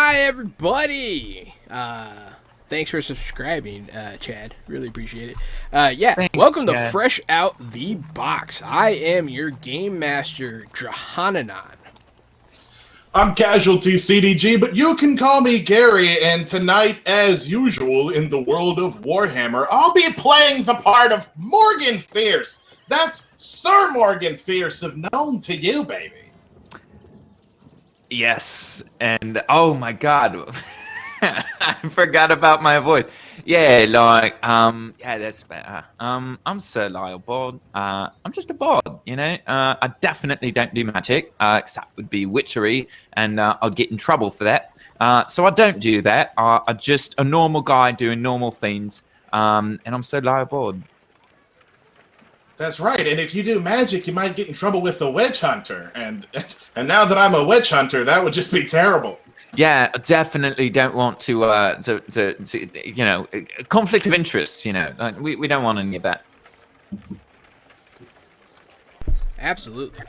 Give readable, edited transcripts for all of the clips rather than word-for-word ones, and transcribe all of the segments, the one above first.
Hi, everybody. Thanks for subscribing, Chad. Really appreciate it. Thanks, Welcome to Chad. Fresh Out the Box. I am your game master, Drahananon. I'm Casualty CDG, but you can call me Gary, and tonight, as usual, in the world of Warhammer, I'll be playing the part of Morgan Fierce. That's Sir Morgan Fierce of known to you, baby. Yes, and oh my god, I forgot about my voice. Yeah, that's better. I'm Sir Lyle Bod. I'm just a bod, you know. I definitely don't do magic, 'cause that would be witchery, and I'll get in trouble for that. So I don't do that. I'm just a normal guy doing normal things, and I'm Sir Lyle Bod. That's right, and if you do magic, you might get in trouble with the witch hunter, and now that I'm a witch hunter, that would just be terrible. Yeah, I definitely don't want to you know, conflict of interest. You know, like, we don't want any of that. Absolutely.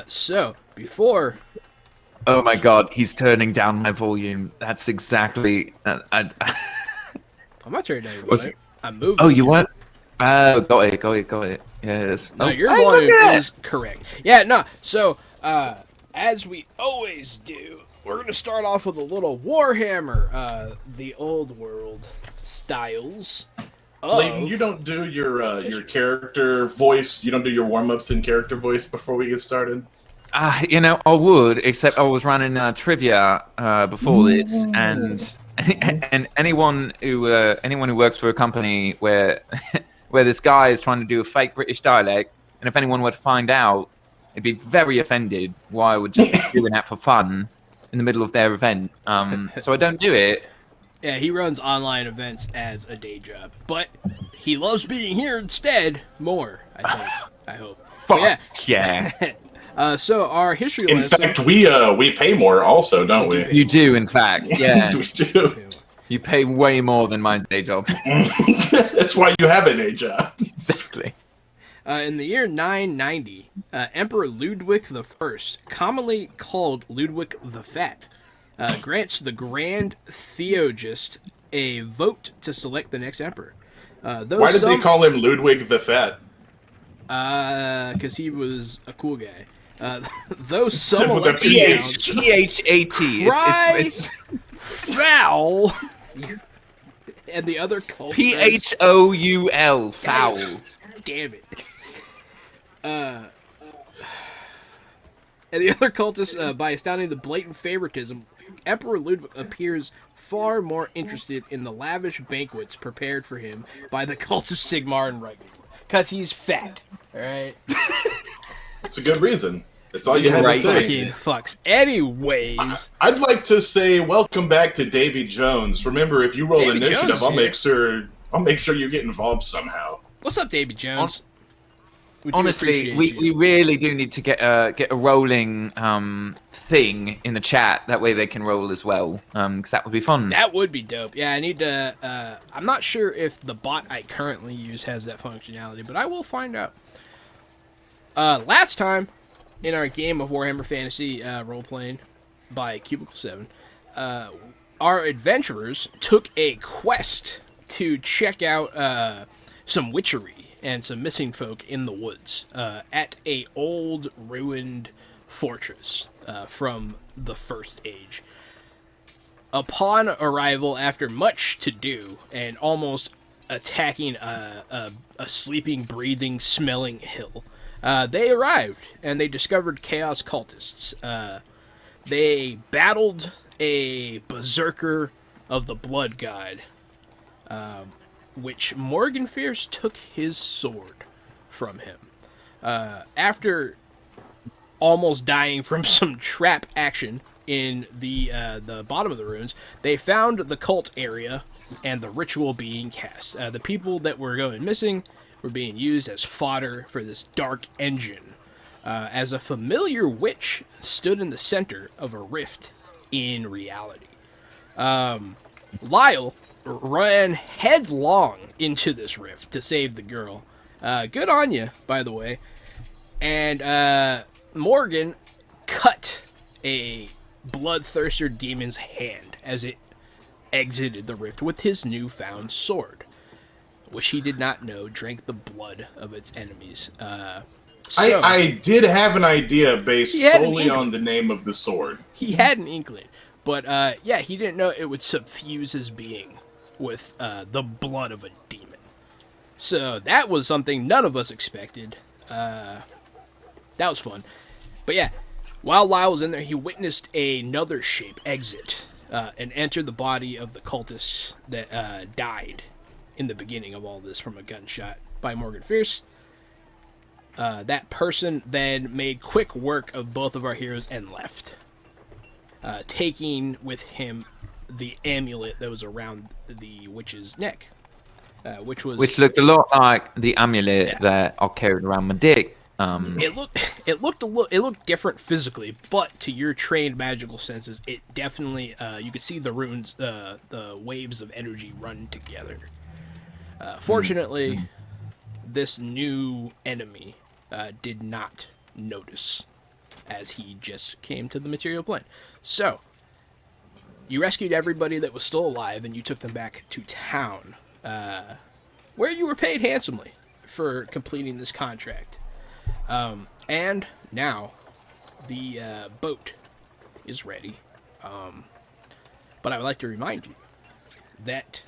So, before... Oh my god, he's turning down my volume. That's exactly. I'm not turning down your Was volume. I'm moving. Oh, you what? Oh, got it. Yes. No, Oh, your hey, volume look at is correct. Yeah, no. So, as we always do, we're going to start off with a little Warhammer, the old world styles. Layton, you don't do your character voice. You don't do your warm-ups in character voice before we get started. You know, I would, except I was running trivia before this, and anyone who works for a company where where this guy is trying to do a fake British dialect, and if anyone were to find out, they'd be very offended why I would just be doing that for fun in the middle of their event. So I don't do it. Yeah, he runs online events as a day job, but he loves being here instead more, I think. I hope. Fuck yeah. So our history In lesson... fact, we pay more also, don't we? You do, in fact. Yeah. We do. You pay way more than my day job. That's why you have a day job. Exactly. In the year 990, Emperor Ludwig I, commonly called Ludwig the Fat, grants the Grand Theogist a vote to select the next emperor. Why did they call him Ludwig the Fat? Because he was a cool guy. Though some With a elect PH. P-H-A-T. It's foul. And the other cults... P-H-O-U-L. Foul. Damn it. And the other cultists, by astounding the blatant favoritism, Emperor Ludwig appears far more interested in the lavish banquets prepared for him by the cult of Sigmar and Ragnar. Because he's fat, alright? It's a good reason. That's all you had to say. Fucking fucks. Anyways... I'd like to say welcome back to Davy Jones. Remember, if you roll Davy initiative, Jones, I'll make sure you get involved somehow. What's up, Davy Jones? We do Honestly, appreciate we you. really do need to get a rolling thing in the chat. That way they can roll as well, because that would be fun. That would be dope. Yeah, I need to... I'm not sure if the bot I currently use has that functionality, but I will find out. Last time, in our game of Warhammer Fantasy role-playing by Cubicle 7, our adventurers took a quest to check out some witchery and some missing folk in the woods at a old ruined fortress from the First Age. Upon arrival, after much to do and almost attacking a sleeping, breathing, smelling hill, they arrived and they discovered chaos cultists. They battled a berserker of the blood god, which Morgan Fierce took his sword from him. After almost dying from some trap action in the bottom of the ruins, they found the cult area and the ritual being cast. The people that were going missing were being used as fodder for this dark engine, as a familiar witch stood in the center of a rift in reality. Lyle ran headlong into this rift to save the girl. Good on you, by the way. And Morgan cut a bloodthirster demon's hand as it exited the rift with his newfound sword, which he did not know drank the blood of its enemies. I did have an idea based He had an solely inkling. on the name of the sword. He had an inkling, but he didn't know it would suffuse his being with the blood of a demon. So that was something none of us expected. That was fun. But yeah, while Lyle was in there, he witnessed another shape exit and enter the body of the cultist that died in the beginning of all this from a gunshot by Morgan Fierce. That person then made quick work of both of our heroes and left, taking with him the amulet that was around the witch's neck, which looked a lot like the amulet that I carried around my dick. It looked different physically, but to your trained magical senses, it definitely you could see the runes, the waves of energy run together. Fortunately, this new enemy did not notice as he just came to the material plane. So, you rescued everybody that was still alive and you took them back to town, where you were paid handsomely for completing this contract. And now the boat is ready. But I would like to remind you that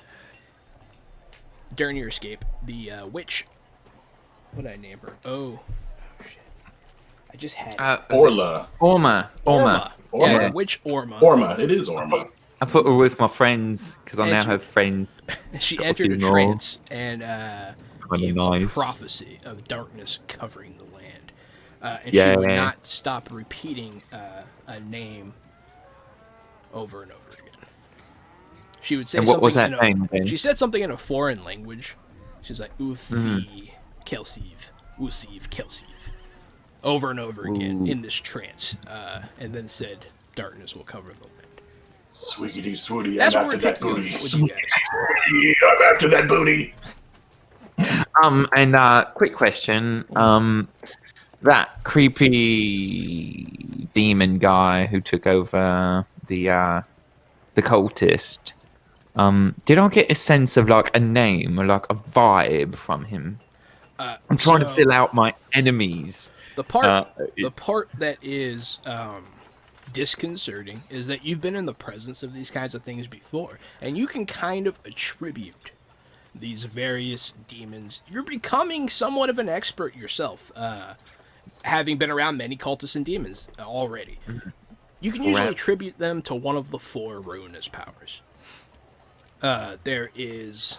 during your escape, the witch... What did I name her? Oh, shit. I just had it. Orla. Orma. Yeah, witch Orma. Orma. It is Orma. I put her with my friends because I now have friends. She entered a trance and gave nice. a prophecy of darkness covering the land. And she would not stop repeating a name over and over again. She would say and what something was that name then? She said something in a foreign language. She's like, Uthi Kelsiv, Usiv Kelsiv, over and over again in this trance, and then said, darkness will cover the land. Swiggity swooty, That's I'm where after we're that booty. with you guys. I'm after that booty. And quick question. That creepy demon guy who took over the cultist, did I get a sense of like a name or like a vibe from him? I'm trying to fill out my enemies. The part that is disconcerting is that you've been in the presence of these kinds of things before, and you can kind of attribute these various demons. You're becoming somewhat of an expert yourself, having been around many cultists and demons already. You can usually attribute them to one of the 4 ruinous powers. There is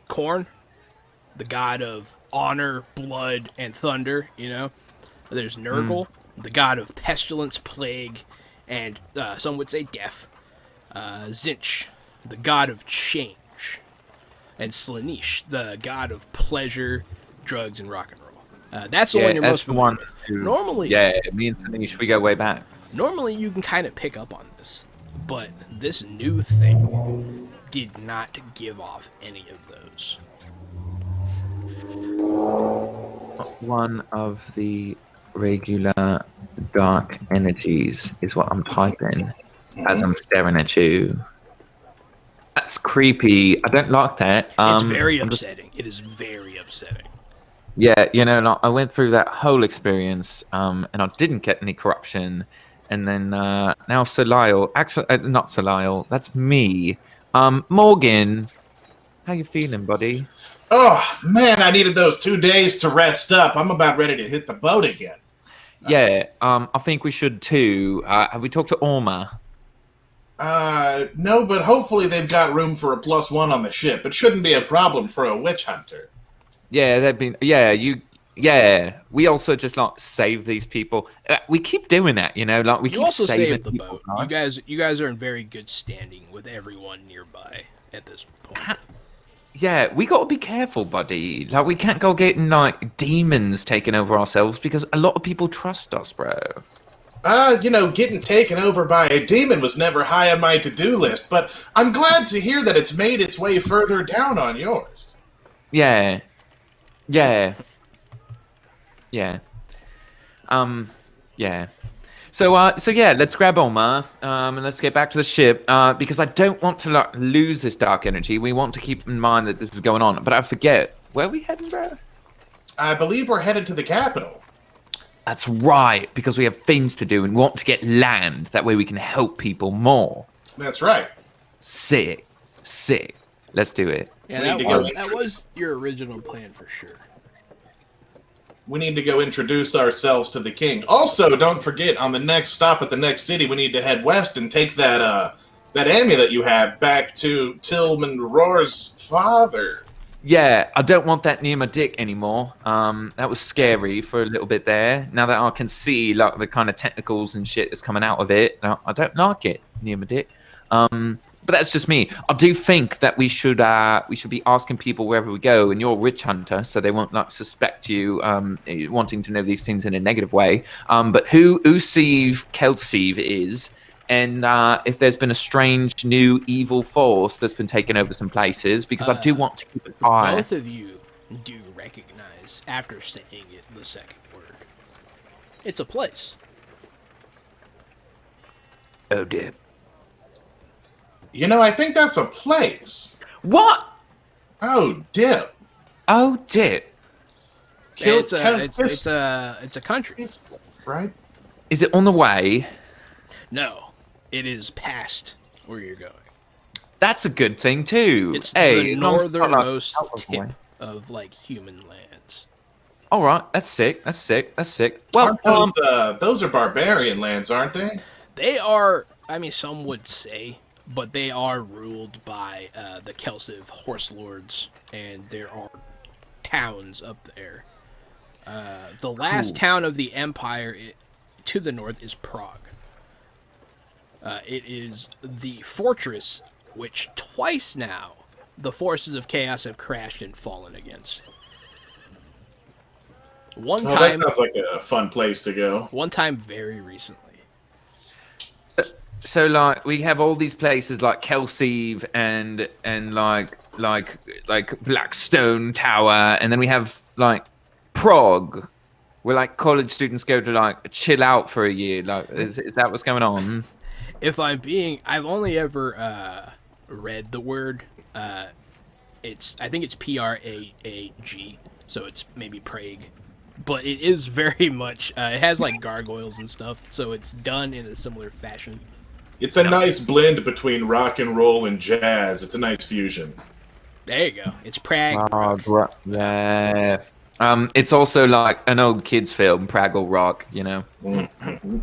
Korn, the god of honor, blood, and thunder, you know. There's Nurgle, the god of pestilence, plague, and some would say death. Zinch, the god of change. And Slaanesh, the god of pleasure, drugs, and rock and roll. That's the one you're most familiar with. Normally, me and Slaanesh, we go way back. Normally, you can kind of pick up on this, but this new thing did not give off any of those. One of the regular dark energies is what I'm typing as I'm staring at you. That's creepy. I don't like that. It's very upsetting. It is very upsetting. Yeah, you know, like, I went through that whole experience, and I didn't get any corruption. And then now Sir Lyle, actually, not Sir Lyle, that's me. Morgan, how you feeling, buddy? Oh, man, I needed those 2 days to rest up. I'm about ready to hit the boat again. Yeah, I think we should too. Have we talked to Orma? No, but hopefully they've got room for a +1 on the ship. It shouldn't be a problem for a witch hunter. Yeah, we also just like save these people. We keep doing that, you know, like we You keep also saving saved the people, boat. right? You guys are in very good standing with everyone nearby at this point. Yeah, we got to be careful, buddy. Like, we can't go getting like demons taking over ourselves because a lot of people trust us, bro. Getting taken over by a demon was never high on my to-do list, but I'm glad to hear that it's made its way further down on yours. Yeah. Yeah. So yeah, let's grab Omar, and let's get back to the ship, because I don't want to like, lose this dark energy. We want to keep in mind that this is going on, but I forget. Where are we heading, bro? I believe we're headed to the capital. That's right, because we have things to do and want to get land. That way we can help people more. That's right. Sick. Let's do it. Yeah, We need to that was your original plan for sure. We need to go introduce ourselves to the king. Also, don't forget, on the next stop at the next city, we need to head west and take that amulet you have back to Tillman Roar's father. Yeah, I don't want that near my dick anymore. That was scary for a little bit there. Now that I can see like the kind of tentacles and shit that's coming out of it, I don't like it near my dick. But that's just me. I do think that we should be asking people wherever we go, and you're a witch hunter, so they won't like suspect you wanting to know these things in a negative way. But who Usive Kelsive is, and if there's been a strange new evil force that's been taking over some places, because I do want to keep an eye. Both of you do recognize, after saying it, the second word. It's a place. Oh dear. You know, I think that's a place. What? Oh, dip. Oh dear. It's a country. Right? Is it on the way? No, it is past where you're going. That's a good thing too. It's hey, the northernmost tip of like human lands. All right, that's sick. Well, Those are barbarian lands, aren't they? They are. I mean, some would say, but they are ruled by the Kislev horse lords, and there are towns up there. The last town of the empire to the north is Prague. It is the fortress which twice now the forces of chaos have crashed and fallen against. One time, that sounds like a fun place to go. One time, very recently. So like we have all these places like Kelsive and like Blackstone Tower, and then we have like Prague, where like college students go to like chill out for a year. Like, is that what's going on? If I've only ever read the word. I think it's Praag, so it's maybe Prague, but it is very much. It has like gargoyles and stuff, so it's done in a similar fashion. It's a nice blend between rock and roll and jazz. It's a nice fusion. There you go. It's Prague. Rock. Yeah. It's also like an old kids film, Prague Rock, you know. Mm-hmm.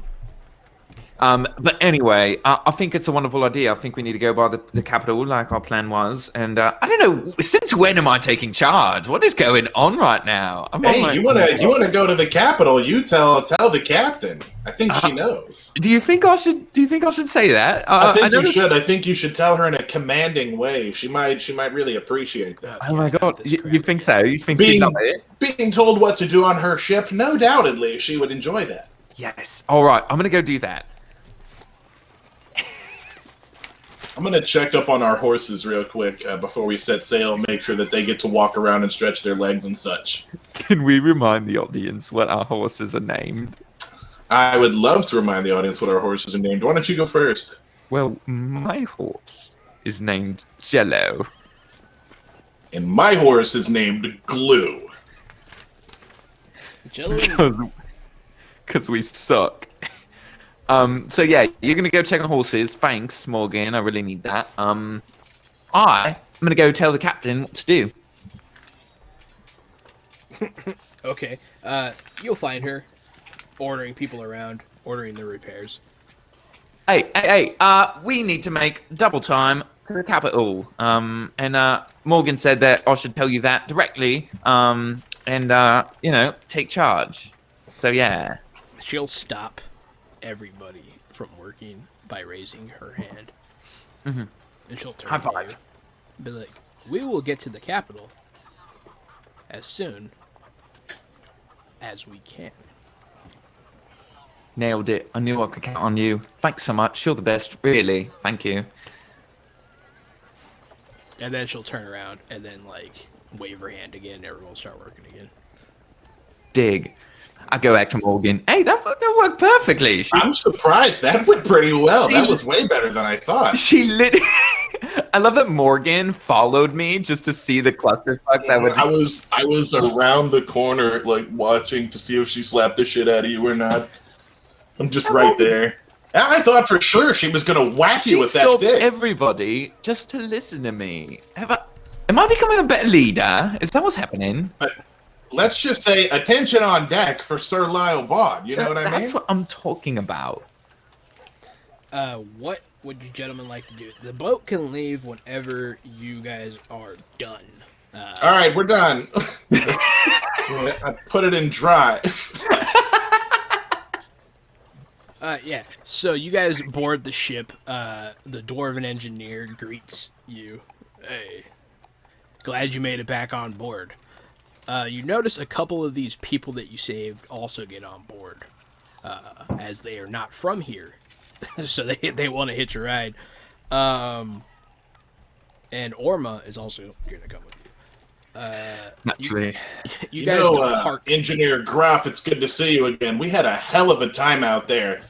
But anyway, I think it's a wonderful idea. I think we need to go by the capital, like our plan was. And I don't know, since when am I taking charge? What is going on right now? You wanna go to the capital? You tell the captain. I think she knows. Do you think I should say that? I think you should. I think you should tell her in a commanding way. She might really appreciate that. Oh my god, you think so? You think being told what to do on her ship? No doubtedly, she would enjoy that. Yes. All right, I'm gonna go do that. I'm going to check up on our horses real quick before we set sail, make sure that they get to walk around and stretch their legs and such. Can we remind the audience what our horses are named? I would love to remind the audience what our horses are named. Why don't you go first? Well, my horse is named Jello. And my horse is named Glue. Jello? Because we suck. So yeah, you're gonna go check on horses. Thanks, Morgan. I really need that. I'm gonna go tell the captain what to do. Okay. You'll find her ordering people around, ordering the repairs. Hey, we need to make double time to the capital. And Morgan said that I should tell you that directly. And take charge. So yeah. She'll stop everybody from working by raising her hand. Mm-hmm. And she'll turn High to five. you, be like, we will get to the capital as soon as we can. Nailed it. I knew I could count on you. Thanks so much. You're the best. Really. Thank you. And then she'll turn around and then, like, wave her hand again. Everyone will start working again. Dig. I go back to Morgan. Hey, that worked perfectly. I'm surprised. That went pretty well. She- That was way better than I thought. She lit. I love that Morgan followed me just to see the clusterfuck that would. I was around the corner, like watching to see if she slapped the shit out of you or not. I'm just right there. And I thought for sure she was gonna whack you with that stopped stick. everybody just to listen to me. Am I becoming a better leader? Is that what's happening? But let's just say attention on deck for Sir Lyle Bod. You know what I mean? That's what I'm talking about. What would you gentlemen like to do? The boat can leave whenever you guys are done. All right, we're done. I put it in dry. Yeah. So you guys board the ship. The dwarven engineer greets you. Hey, glad you made it back on board. You notice a couple of these people that you saved also get on board, as they are not from here, so they want to hitch a ride. And Orma is also going to come with you. Naturally. You guys depart. Engineer Groff, it's good to see you again. We had a hell of a time out there.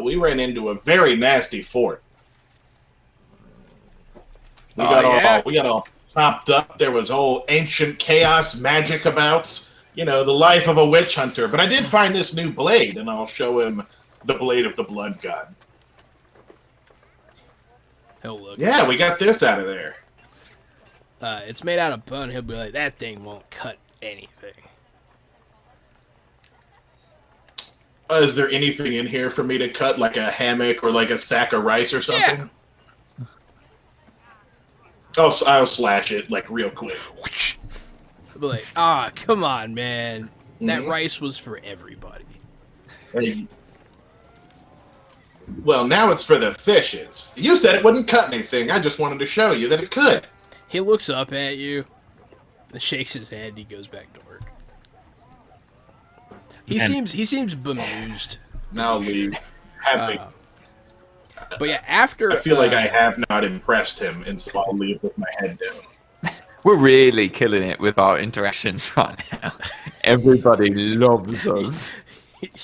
We ran into a very nasty fort. We got all chopped up. There was old ancient chaos magic abouts. You know, the life of a witch hunter. But I did find this new blade, and I'll show him the blade of the blood god. He'll look. Yeah, we got this out of there. It's made out of bone. He'll be like, that thing won't cut anything. Is there anything in here for me to cut, like a hammock or like a sack of rice or something? Yeah. I'll slash it like real quick. I'll be like, come on, man. That rice was for everybody. Hey. Well, now it's for the fishes. You said it wouldn't cut anything. I just wanted to show you that it could. He looks up at you, and shakes his head, and he goes back to work. He seems bemused. Now leave. Happy. But yeah, after I feel like I have not impressed him, and so I'll leave with my head down. We're really killing it with our interactions right now. Everybody loves us.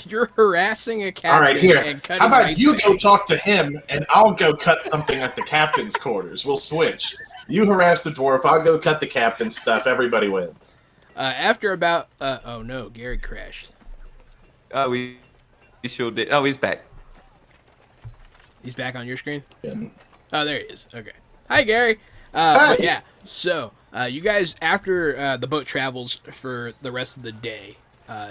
You're harassing a captain. All right, here. And cutting How about rice you go bags. talk to him, and I'll go cut something at the captain's quarters. We'll switch. You harass the dwarf. I'll go cut the captain's stuff. Everybody wins. After about oh no, Gary crashed. Oh, we sure did. Oh, he's back. He's back on your screen? Yeah. Oh, there he is. Okay. Hi, Gary. Hi. But yeah, so you guys, after the boat travels for the rest of the day,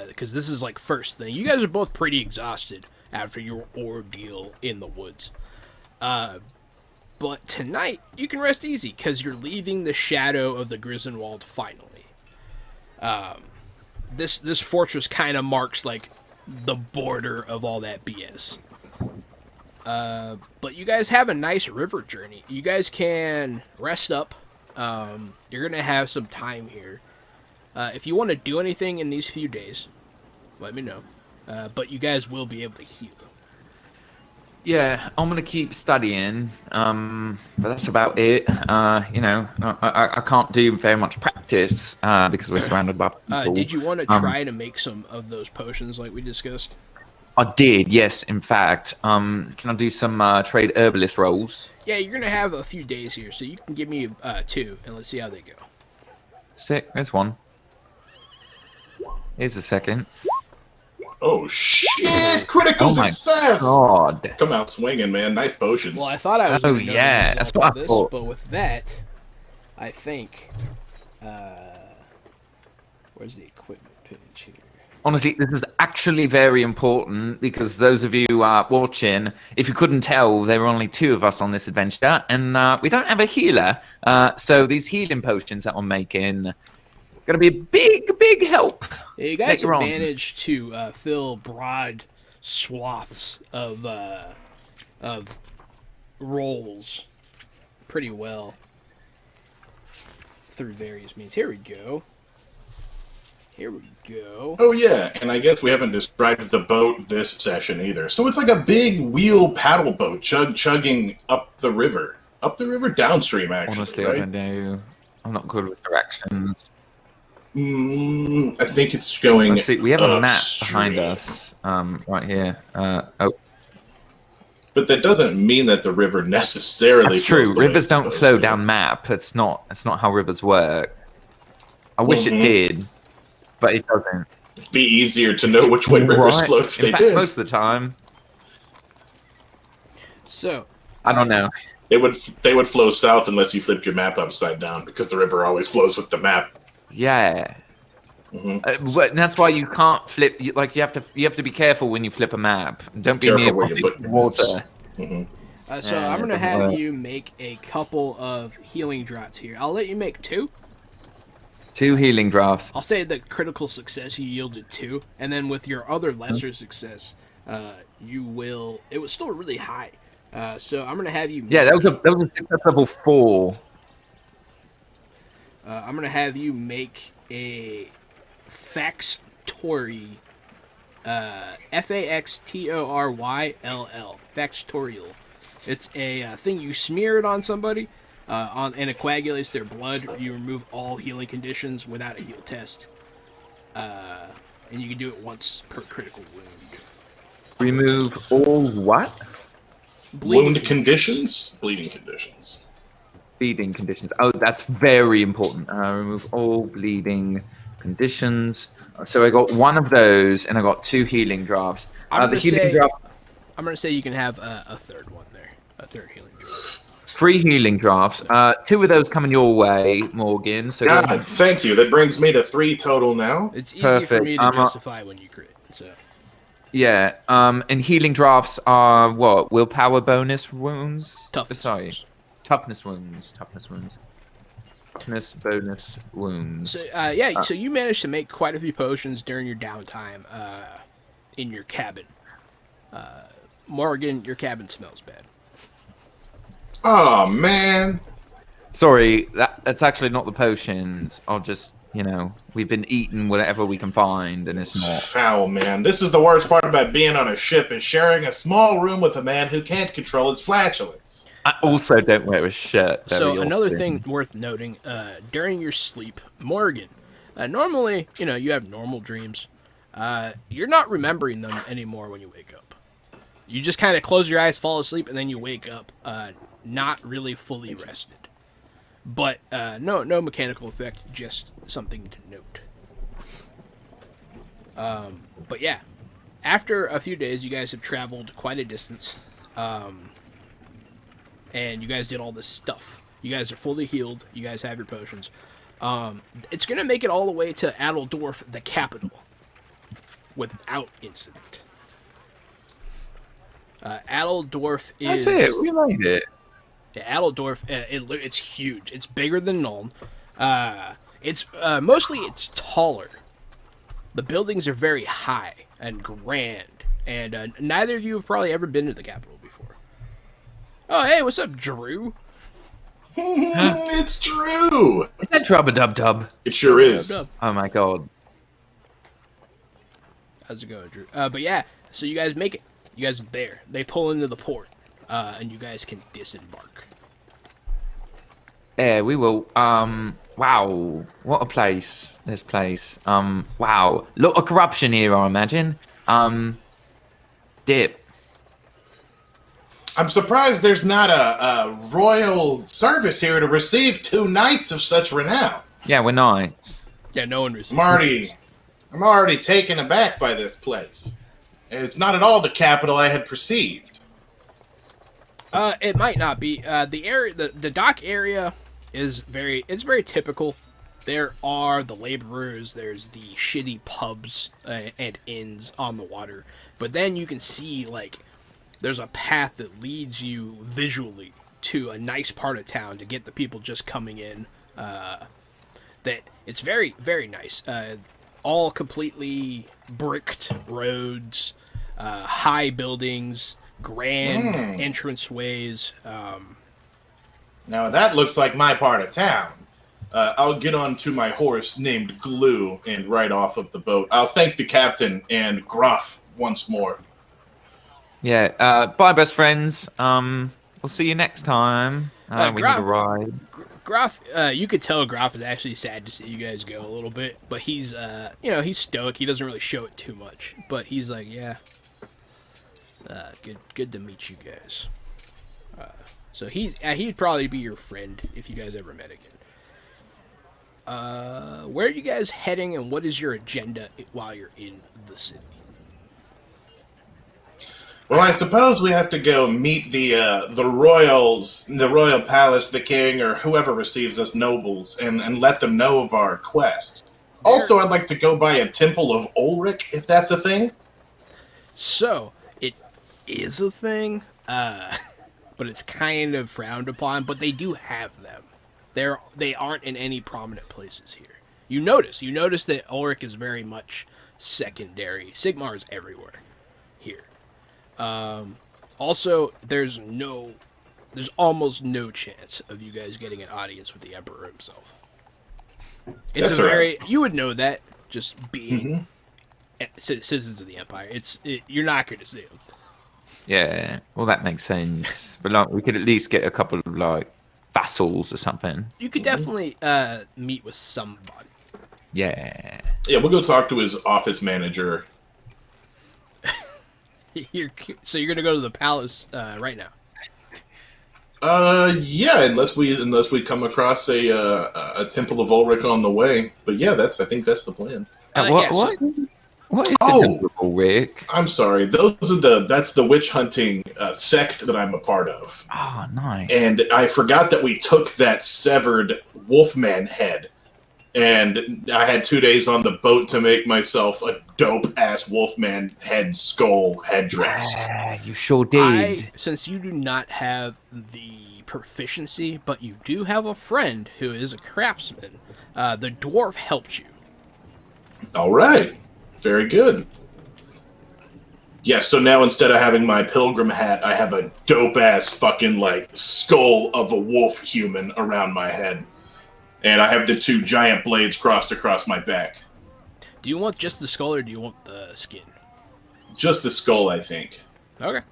because this is like first thing, you guys are both pretty exhausted after your ordeal in the woods. But tonight, you can rest easy, because you're leaving the shadow of the Grisenwald finally. This fortress kind of marks, like, the border of all that BS. But you guys have a nice river journey. You guys can rest up. You're going to have some time here. If you want to do anything in these few days, let me know. But you guys will be able to heal. Yeah, I'm gonna keep studying, but that's about it. You know, I can't do very much practice because we're surrounded by people. Did you want to try to make some of those potions like we discussed? I did, yes. In fact, can I do some trade herbalist rolls? Yeah, you're gonna have a few days here, so you can give me 2, and let's see how they go. Sick. There's one. Here's a second. Oh, shit! Critical Oh my success! God. Come out swinging, man. Nice potions. Well, I thought I was. Oh, gonna know the yeah, result that's what of I this, thought. But with that, I think. Where's the equipment page here? Honestly, this is actually very important because those of you watching, if you couldn't tell, there are only 2 of us on this adventure, and we don't have a healer. So these healing potions that I'm making going to be a big, big help. Yeah, you guys have later on. managed to fill broad swaths of rolls pretty well through various means. Here we go. Here we go. Oh, yeah, and I guess we haven't described the boat this session either. So it's like a big wheel paddle boat chugging up the river. Up the river downstream, actually, Honestly, right? I don't know. I'm not good with directions. I think it's going. Let's see. We have a map upstream. behind us. Right here. Oh, But that doesn't mean that the river necessarily. that's true. flows the way Rivers it's don't supposed flow to. down map. That's not how rivers work. I wish it did, but it doesn't. It'd be easier to know which way rivers Right. flow if they In fact, did. most of the time, So I don't know. They would flow south unless you flipped your map upside down because the river always flows with the map. Yeah. But that's why you can't flip. You have to be careful when you flip a map. Don't be Careful near where you put your water. maps. so I'm gonna it doesn't have work. you make a couple of healing draughts here. I'll let you make 2. 2 healing drafts. I'll say the critical success you yielded 2, and then with your other lesser success, it was still really high. So I'm gonna have you. Yeah, that was a success level 4. I'm gonna have you make a Factory, Faxtoryyll, Factorial. It's a thing you smear it on somebody, and it coagulates their blood. You remove all healing conditions without a heal test, and you can do it once per critical wound. Remove all what? Wound conditions, bleeding conditions. Bleeding conditions. Oh, that's very important. Remove all bleeding conditions. So I got 1 of those, and I got 2 healing drafts. I'm The healing draft. going to say you can have a third one there, a third healing draft. 3 healing drafts. 2 of those coming your way, Morgan. So God, thank you. That brings me to 3 total now. It's easy for Perfect. me to justify when you crit. So yeah. And healing drafts are what? Willpower bonus wounds. Toughness wounds. Toughness wounds. Toughness bonus wounds. So, so you managed to make quite a few potions during your downtime in your cabin. Morgan, your cabin smells bad. Oh man. Sorry, that's actually not the potions. I'll just, we've been eating whatever we can find, and it's not. Foul, man. This is the worst part about being on a ship, is sharing a small room with a man who can't control his flatulence. I also don't wear a shirt. So another often. thing worth noting, during your sleep, Morgan, normally, you have normal dreams. You're not remembering them anymore when you wake up. You just kind of close your eyes, fall asleep, and then you wake up not really fully rested. But no mechanical effect, just something to note. But yeah, after a few days, you guys have traveled quite a distance. And you guys did all this stuff. You guys are fully healed. You guys have your potions. It's going to make it all the way to Adeldorf, the capital, without incident. Adeldorf is... That's it. We made it. Yeah, Adeldorf, it's huge. It's bigger than Nuln. It's mostly it's taller. The buildings are very high and grand, and neither of you have probably ever been to the capital before. Oh, hey, what's up, Drew? It's Drew. Is that Drub-a-dub-dub? It sure is. Oh my god. How's it going, Drew? But yeah, so you guys make it. You guys are there. They pull into the port, and you guys can disembark. Yeah, we will. Wow, what a place! This place. Wow, lot of corruption here, I imagine. Dip. I'm surprised there's not a royal service here to receive 2 knights of such renown. Yeah, we're knights. Yeah, no one received. I'm already taken aback by this place. It's not at all the capital I had perceived. It might not be. The area, the dock area, is very typical. There are the laborers. There's the shitty pubs and inns on the water. But then you can see there's a path that leads you visually to a nice part of town to get the people just coming in. That it's very, very nice. All completely bricked roads, high buildings, grand entranceways. Now that looks like my part of town. I'll get onto my horse named Glue and ride off of the boat. I'll thank the captain and Gruff once more. Yeah. Bye, best friends. We'll see you next time. We need a ride. Groff, you could tell Groff is actually sad to see you guys go a little bit, but he's, he's stoic. He doesn't really show it too much, but he's like, yeah, good to meet you guys. So he'd probably be your friend if you guys ever met again. Where are you guys heading, and what is your agenda while you're in the city? Well, I suppose we have to go meet the royals, the royal palace, the king, or whoever receives us nobles, and let them know of our quest. Also, I'd like to go by a temple of Ulrich, if that's a thing. So, it is a thing, but it's kind of frowned upon, but they do have them. They aren't in any prominent places here. You notice that Ulrich is very much secondary. Sigmar is everywhere here. Also, there's almost no chance of you guys getting an audience with the Emperor himself. It's you would know that just being citizens of the Empire. You're not going to see him. Yeah, well, that makes sense. But like, we could at least get a couple of like vassals or something. You could definitely meet with somebody. Yeah. Yeah, we'll go talk to his office manager. So you're gonna go to the palace right now? Yeah, unless we come across a temple of Ulrich on the way. But yeah, I think that's the plan. What is a temple of Ulrich? I'm sorry. That's the witch hunting sect that I'm a part of. Oh, nice. And I forgot that we took that severed Wolfman head. And I had 2 days on the boat to make myself a dope-ass Wolfman head skull headdress. Yeah, you sure did. Since you do not have the proficiency, but you do have a friend who is a craftsman, the dwarf helped you. All right. Very good. Yeah, so now instead of having my pilgrim hat, I have a dope-ass fucking, skull of a wolf human around my head. And I have the 2 giant blades crossed across my back. Do you want just the skull, or do you want the skin? Just the skull, I think. Okay.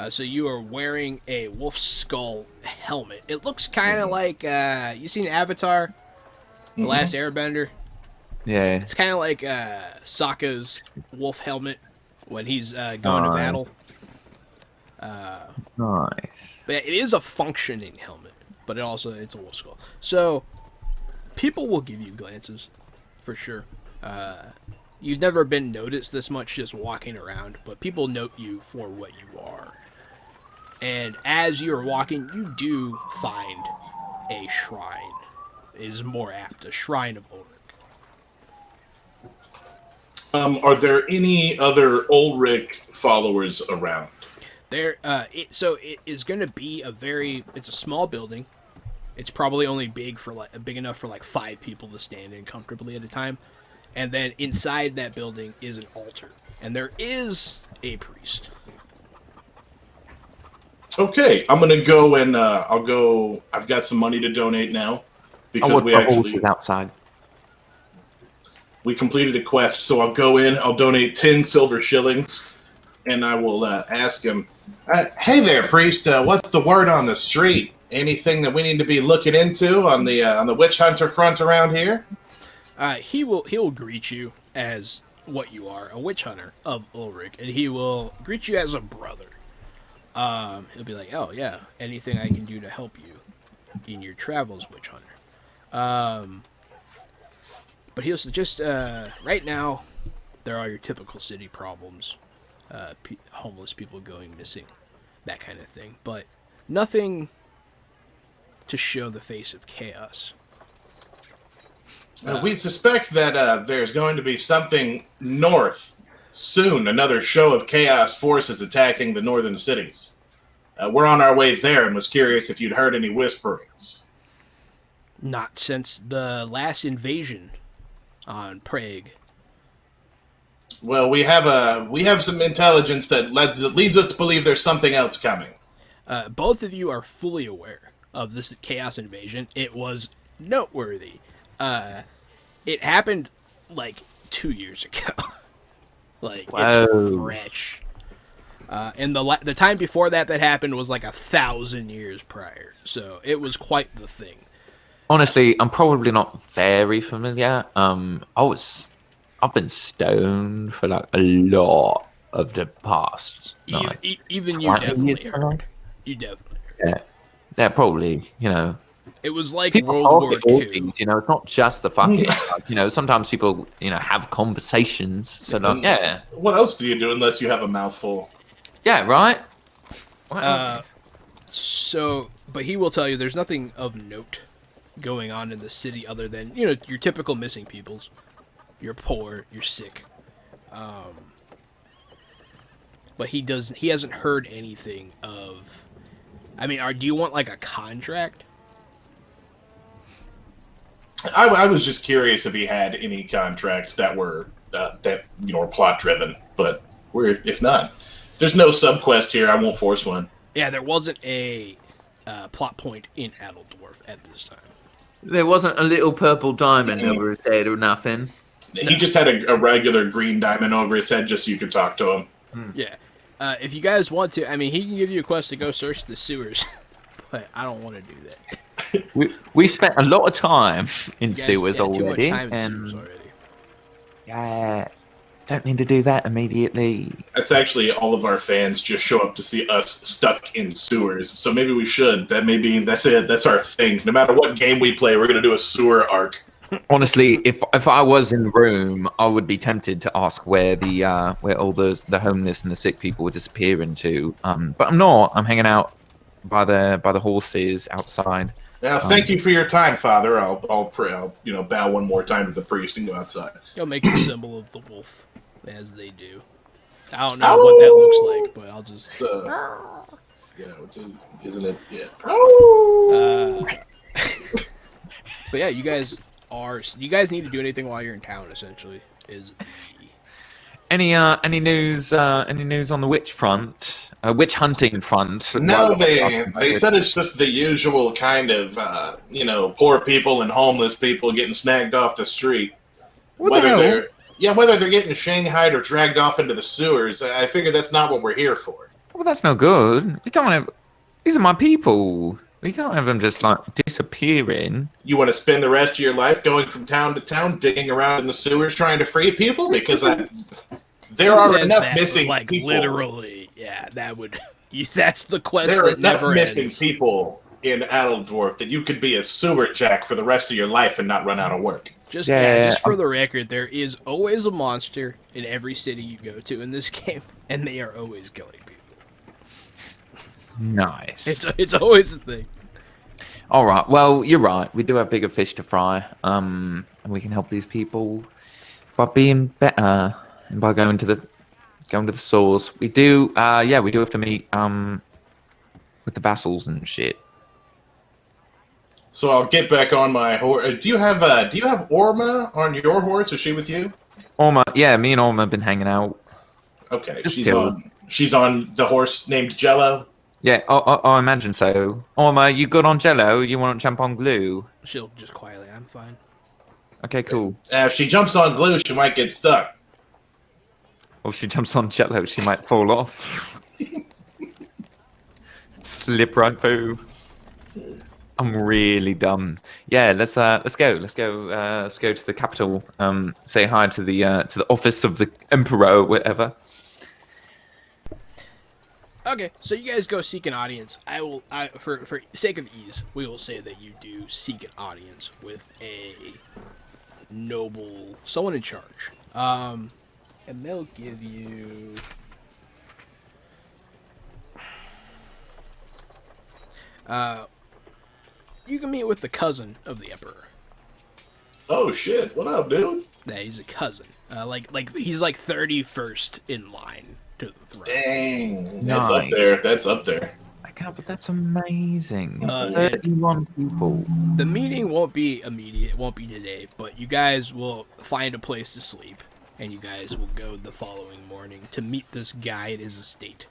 So you are wearing a wolf skull helmet. It looks kind of like, you seen Avatar? The Last Airbender? Yeah. It's kind of like Sokka's wolf helmet when he's going to battle. Nice. But it is a functioning helmet, but it's a wolf skull. So people will give you glances, for sure. You've never been noticed this much just walking around, but people note you for what you are. And as you're walking, you do find a shrine. Is more apt, a shrine of Ulrich. Are there any other Ulrich followers around? It is going to be it's a small building. It's probably only big enough for 5 people to stand in comfortably at a time. And then inside that building is an altar, and there is a priest. Okay, I'm gonna go and I'll go. I've got some money to donate now because outside. We completed a quest, so I'll go in. I'll donate 10 silver shillings, and I will ask him. Hey there, priest. What's the word on the street? Anything that we need to be looking into on the witch hunter front around here? He'll greet you as what you are, a witch hunter of Ulrich, and he will greet you as a brother. He'll be like, "Oh yeah, anything I can do to help you in your travels, witch hunter." But he'll just right now, there are your typical city problems, homeless people going missing, that kind of thing. But nothing to show the face of chaos. We suspect that there's going to be something north soon, another show of chaos forces attacking the northern cities. We're on our way there and was curious if you'd heard any whisperings. Not since the last invasion on Prague. Well, we have some intelligence that leads us to believe there's something else coming. Both of you are fully aware of this chaos invasion. It was noteworthy. It happened 2 years ago. It's fresh. And the time before that happened was like 1,000 years prior. So it was quite the thing. Honestly, I'm probably not very familiar. I've been stoned for like a lot of the past. Even you definitely heard. You definitely heard. Yeah, probably. It was like People World talk War at II. orgies, it's not just the fucking. Sometimes people, have conversations. So, yeah. What else do you do unless you have a mouthful? Yeah, right. But he will tell you there's nothing of note going on in the city other than your typical missing peoples. You're poor, you're sick. But he hasn't heard anything of. I mean, do you want like a contract? I was just curious if he had any contracts that were plot driven, but if not, if there's no subquest here, I won't force one. Yeah, there wasn't a plot point in Adeldorf at this time. There wasn't a little purple diamond over his head or nothing. He just had a regular green diamond over his head just so you could talk to him. Yeah. If you guys want to, I mean, he can give you a quest to go search the sewers, but I don't want to do that. We spent a lot of time in sewers already. already. Too much time in sewers already. Yeah, don't need to do that immediately. That's actually all of our fans just show up to see us stuck in sewers. So maybe we should. That's it. That's our thing. No matter what game we play, we're gonna do a sewer arc. Honestly, if I was in the room, I would be tempted to ask where all the homeless and the sick people would disappear into. But I'm not. I'm hanging out by the horses outside. Thank you for your time, Father. I'll pray. I'll bow one more time to the priest and go outside. You'll make the symbol of the wolf, as they do. I don't know what that looks like, but I'll just. Isn't it? Yeah. But yeah, you guys need to do anything while you're in town. Essentially, is any news on the witch front? Witch hunting front? No, they said it's just the usual kind of poor people and homeless people getting snagged off the street. Whether they're getting shanghaied or dragged off into the sewers, I figure that's not what we're here for. Well, that's no good. We can't have. These are my people. We can't have them just like disappearing. You want to spend the rest of your life going from town to town, digging around in the sewers, trying to free people? Because there are enough missing people. Literally, yeah, that would. That's the quest. There are enough missing ends. people in Adeldorf that you could be a sewer jack for the rest of your life and not run out of work. Just for the record, there is always a monster in every city you go to in this game, and they are always killing people. Nice. It's always a thing. All right. Well, you're right. We do have bigger fish to fry, and we can help these people by being better and by going to the source. We do. We do have to meet with the vassals and shit. So I'll get back on my horse. Do you have Orma on your horse? Is she with you? Orma, yeah, me and Orma have been hanging out. Okay, she's on the horse named Jello. Yeah, I imagine so. Orma, you good on Jello? You want to jump on glue? She'll just quietly. I'm fine. Okay, cool. If she jumps on glue, she might get stuck. Or if she jumps on Jello, she might fall off. Slip right through. I'm really dumb. Yeah, let's go. Let's go to the capital. Say hi to the office of the emperor or whatever. Okay, so you guys go seek an audience. For sake of ease, we will say that you do seek an audience with a noble, someone in charge. And they'll give you. You can meet with the cousin of the emperor. Oh shit! What up, dude? Yeah, he's a cousin. Like he's like 31st in line to the throne. Dang, Nice. That's up there. I can't, but that's amazing. 31 people. The meeting won't be immediate. It won't be today, but you guys will find a place to sleep, and you guys will go the following morning to meet this guy at his estate.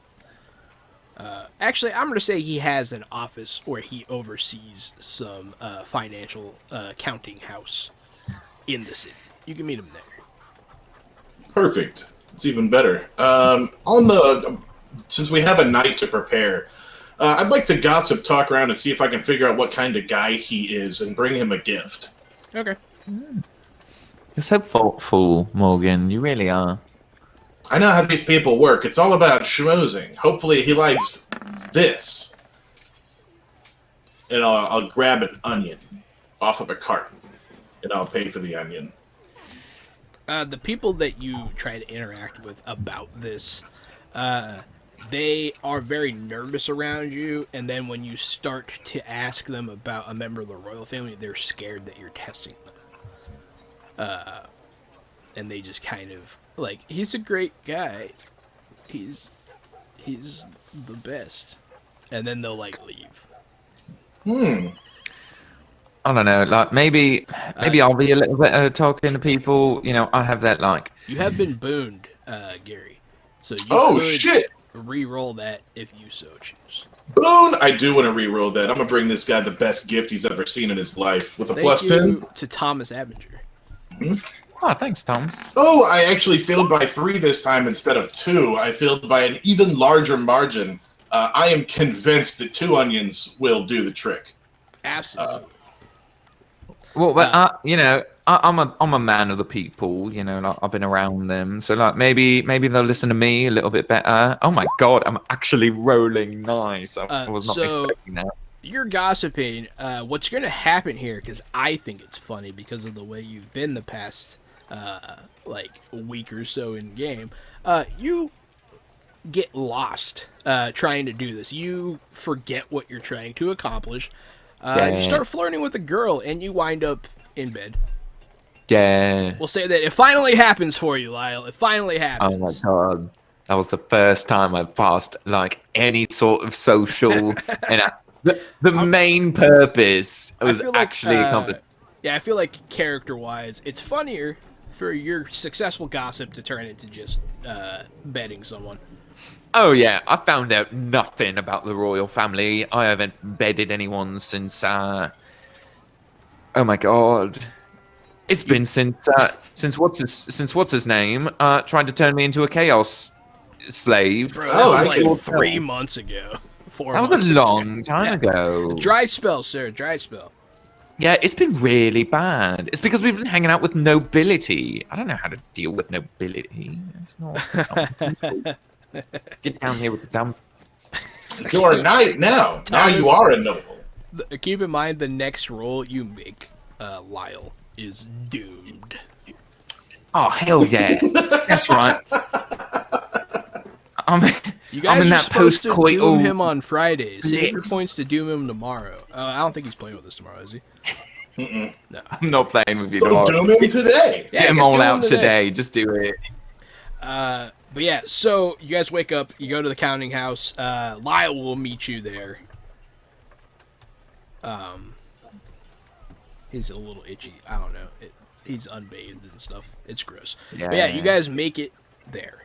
Actually, I'm going to say he has an office where he oversees some financial accounting house in the city. You can meet him there. Perfect. It's even better. On the since we have a night to prepare, I'd like to gossip, talk around, and see if I can figure out what kind of guy he is and bring him a gift. Okay. You're so thoughtful, Morgan. You really are. I know how these people work. It's all about schmoozing. Hopefully he likes this. And I'll grab an onion off of a cart, and I'll pay for the onion. The people that you try to interact with about this, they are very nervous around you, and then when you start to ask them about a member of the royal family, they're scared that you're testing them. And they just kind of, like, he's a great guy. He's the best. And then they'll, like, leave. I don't know. Like maybe I'll be a little bit talking to people. You know, I have that like. You have been booned, Gary. So you could shit! re-roll that if you so choose. Boone! I do want to re-roll that. I'm going to bring this guy the best gift he's ever seen in his life with a plus 10. To Thomas Abinger. Oh, thanks, Thomas. Oh, I actually failed by 3 this time instead of 2. I failed by an even larger margin. I am convinced that 2 onions will do the trick. Absolutely. Well, but you know, I'm a man of the people. You know, like, I've been around them, so like maybe they'll listen to me a little bit better. Oh my god, I'm actually rolling nice. I was not expecting that. You're gossiping. What's going to happen here? Because I think it's funny because of the way you've been the past like week or so in game. You get lost trying to do this. You forget what you're trying to accomplish. You start flirting with a girl, and you wind up in bed. Yeah. We'll say that it finally happens for you, Lyle. It finally happens. Oh my god, that was the first time I've passed like any sort of social, and the main purpose was actually accomplished. Yeah, I feel like character-wise, it's funnier for your successful gossip to turn into just bedding someone. Oh yeah, I found out nothing about the royal family. I haven't bedded anyone since. Oh my god, it's been since what's his name tried to turn me into a chaos slave. Bro, that was like 3 months ago. 4 That was months a long time ago. Dry spell, sir. Dry spell. Yeah, it's been really bad. It's because we've been hanging out with nobility. I don't know how to deal with nobility. It's not. Get down here with the dump. You're a knight now. Now you are a noble. Keep in mind, the next roll you make, Lyle, is doomed. Oh, hell yeah. That's right. You guys I'm in are that supposed to post-coital doom him on Friday. Save your blitz. points to doom him tomorrow. I don't think he's playing with us tomorrow, is he? No. I'm not playing with you So tomorrow. doom him today. Yeah, Get them just all doom him out today. Just do it. But yeah, so you guys wake up, you go to the counting house. Lyle will meet you there. He's a little itchy. I don't know. He's unbathed and stuff. It's gross. Yeah. But yeah, you guys make it there.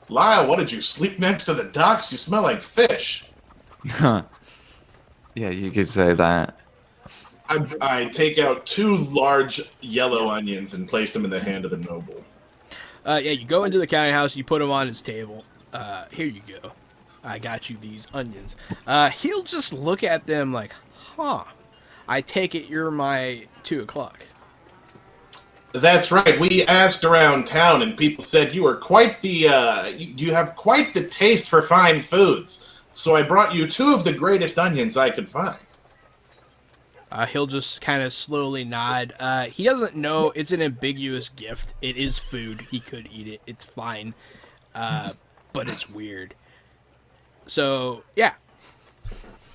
Lyle, what did you sleep next to the docks? You smell like fish. Yeah, you could say that. I take out 2 large yellow onions and place them in the hand of the noble. Yeah, you go into the counting house, you put them on his table. Here you go. I got you these onions. He'll just look at them like, huh. I take it you're my 2 o'clock. That's right. We asked around town, and people said you were quite the. You have quite the taste for fine foods. So I brought you 2 of the greatest onions I could find. He'll just kind of slowly nod. He doesn't know it's an ambiguous gift. It is food. He could eat it. It's fine. But it's weird. So, yeah.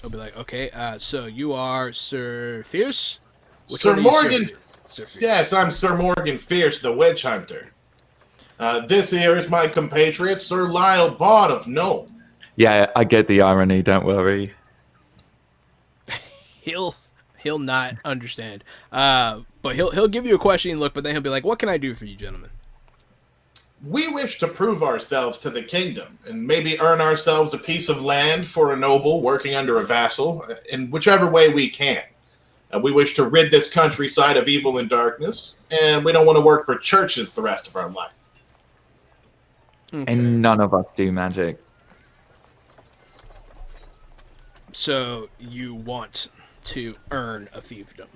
He'll be like, okay, so you are Sir Fierce? Sir Morgan. Sir Fierce? Yes, I'm Sir Morgan Fierce, the witch hunter. This here is my compatriot, Sir Lyle Bard of Nome. Yeah, I get the irony. Don't worry. He'll not understand. But he'll give you a questioning look, but then he'll be like, what can I do for you, gentlemen? We wish to prove ourselves to the kingdom, and maybe earn ourselves a piece of land for a noble working under a vassal, in whichever way we can. We wish to rid this countryside of evil and darkness, and we don't want to work for churches the rest of our life. Okay. And none of us do magic. So you want to earn a fiefdom.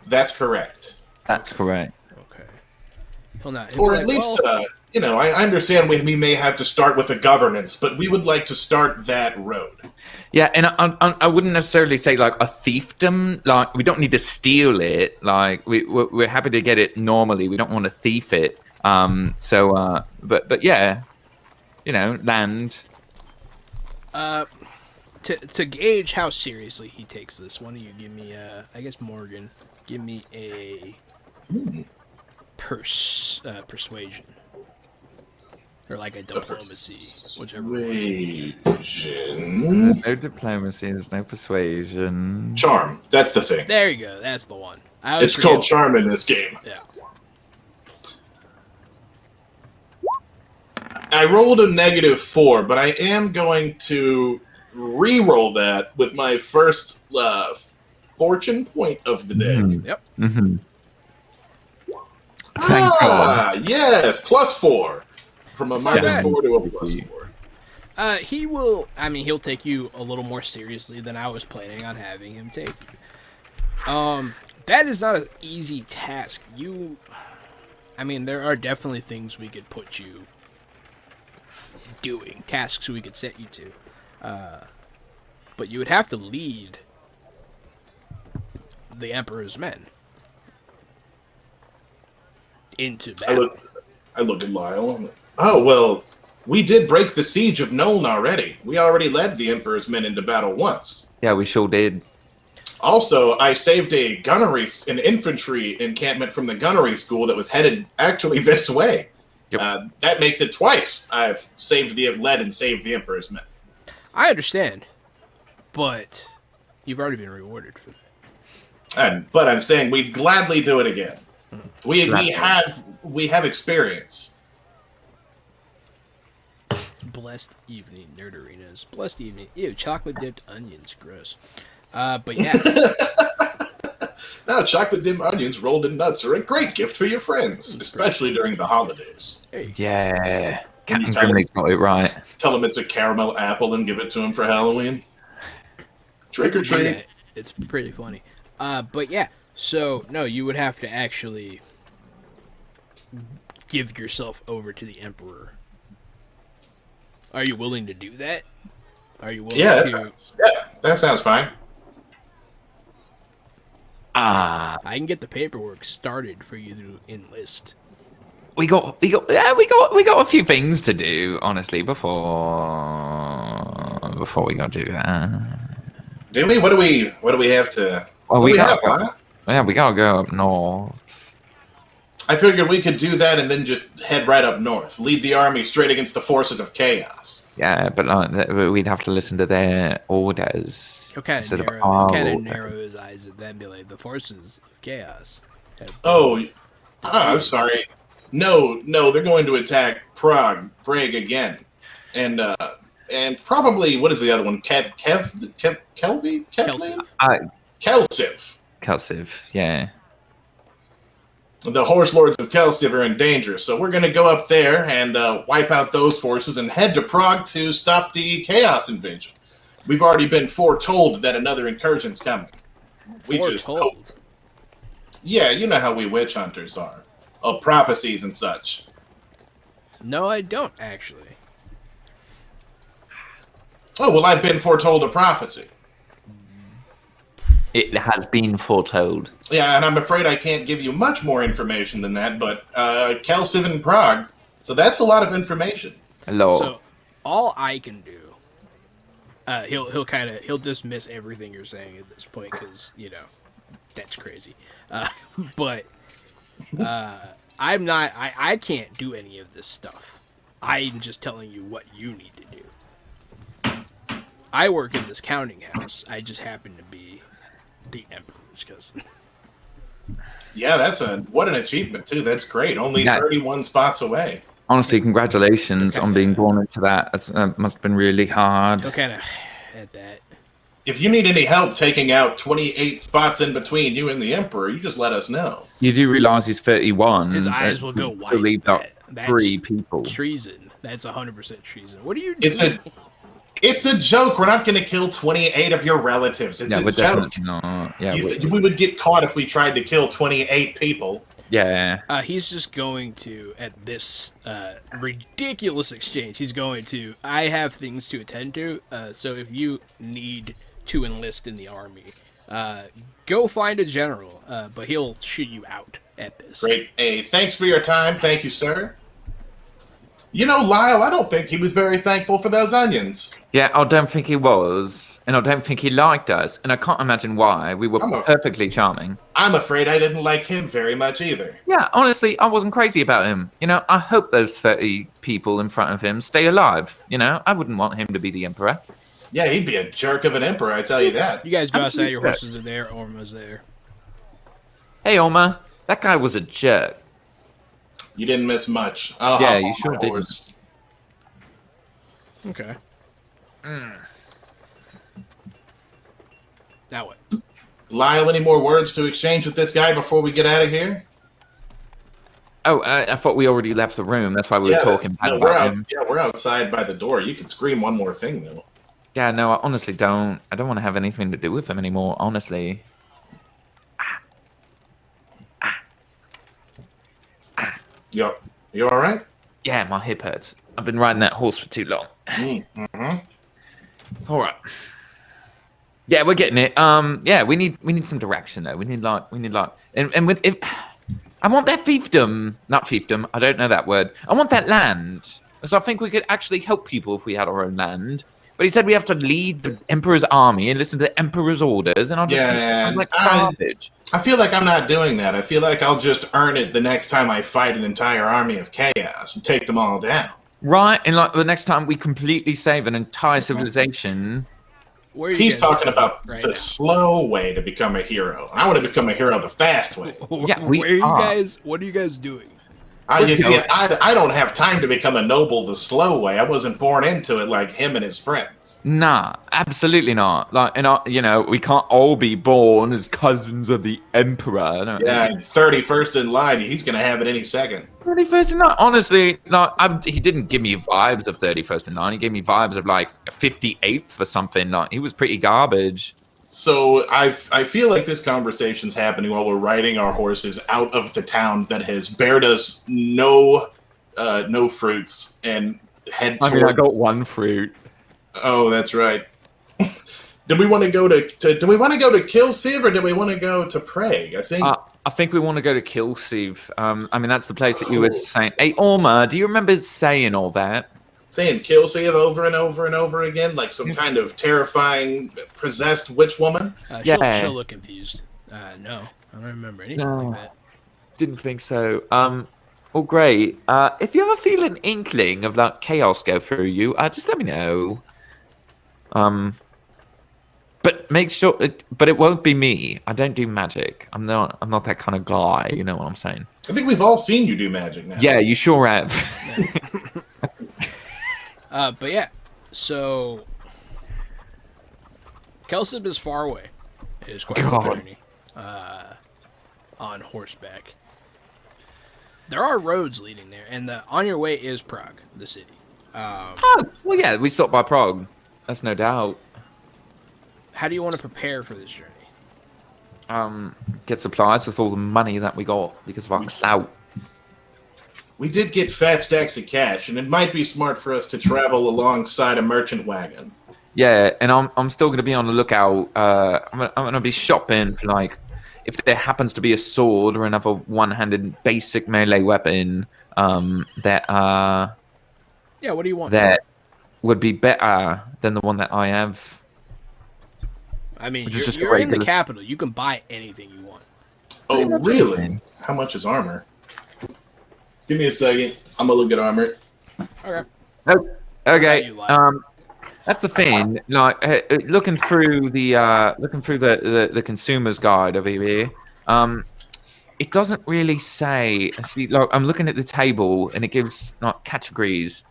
That's correct. That's correct. Okay. He'll not. Or at least, I understand we may have to start with a governance, but we would like to start that road. Yeah, and I wouldn't necessarily say like a fiefdom. Like we don't need to steal it. Like we're happy to get it normally. We don't want to thief it. But yeah, land. To gauge how seriously he takes this, why don't you give me I guess Morgan, give me a persuasion. Or like a diplomacy, whichever. Persuasion. There's no diplomacy. There's no persuasion. Charm. That's the thing. There you go. That's the one. It's called charm in this game. Yeah. I rolled a -4, but I am going to re-roll that with my first fortune point of the day. Yep. Mm-hmm. Thank God. Yes, +4. From a It's not bad. -4 to a +4. He'll take you a little more seriously than I was planning on having him take you. That is not an easy task. There are definitely things we could put you doing, tasks we could set you to. But you would have to lead the Emperor's men into battle. I look at Lyle. Oh, well, we did break the siege of Nuln already. We already led the Emperor's men into battle once. Yeah, we sure did. Also, I saved an infantry encampment from the gunnery school that was headed actually this way. Yep. That makes it twice. I've led and saved the Emperor's men. I understand, but you've already been rewarded for that. But I'm saying we'd gladly do it again. We have experience. Blessed evening, nerd arenas. Blessed evening. Ew, chocolate dipped onions, gross. But yeah. Now, chocolate dipped onions rolled in nuts are a great gift for your friends, especially during the holidays. Yeah. Captain Grimley's got it right. Tell them it's a caramel apple and give it to them for Halloween. Trick or treat. Yeah, it's pretty funny. But yeah, so no, you would have to actually give yourself over to the Emperor. Are you willing to do that? Are you willing to? That sounds fine. I can get the paperwork started for you to enlist. We got a few things to do, honestly, before we go do that. Do we? What do we have to? Well, we gotta gotta go up north. I figured we could do that and then just head right up north, lead the army straight against the forces of chaos. Yeah, but we'd have to listen to their orders. He'll kind instead of narrow his eyes and then be like, the forces of chaos. I'm sorry. No, they're going to attack Prague again, and probably what is the other one? Kelsiv. Kelsiv, yeah. The horse lords of Kislev are in danger, so we're going to go up there and wipe out those forces and head to Prague to stop the chaos invasion. We've already been foretold that another incursion's coming. Foretold? Yeah, you know how we witch hunters are. Of prophecies and such. No, I don't, actually. Oh, well, I've been foretold a prophecy. It has been foretold. Yeah, and I'm afraid I can't give you much more information than that, but Kelsiv and Prague, so that's a lot of information. Hello. So, all I can do, he'll dismiss everything you're saying at this point, because, that's crazy. But, I can't do any of this stuff. I'm just telling you what you need to do. I work in this counting house. I just happen to be the Emperor's cousin. Yeah, what an achievement, too. That's great. Only 31 spots away. Honestly, congratulations on being born into that. That must have been really hard. Still kind of at that. If you need any help taking out 28 spots in between you and the Emperor, you just let us know. You do realize he's 31. His eyes will go white. That's 3 people. treason. That's 100% treason. What are you It's doing? it's a joke. We're not going to kill 28 of your relatives. It's Yeah, a we're joke. definitely not. Yeah, We would get caught if we tried to kill 28 people. yeah. He's just going to, at this ridiculous exchange, he's going to, I have things to attend to, so if you need to enlist in the army, go find a general, but he'll shoot you out at this. Great. Hey, thanks for your time. Thank you, sir. You know, Lyle, I don't think he was very thankful for those onions. Yeah, I don't think he was, and I don't think he liked us, and I can't imagine why. We were perfectly charming. I'm afraid I didn't like him very much either. Yeah, honestly, I wasn't crazy about him. You know, I hope those 30 people in front of him stay alive. You know, I wouldn't want him to be the emperor. Yeah, he'd be a jerk of an emperor, I tell you that. You guys go outside, Absolutely. your horses are there, Orma's there. Hey, Oma, that guy was a jerk. You didn't miss much. Yeah, you sure didn't. Horse. Okay. Now what? Lyle, any more words to exchange with this guy before we get out of here? Oh, I thought we already left the room. That's why we were talking about him. Yeah, we're outside by the door. You could scream one more thing, though. Yeah, no, I honestly don't. I don't want to have anything to do with him anymore, honestly. You all right? Yeah, my hip hurts. I've been riding that horse for too long. Mm-hmm. All right. Yeah, we're getting it. Yeah, we need some direction though. We need like, and with I want that fiefdom, not fiefdom. I don't know that word. I want that land. So I think we could actually help people if we had our own land. But he said we have to lead the emperor's army and listen to the emperor's orders, and I'll just I'm like garbage. I feel like I'm not doing that. I feel like I'll just earn it the next time I fight an entire army of chaos and take them all down. Right, and like the next time we completely save an entire civilization. He's talking about the slow way to become a hero. I want to become a hero the fast way. Yeah, what are you guys doing? You see, I don't have time to become a noble the slow way. I wasn't born into it like him and his friends. Nah, absolutely not. Like, and we can't all be born as cousins of the emperor. No. Yeah, 31st in line. He's gonna have it any second. 31st in line. Honestly, like, he didn't give me vibes of 31st in line. He gave me vibes of like 58th or something. Like, he was pretty garbage. So I feel like this conversation's happening while we're riding our horses out of the town that has bared us no fruits and head towards... I got one fruit. Oh, that's right. Do we want to go to Kislev or do we want to go to Prague? I think we want to go to Kislev. I mean, that's the place that you were saying. Hey, Orma, do you remember saying all that? Saying Kislev over and over and over again, like some kind of terrifying possessed witch woman? She'll look confused. No, I don't remember anything like that. Didn't think so. Well, great. If you ever feel an inkling of like chaos go through you, just let me know. But make sure. But it won't be me. I don't do magic. I'm not that kind of guy. You know what I'm saying? I think we've all seen you do magic now. Yeah, you sure have. But yeah, so Kislev is far away. It is quite a journey on horseback. There are roads leading there, and on your way is Prague, the city. Well, yeah, we stopped by Prague. That's no doubt. How do you want to prepare for this journey? Get supplies with all the money that we got because of our clout. We did get fat stacks of cash, and it might be smart for us to travel alongside a merchant wagon. Yeah, and I'm still going to be on the lookout. I'm going to be shopping for, like, if there happens to be a sword or another one-handed basic melee weapon that yeah, what do you want? That would be better than the one that I have. I mean, you're in the capital. You can buy anything you want. Oh, really? How much is armor? Give me a second. I'm gonna look at armor. Okay. Oh, okay. That's the thing. Like, looking through the consumer's guide over here, it doesn't really say. See, like, I'm looking at the table and it gives like categories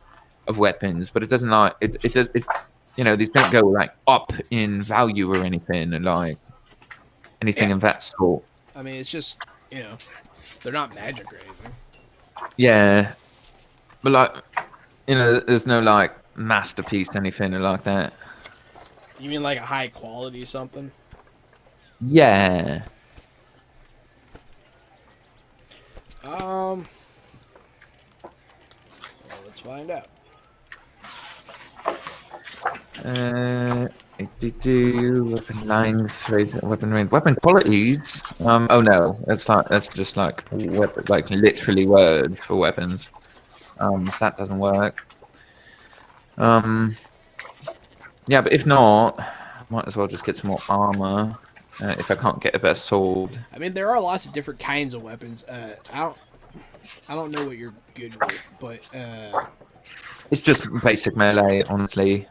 of weapons, but it doesn't like it does. You know, these don't go like up in value or anything, and like anything of that sort. I mean, it's just, they're not magic or anything. Yeah, But like, there's no like masterpiece, anything like that. You mean like a high quality something? Yeah. Well, let's find out. Weapon length, weapon range, weapon qualities. Oh no, that's just like weapon, like literally word for weapons. So that doesn't work. Yeah, but if not, I might as well just get some more armor. If I can't get a better sword. I mean, there are lots of different kinds of weapons. I don't know what you're good with, but It's just basic melee, honestly.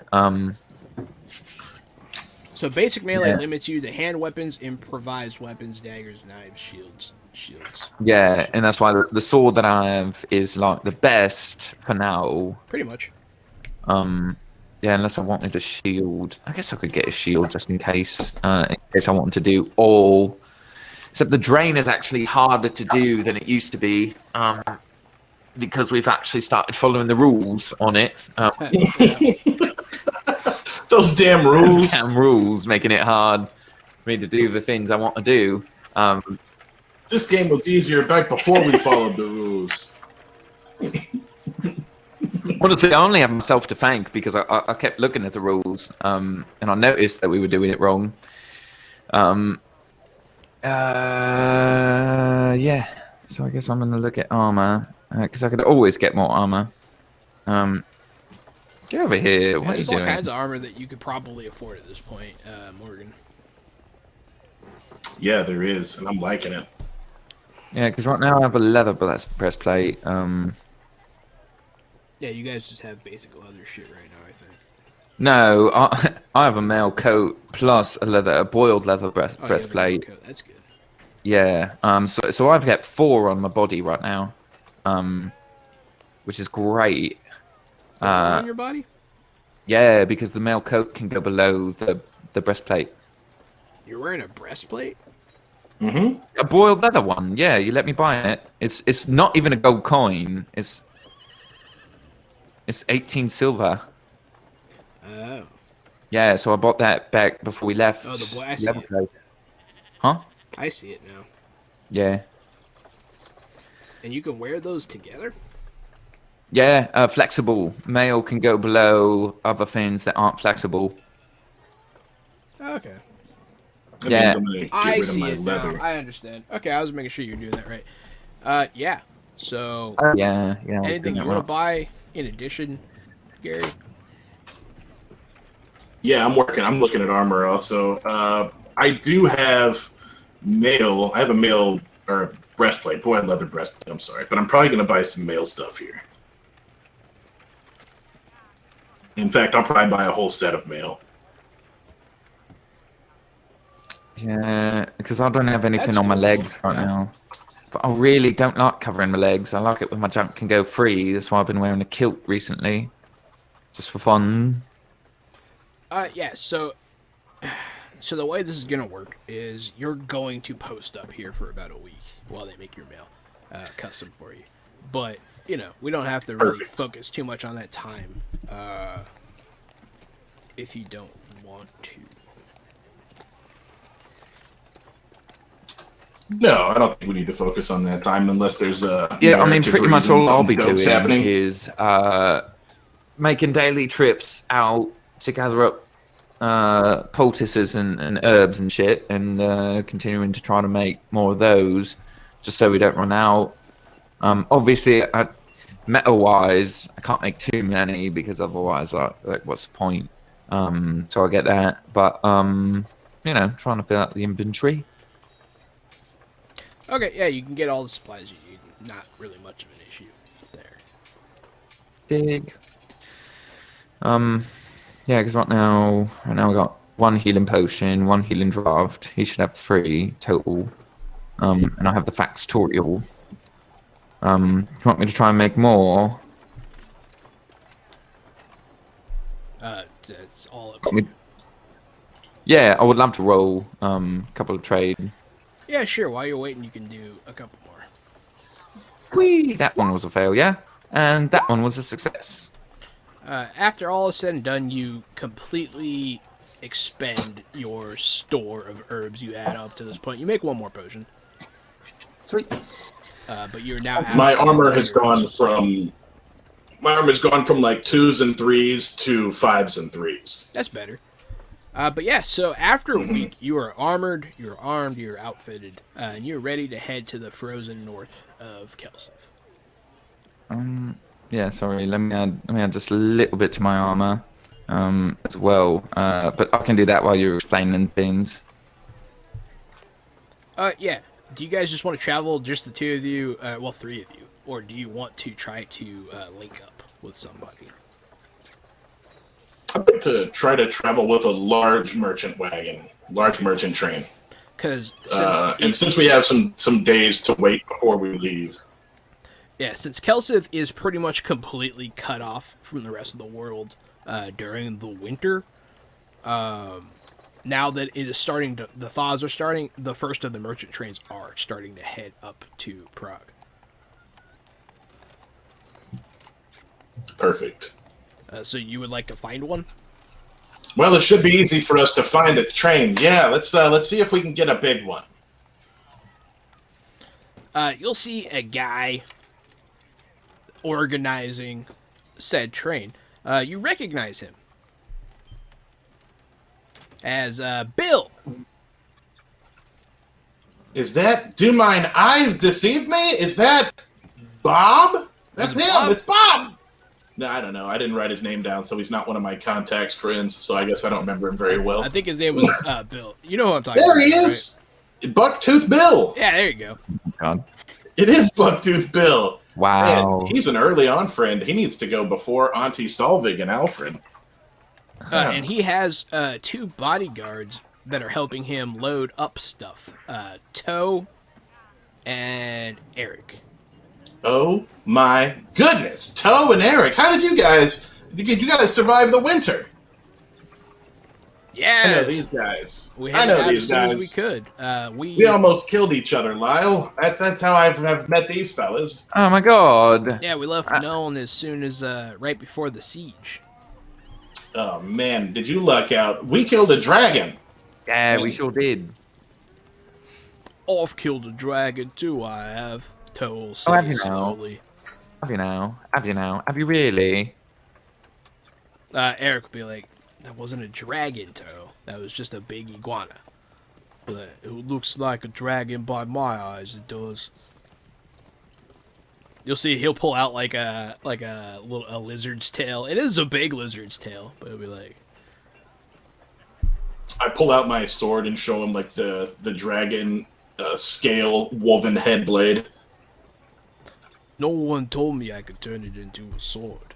so basic melee Yeah. limits you to hand weapons, improvised weapons, daggers, knives, shields. Yeah, and that's why the sword that I have is like the best for now. Pretty much. Yeah, unless I wanted a shield. I guess I could get a shield just in case I wanted to do all. Except the drain is actually harder to do than it used to be, because we've actually started following the rules on it. Those damn rules. Those damn rules making it hard for me to do the things I want to do. This game was easier back before we followed the rules. Honestly, I only have myself to thank because I kept looking at the rules, and I noticed that we were doing it wrong. Yeah. So I guess I'm gonna look at armor because I could always get more armor. Get over here. What are you There's all doing? kinds of armor that you could probably afford at this point, Morgan. Yeah, there is, and I'm liking it. Yeah, because right now I have a leather breastplate. Yeah, you guys just have basic leather shit right now, I think. No, I have a mail coat plus a boiled leather Oh, you have a breastplate. coat. That's good. Yeah. So I've got 4 on my body right now, which is great. On your body? Yeah, because the mail coat can go below the breastplate. You're wearing a breastplate? Mm-hmm. A boiled leather one. Yeah, you let me buy it. It's not even a gold coin. It's 18 silver. Oh. Yeah, so I bought that back before we left. Oh, the boy. I see it. Huh? I see it now. Yeah. And you can wear those together? Yeah, flexible. Mail can go below other things that aren't flexible. Okay. That Yeah. means I'm gonna get I rid of see my it leather. now. I understand. Okay, I was making sure you're doing that right. Yeah. So, Yeah. I was anything doing you that want wrong. to buy in addition, Gary? Yeah, I'm working. I'm looking at armor also. I do have mail. I have a mail or breastplate, boiled leather breastplate. I'm sorry, but I'm probably gonna buy some mail stuff here. In fact, I'll probably buy a whole set of mail. Yeah, because I don't have anything That's on my cool. legs right Yeah. now. But I really don't like covering my legs. I like it when my junk can go free. That's why I've been wearing a kilt recently. Just for fun. Yeah, so the way this is gonna work is you're going to post up here for about a week while they make your mail custom for you. But we don't have to really Perfect. focus too much on that time if you don't want to. No, I don't think we need to focus on that time unless there's a Yeah, I mean, narrative pretty much reason, all I'll be something doing dope's happening. is making daily trips out to gather up poultices and herbs and shit, and continuing to try to make more of those, just so we don't run out. Obviously, metal-wise, I can't make too many because otherwise, like what's the point? So I get that, but trying to fill out the inventory. Okay, yeah, you can get all the supplies you need. Not really much of an issue there. Dig. Yeah, because right now we got 1 healing potion, 1 healing draft. He should have 3 total. And I have the factorial. Do you want me to try and make more? That's all up to you. Yeah, I would love to roll a couple of trade. Yeah, sure. While you're waiting, you can do a couple more. Whee! That one was a fail, yeah? and that one was a success. After all is said and done, you completely expend your store of herbs you had up to this point. You make one more potion. Sweet. But you're now out My of armor has herbs. gone from like 2s and 3s to 5s and 3s. That's better. But yeah, so after a week, you are armored, you're armed, you're outfitted, and you're ready to head to the frozen north of Kislev. Yeah, sorry. Let me add just a little bit to my armor, as well. But I can do that while you're explaining things. Yeah. Do you guys just want to travel, just the two of you? Well, three of you, or do you want to try to link up with somebody? I'd like to try to travel with a large merchant train. Because since we have some days to wait before we leave. Yeah, since Kislev is pretty much completely cut off from the rest of the world during the winter, now that it is starting to, the thaws are starting, the first of the merchant trains are starting to head up to Prague. Perfect. So you would like to find one? Well, it should be easy for us to find a train. Yeah, let's see if we can get a big one. You'll see a guy organizing said train. You recognize him as Bill. Do mine eyes deceive me? Is that Bob? That's him. Bob? It's Bob. No, I don't know. I didn't write his name down, so he's not one of my contacts friends, so I guess I don't remember him very well. I think his name was Bill. You know who I'm talking There about. he is! Right? Bucktooth Bill! Yeah, there you go. God. It is Bucktooth Bill! Wow. Man, he's an early on friend. He needs to go before Auntie Solvig and Alfred. And he has two bodyguards that are helping him load up stuff. Toe and Eric. Oh my goodness! Toe and Eric, how did you guys survive the winter? Yeah, I know these guys. we I had know it out these as soon as guys. we could. We almost killed each other, Lyle. That's how I've met these fellas. Oh my God. Yeah, we left Nolan as soon as right before the siege. Oh man, did you luck out? We killed a dragon. Yeah, we sure did. I've killed a dragon too. I have. Toe will have say you now? slowly. Have you now? Have you now? Have you really? Eric will be like, "That wasn't a dragon, Toe. That was just a big iguana. But it looks like a dragon by my eyes. It does." You'll see he'll pull out like a lizard's tail. It is a big lizard's tail, but it'll be like. I pull out my sword and show him like the dragon scale woven head blade. No one told me I could turn it into a sword.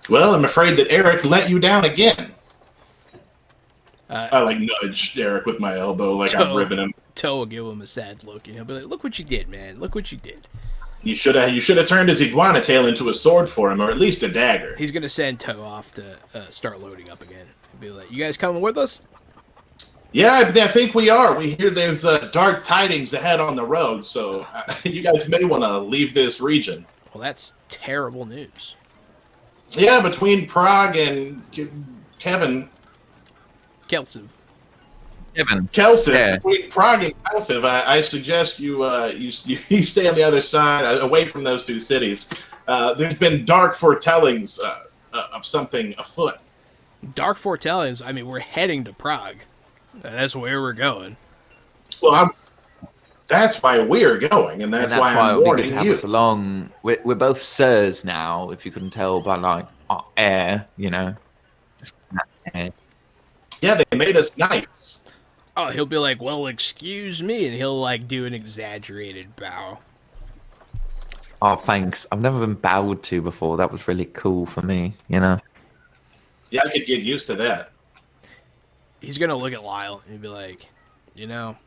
Well, I'm afraid that Eric let you down again. I like nudge Eric with my elbow like I'm ribbing him. Toe will give him a sad look, and he'll be like, "Look what you did, man! Look what you did." You should have turned his iguana tail into a sword for him, or at least a dagger. He's gonna send Toe off to start loading up again. He'll be like, "You guys coming with us?" Yeah, I think we are. We hear there's dark tidings ahead on the road, so you guys may want to leave this region. Well, that's terrible news. Yeah, between Prague and Kevin. Kislev. Kislev, Yeah. between Prague and Kislev, I suggest you stay on the other side, away from those two cities. There's been dark foretellings of something afoot. Dark foretellings. I mean, we're heading to Prague. That's where we're going. Well, that's why we're going, and that's why I'm it'll be good warning to have you. us along. We're both sirs now, if you couldn't tell by like our air, you know. Yeah, they made us knights. Oh, he'll be like, "Well, excuse me," and he'll like do an exaggerated bow. Oh, thanks. I've never been bowed to before. That was really cool for me, you know. Yeah, I could get used to that. He's gonna look at Lyle and be like, "You know,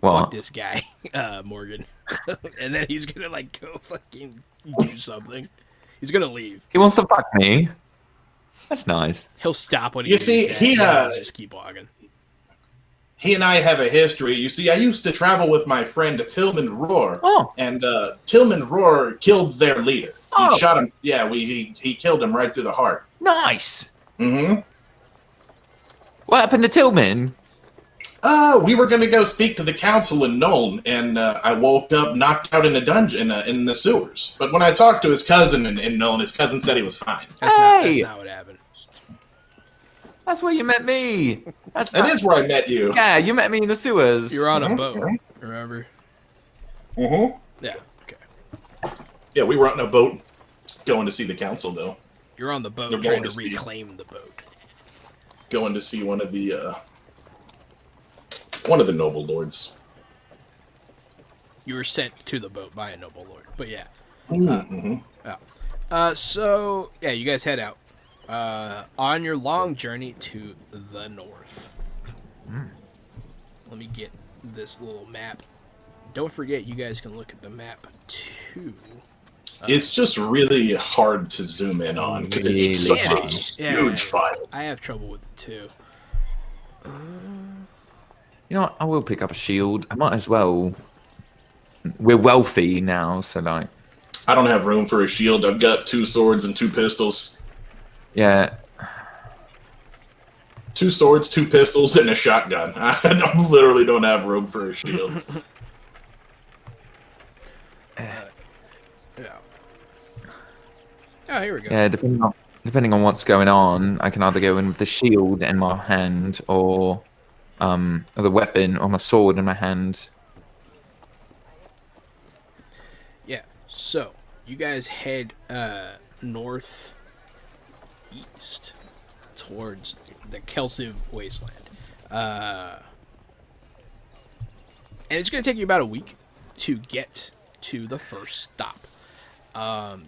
What? fuck this guy, Morgan," and then he's gonna like go fucking do something. He's gonna leave. He wants to fuck me. That's nice. He'll stop when he You hears see, that, he, and he'll just keep walking. he and I have a history. You see, I used to travel with my friend Tillman Roar, and Tillman Roar killed their leader. He shot him. Yeah, he killed him right through the heart. Nice. Mm-hmm. What happened to Tillman? We were going to go speak to the council in Nuln, and I woke up knocked out in a dungeon in the sewers. But when I talked to his cousin in Nuln, his cousin said he was fine. That's not what happened. That's where you met me. That is where I met you. Yeah, you met me in the sewers. You're on a boat, remember? Mm-hmm. Yeah, okay. Yeah, we were on a boat going to see the council, though. You're on the boat They're trying going to to see- reclaim the boat. Going to see one of the noble lords. You were sent to the boat by a noble lord, but yeah. Mm-hmm. So, yeah, you guys head out on your long journey to the north. Let me get this little map. Don't forget, you guys can look at the map, too. It's just really hard to zoom in on because it's such a huge file. I have trouble with it, too. You know what? I will pick up a shield. I might as well. We're wealthy now, so like. I don't have room for a shield. I've got 2 swords and 2 pistols. Yeah. 2 swords, 2 pistols, and a shotgun. I literally don't have room for a shield. Yeah. Oh, here we go. Yeah, depending on what's going on, I can either go in with the shield in my hand or the weapon or my sword in my hand. Yeah, so you guys head northeast towards the Kislev wasteland. And it's going to take you about a week to get to the first stop.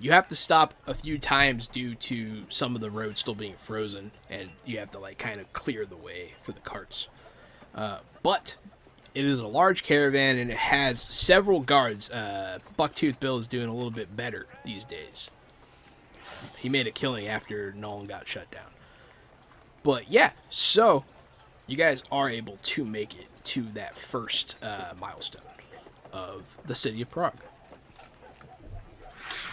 You have to stop a few times due to some of the roads still being frozen, and you have to like kind of clear the way for the carts. But it is a large caravan, and it has several guards. Bucktooth Bill is doing a little bit better these days. He made a killing after Nolan got shut down. But yeah, so you guys are able to make it to that first milestone of the city of Prague.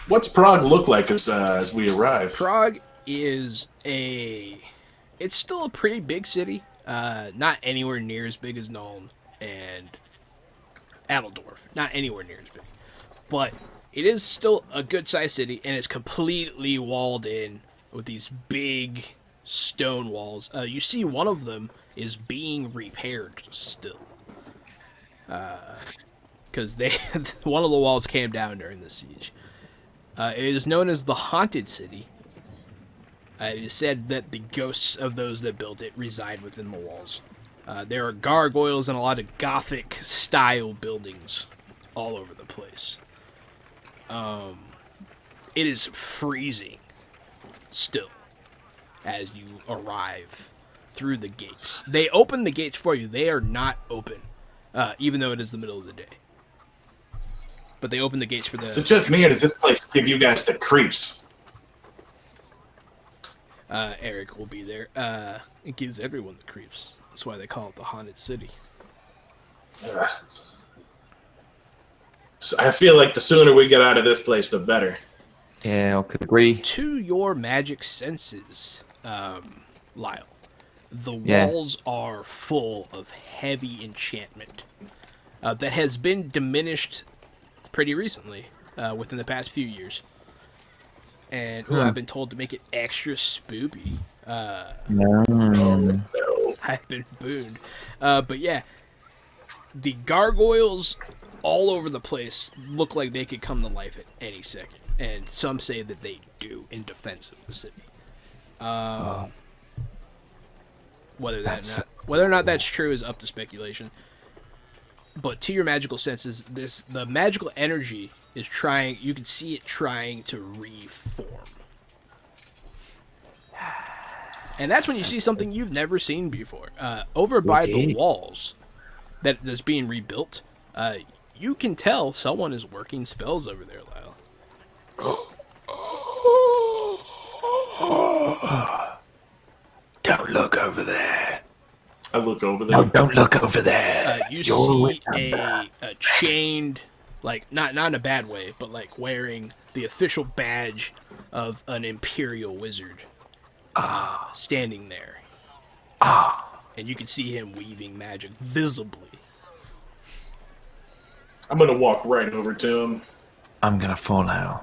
What's Prague look like as we arrive? Prague is it's still a pretty big city. Not anywhere near as big as Nuln and Adeldorf. Not anywhere near as big. But it is still a good-sized city, and it's completely walled in with these big stone walls. You see one of them is being repaired still. Because one of the walls came down during the siege. It is known as the Haunted City. It is said that the ghosts of those that built it reside within the walls. There are gargoyles and a lot of Gothic-style buildings all over the place. It is freezing still as you arrive through the gates. They open the gates for you. They are not open, even though it is the middle of the day. But they open the gates for the... So just me, or does this place give you guys the creeps? Eric will be there. It gives everyone the creeps. That's why they call it the Haunted City. So I feel like the sooner we get out of this place, the better. Yeah, I could agree. To your magic senses, Lyle, the walls are full of heavy enchantment that has been diminished pretty recently, within the past few years. And I've been told to make it extra spoopy. No. I've been booned. But yeah, the gargoyles all over the place look like they could come to life at any second. And some say that they do in defense of the city. Whether or not that's true is up to speculation. But to your magical senses, the magical energy is trying. You can see it trying to reform, and that's when you see something you've never seen before. Over by the walls, that's being rebuilt. You can tell someone is working spells over there, Lyle. Don't look over there. I look over No, there. don't look over there. You You're see with them. a chained, like not in a bad way, but like wearing the official badge of an imperial wizard, standing there, and you can see him weaving magic visibly. I'm gonna walk right over to him. I'm gonna follow.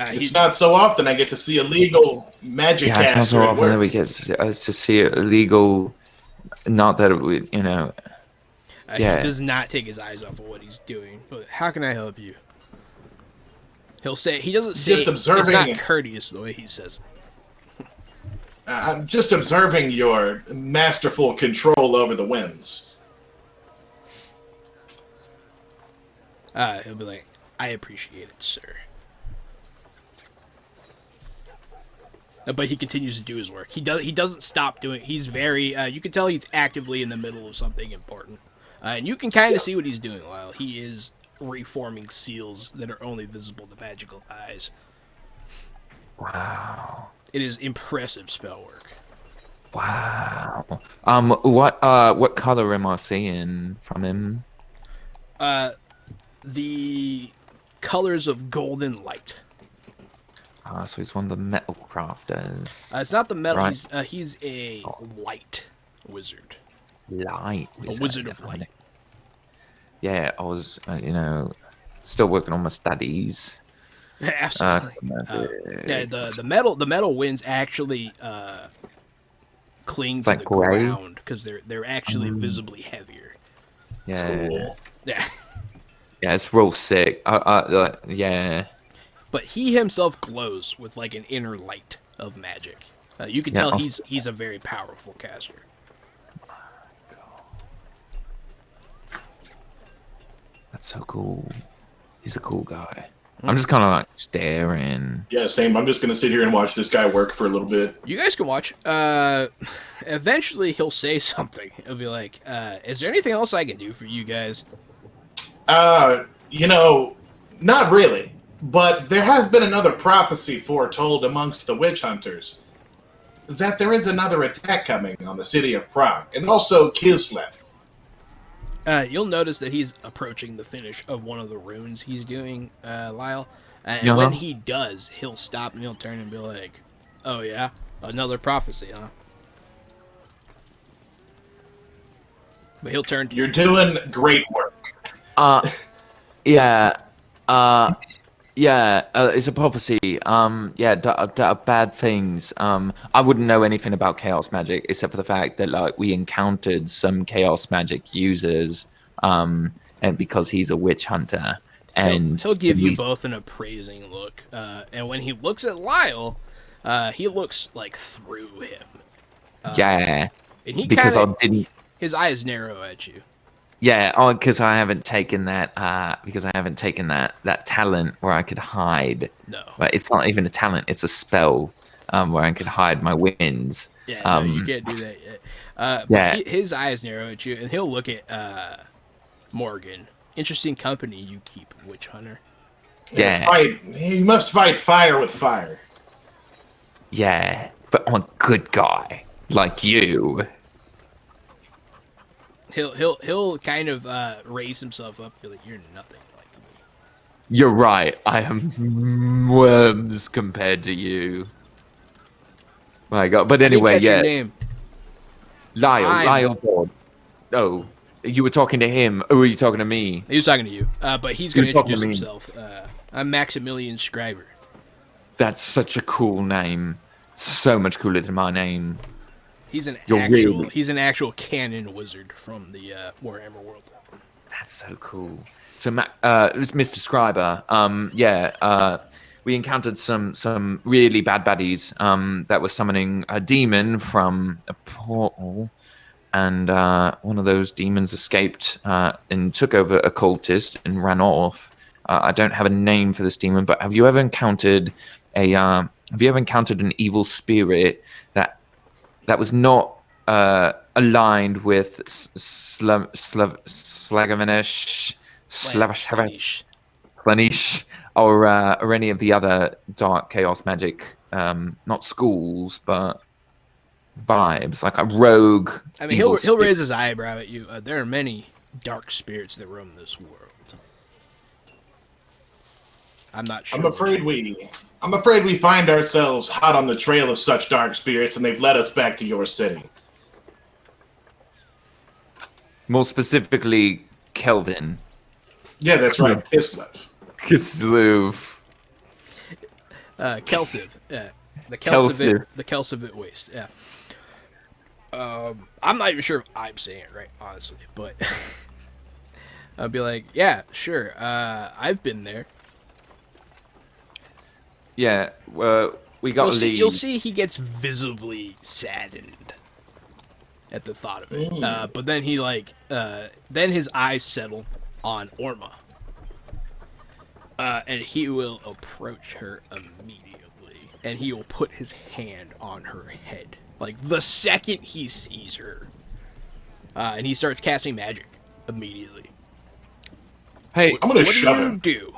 It's not so often I get to see a legal magic Yeah, it's not so caster at often that work. we get to see it illegal. Not that it would, you know. Yeah. He does not take his eyes off of what he's doing. But how can I help you? He'll say he doesn't say. Just observing- It's not courteous the way he says it. I'm just observing your masterful control over the winds. He'll be like, "I appreciate it, sir." But he continues to do his work. He doesn't stop doing. He's very. You can tell he's actively in the middle of something important, and you can kind of see what he's doing. Lyle. He is reforming seals that are only visible to magical eyes. Wow. It is impressive spell work. Wow. What color am I seeing from him? The colors of golden light. So he's one of the metal crafters. It's not the metal. Right. He's a light wizard. Light. A wizard of light. Yeah, I was, still working on my studies. Absolutely. Yeah, the metal winds actually cling to like the gray? ground because they're actually visibly heavier. Yeah. Cool. Yeah. Yeah, it's real sick. Yeah. But he himself glows with like an inner light of magic. You can tell he's a very powerful caster. That's so cool. He's a cool guy. I'm just kind of like staring. Yeah, same. I'm just gonna sit here and watch this guy work for a little bit. You guys can watch. Eventually he'll say something. He'll be like, "Is there anything else I can do for you guys?" Not really. But there has been another prophecy foretold amongst the witch hunters that there is another attack coming on the city of Prague, and also Kislev. You'll notice that he's approaching the finish of one of the runes he's doing, Lyle. And Uh-huh. when he does, he'll stop and he'll turn and be like, "Oh yeah, another prophecy, huh?" But he'll turn to You're doing great work. Yeah. It's a prophecy. Bad things. I wouldn't know anything about chaos magic except for the fact that like we encountered some chaos magic users, and because he's a witch hunter, and he'll give you both an appraising look. And when he looks at Lyle, he looks like through him. Yeah. And he Because kinda, I didn't. his eyes narrow at you. Yeah, because I haven't taken that. That talent where I could hide. No. But it's not even a talent; it's a spell where I could hide my winds. Yeah, no, you can't do that yet. But Yeah. his eyes narrow at you, and he'll look at Morgan. Interesting company you keep, witch hunter. Yeah. You must fight fire with fire. Yeah, but I'm a good guy like you. He'll kind of raise himself up, feel like you're nothing like me. You're right. I am worms compared to you. My God. But anyway, Didn't catch yeah. your name. Lyle Board. Oh, you were talking to him, or were you talking to me? He was talking to you, but he's going to You're talking introduce to me. himself. I'm Maximilian Scriber. That's such a cool name. So much cooler than my name. He's an You're he's an actual canon wizard from the Warhammer world. That's so cool. So, it was Mr. Scriber. We encountered some really bad baddies that were summoning a demon from a portal, and one of those demons escaped and took over a cultist and ran off. I don't have a name for this demon, but have you ever encountered an evil spirit that was not aligned with Slagavanish, Slanish, or any of the other dark chaos magic, not schools, but vibes, like a rogue. I mean, evil he'll raise spirit. his eyebrow at you. There are many dark spirits that roam this world. I'm not sure. I'm afraid we find ourselves hot on the trail of such dark spirits, and they've led us back to your city. More specifically, Kelvin. Yeah, that's right, Kislev. Kislev. Kelsiv. Yeah. The Kelsiv. Kelsivit waste. Yeah. I'm not even sure if I'm saying it right, honestly, but I'll be like, yeah, sure. I've been there. Yeah, we got to leave. You'll see he gets visibly saddened at the thought of it. But then then his eyes settle on Orma. And he will approach her immediately. And he will put his hand on her head. Like, the second he sees her. And he starts casting magic immedially. Hey, I'm gonna What shove do you him. do?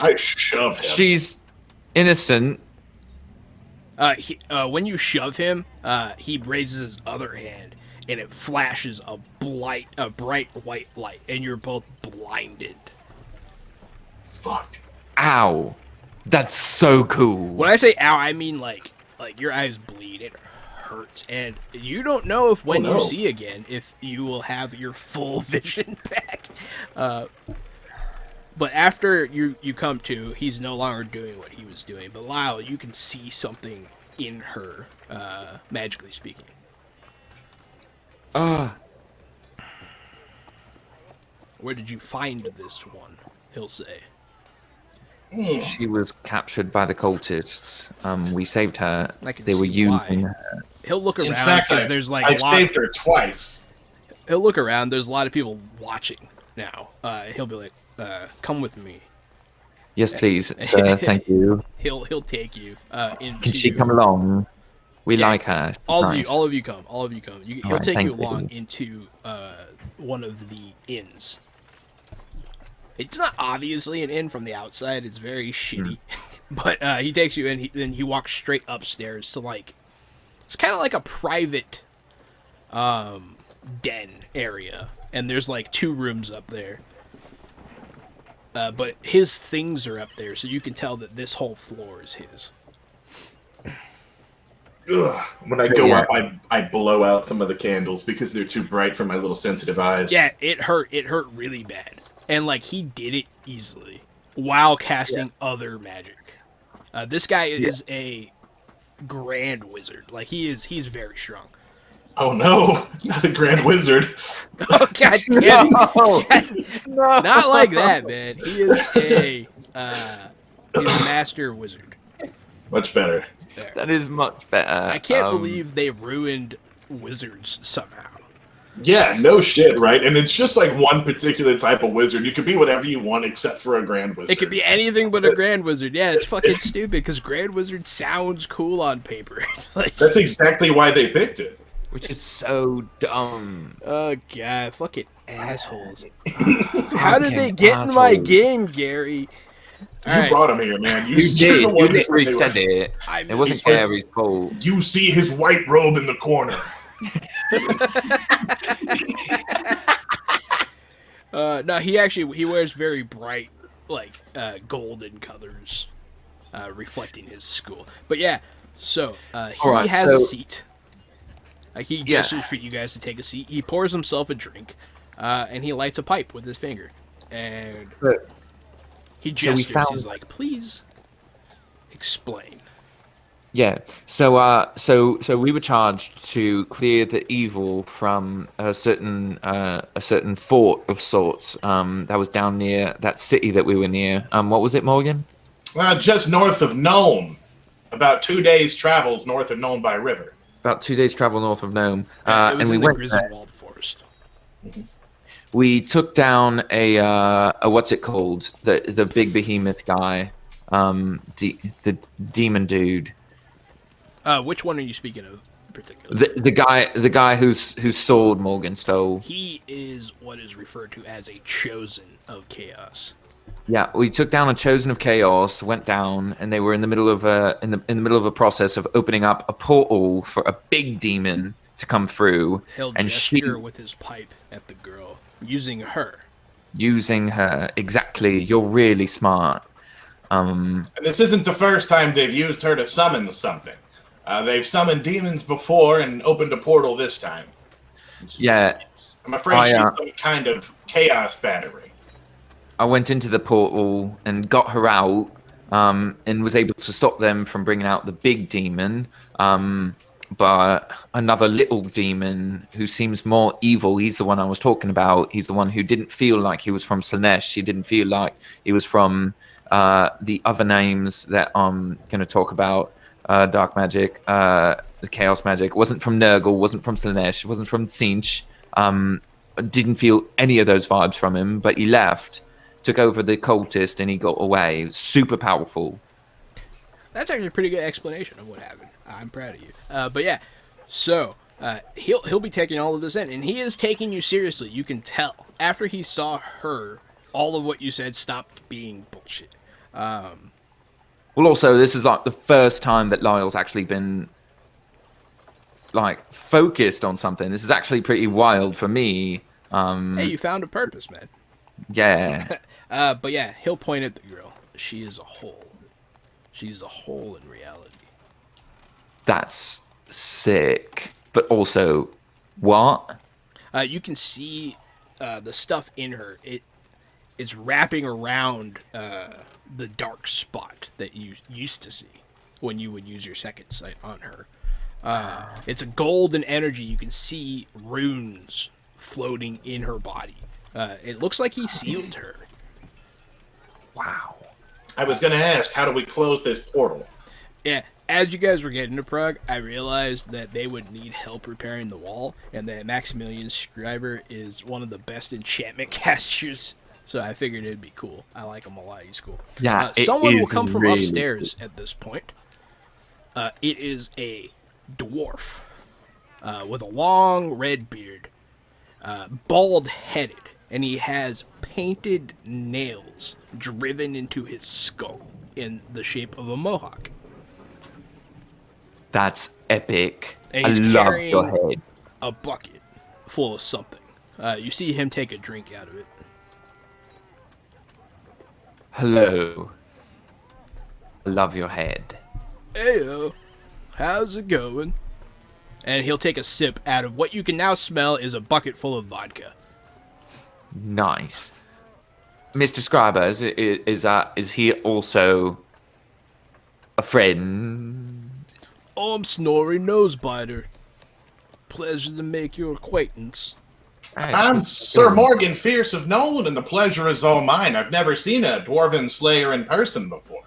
I shove him. She's innocent. When you shove him, he raises his other hand, and it flashes a bright white light, and you're both blinded. Fuck. Ow. That's so cool. When I say ow, I mean like your eyes bleed. It hurts, and you don't know if when you see again, if you will have your full vision back. But after you come to, he's no longer doing what he was doing. But Lyle, you can see something in her, magically speaking. Where did you find this one? He'll say. She was captured by the cultists. We saved her. I can They were see using why. her. He'll look around In fact, because there's like I've a lot. saved her twice. He'll look around. There's a lot of people watching now. He'll be like, "Come with me." Yes, please, sir. Thank you. He'll take you into. Can she come along? We like her. She's All nice. of you come. He'll Alright, take thank you along you. into one of the inns. It's not obviously an inn from the outside. It's very shitty, but he takes you in. Then he walks straight upstairs to it's kind of like a private den area, and there's like 2 rooms up there. But his things are up there, so you can tell that this whole floor is his. Ugh. When I go up, I blow out some of the candles because they're too bright for my little sensitive eyes. Yeah, it hurt. It hurt really bad. And, he did it easily while casting other magic. This guy is a grand wizard. He's very strong. Oh, no. Not a grand wizard. Oh, God damn it. No. Not like that, man. He is he's a master wizard. Much better. There. That is much better. I can't believe they ruined wizards somehow. Yeah, no shit, right? And it's just one particular type of wizard. You can be whatever you want except for a grand wizard. It could be anything but a grand wizard. Yeah, it's fucking stupid because grand wizard sounds cool on paper. That's exactly why they picked it. Which is so dumb. Oh god, fucking assholes! How did they get in my game, Gary? You brought him here, man. You did. You literally said it. I It wasn't Gary's fault. You see his white robe in the corner. No, he wears very bright, golden colors, reflecting his school. But yeah, so he has a seat. He gestures for you guys to take a seat. He pours himself a drink, and he lights a pipe with his finger, and he gestures. He's like, "Please explain." Yeah. So we were charged to clear the evil from a certain fort of sorts that was down near that city that we were near. What was it, Morgan? Just north of Nome. About 2 days' travels north of Nome by river. About 2 days' travel north of Nome. It was and we in the went Griswold Forest. We took down a what's it called? The big behemoth guy, the demon dude. Which one are you speaking of in particular? The guy whose sword Morgan stole. He is what is referred to as a chosen of chaos. Yeah, we took down a chosen of chaos, went down, and they were in the middle of a process of opening up a portal for a big demon to come through, He'll and she gesture with his pipe at the girl, using her. using her exactly. You're really smart. And this isn't the first time they've used her to summon something. They've summoned demons before and opened a portal this time. Yeah, I'm afraid she's some kind of chaos battery. I went into the portal and got her out, and was able to stop them from bringing out the big demon. But another little demon who seems more evil, he's the one I was talking about. He's the one who didn't feel like he was from Slanesh. He didn't feel like he was from the other names that I'm going to talk about. Dark magic, chaos magic. Wasn't from Nurgle, wasn't from Slanesh, wasn't from Tzeentch. Didn't feel any of those vibes from him, but he left, took over the cultist, and he got away. Super powerful. That's actually a pretty good explanation of what happened. I'm proud of you. But yeah, so he'll be taking all of this in, and he is taking you seriously. You can tell. After he saw her, all of what you said stopped being bullshit. Well, also, this is like the first time that Lyle's actually been like focused on something. This is actually pretty wild for me. Hey, you found a purpose, man. Yeah. But yeah, he'll point at the girl. She is a hole. She's a hole in reality. That's sick. But also, what? You can see the stuff in her. It's wrapping around the dark spot that you used to see when you would use your second sight on her. It's a golden energy. You can see runes floating in her body. It looks like he sealed her. Wow. I was going to ask, how do we close this portal? Yeah, as you guys were getting to Prague, I realized that they would need help repairing the wall, and that Maximilian Scriber is one of the best enchantment casters, so I figured it'd be cool. I like him a lot. He's cool. Yeah, someone will come from really upstairs at this point. It is a dwarf with a long red beard, bald-headed, and he has painted nails driven into his skull in the shape of a mohawk. That's epic. And I he's love carrying your head. a bucket full of something. You see him take a drink out of it. Hello. I love your head. Heyo, how's it going? And he'll take a sip out of what you can now smell is a bucket full of vodka. Nice. Mr. Scriber, is he also a friend? I'm Snorri Nosebiter. Pleasure to make your acquaintance. I'm Sir Morgan Fierce of Nolan, and the pleasure is all mine. I've never seen a dwarven slayer in person before.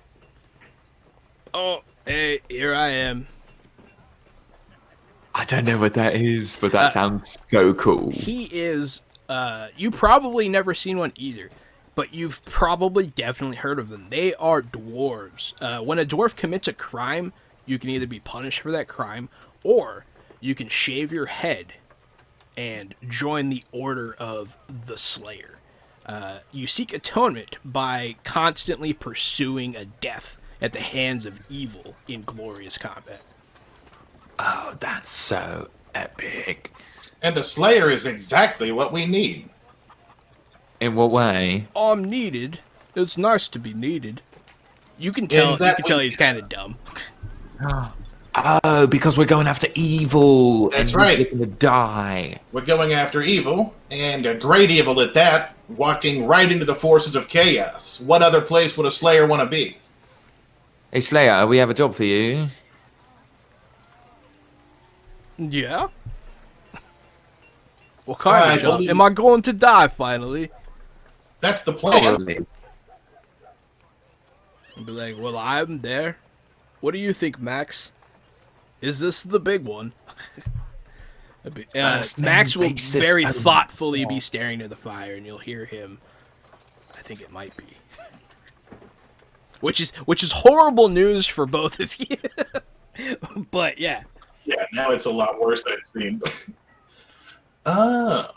Oh, hey, here I am. I don't know what that is, but that sounds so cool. He is, you probably never seen one either, but you've probably definitely heard of them. They are dwarves. When a dwarf commits a crime, you can either be punished for that crime, or you can shave your head and join the Order of the Slayer. You seek atonement by constantly pursuing a death at the hands of evil in glorious combat. Oh, that's so epic. And a slayer is exactly what we need. In what way? I'm needed. It's nice to be needed. You can tell. You can tell he's kind of dumb. Oh, because we're going after evil. That's and right. We're going to die. We're going after evil, and a great evil at that, walking right into the forces of chaos. What other place would a slayer want to be? Hey, Slayer, we have a job for you. Yeah. What kind of job? believe- Am I going to die finally? That's the plan. Probably. I'll be like, well, I'm there. What do you think, Max? Is this the big one? Max will very thoughtfully be staring at the fire, and you'll hear him. I think it might be. Which is horrible news for both of you. But yeah. Yeah, now it's a lot worse, it seems. Oh.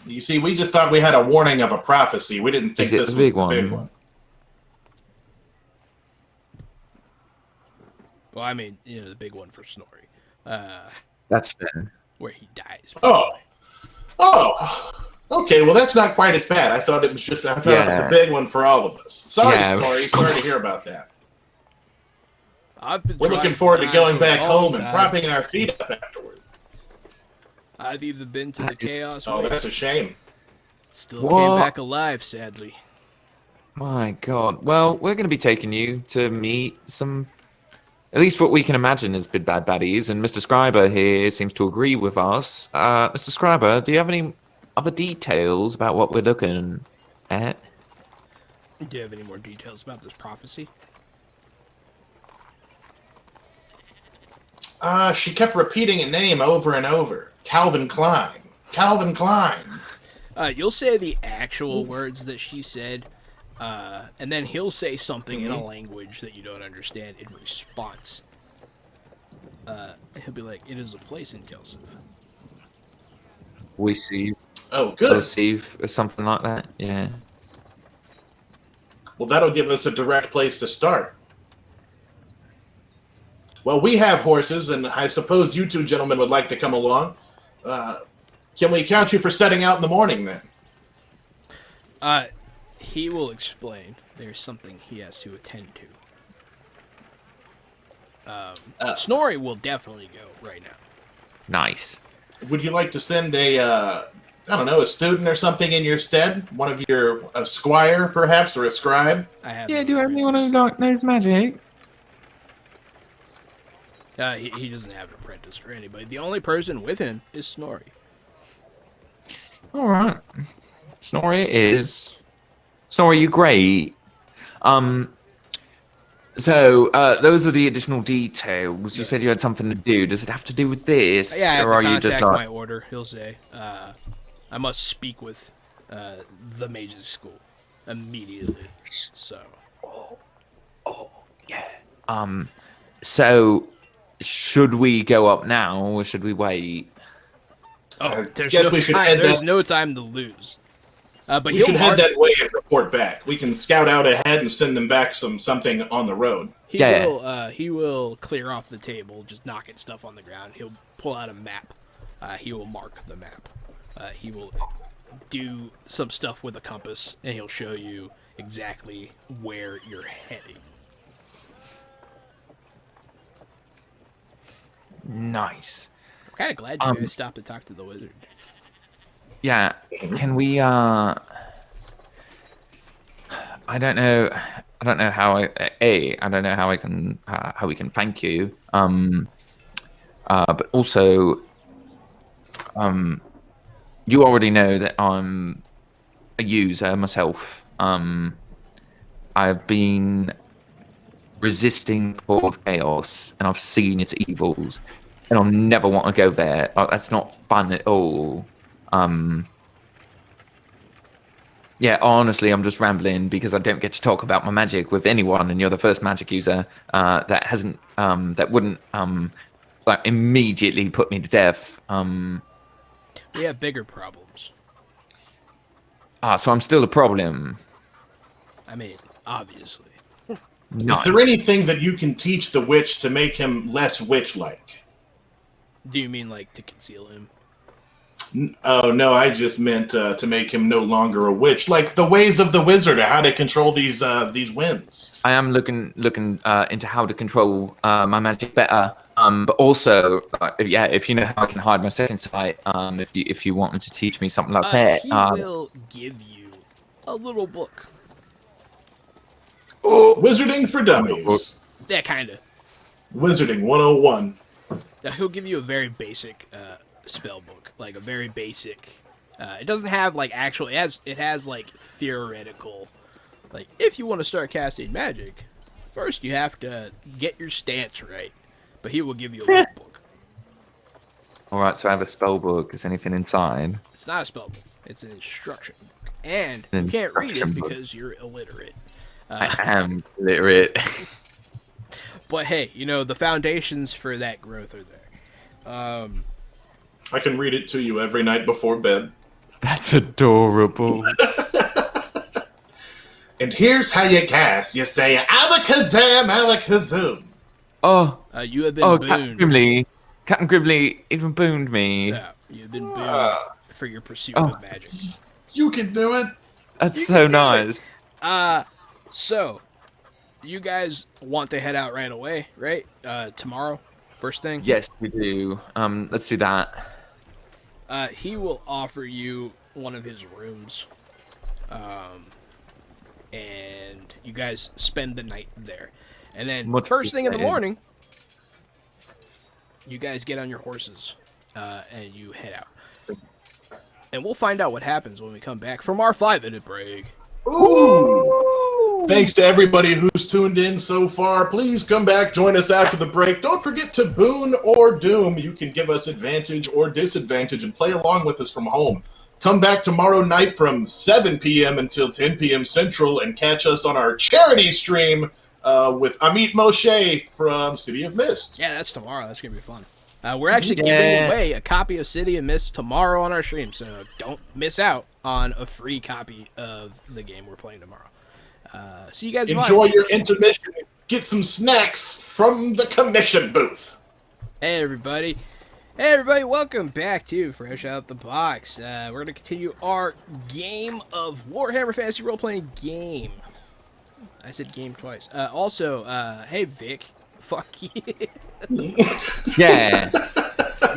You see, we just thought we had a warning of a prophecy. We didn't think this was the big one. Well, I mean, the big one for Snorri. That's fair. Where he dies. Oh. Okay, well, that's not quite as bad. I thought it was the big one for all of us. Sorry, Snorri. Sorry to hear about that. We're looking forward to going back home and propping our feet up afterwards. I've even been to the Chaos. Oh, that's a shame. Still came back alive, sadly. My God. Well, we're going to be taking you to meet some, at least what we can imagine as big bad baddies, and Mr. Scriber here seems to agree with us. Mr. Scriber, do you have any other details about what we're looking at? Do you have any more details about this prophecy? She kept repeating a name over and over. Calvin Klein. Calvin Klein. You'll say the actual words that she said, and then he'll say something in a language that you don't understand in response. He'll be like, "It is a place in Kislev." We see. Oh, good. Receive or something like that. Yeah. Well, that'll give us a direct place to start. Well, we have horses, and I suppose you two gentlemen would like to come along. Can we count you for setting out in the morning, then? He will explain. There's something he has to attend to. Snorri will definitely go right now. Nice. Would you like to send a student or something in your stead? One of a squire, perhaps, or a scribe? Do you have anyone who knows magic? He doesn't have an apprentice or anybody. The only person with him is Snorri. All right. Snorri, you great. So, those are the additional details. You said you had something to do. Does it have to do with this? Yeah, I have or to are you just my order, he'll say. I must speak with the mages school immediately. So. Yeah. So, should we go up now, or should we wait? There's no time to lose. But we should head that way and report back. We can scout out ahead and send them back something on the road. He will clear off the table, just knocking stuff on the ground. He'll pull out a map. He will mark the map. He will do some stuff with a compass, and he'll show you exactly where you're heading. Nice. I'm kind of glad you guys stopped to talk to the wizard. Yeah, can we, I don't know how I don't know how we can thank you, but also, you already know that I'm a user myself. I've been resisting Port of Chaos, and I've seen its evils, and I'll never want to go there. That's not fun at all. Yeah, honestly, I'm just rambling because I don't get to talk about my magic with anyone, and you're the first magic user that hasn't, that wouldn't, like, immediately put me to death. We have bigger problems. So I'm still a problem. I mean, obviously. Is there anything that you can teach the witch to make him less witch-like? Do you mean, like, to conceal him? Oh, no, I just meant to make him no longer a witch. Like the ways of the wizard, how to control these winds. I am looking into how to control my magic better. But also, if you know how I can hide my second sight, if you wanted to teach me something like that. He will give you a little book. Oh, Wizarding for Dummies. Yeah, kind of. Wizarding 101. He'll give you a very basic spell book, like a very basic. It doesn't have like actual. It has like theoretical. Like if you want to start casting magic, first you have to get your stance right. But he will give you a little book. All right, so I have a spell book. Is anything inside? It's not a spell book. It's an instruction book, and you can't read it because you're illiterate. I am illiterate. But hey, the foundations for that growth are there. I can read it to you every night before bed. That's adorable. And here's how you cast. You say, alakazam, alakazam. Oh, You have been Captain booned. Grimley. Captain Grimley even booned me. Yeah, you've been booned for your pursuit of magic. You can do it. That's so nice. So, you guys want to head out right away, right? Tomorrow, first thing? Yes, we do. Let's do that. He will offer you one of his rooms. And you guys spend the night there. And then first thing in the morning, you guys get on your horses and you head out. And we'll find out what happens when we come back from our 5-minute break. Ooh. Thanks to everybody who's tuned in so far. Please come back, join us after the break. Don't forget to boon or doom. You can give us advantage or disadvantage and play along with us from home. Come back tomorrow night from 7 p.m. until 10 p.m. Central and catch us on our charity stream with Amit Moshe from City of Mist. Yeah, that's tomorrow. That's going to be fun. We're actually giving away a copy of City of Mist tomorrow on our stream, so don't miss out on a free copy of the game we're playing tomorrow. See you guys. Enjoy your intermission. Get some snacks from the commission booth. Hey, everybody. Hey, everybody. Welcome back to Fresh Out the Box. We're going to continue our game of Warhammer Fantasy Role-Playing Game. I said game twice. Also, hey, Vic. Fuck you. Yeah.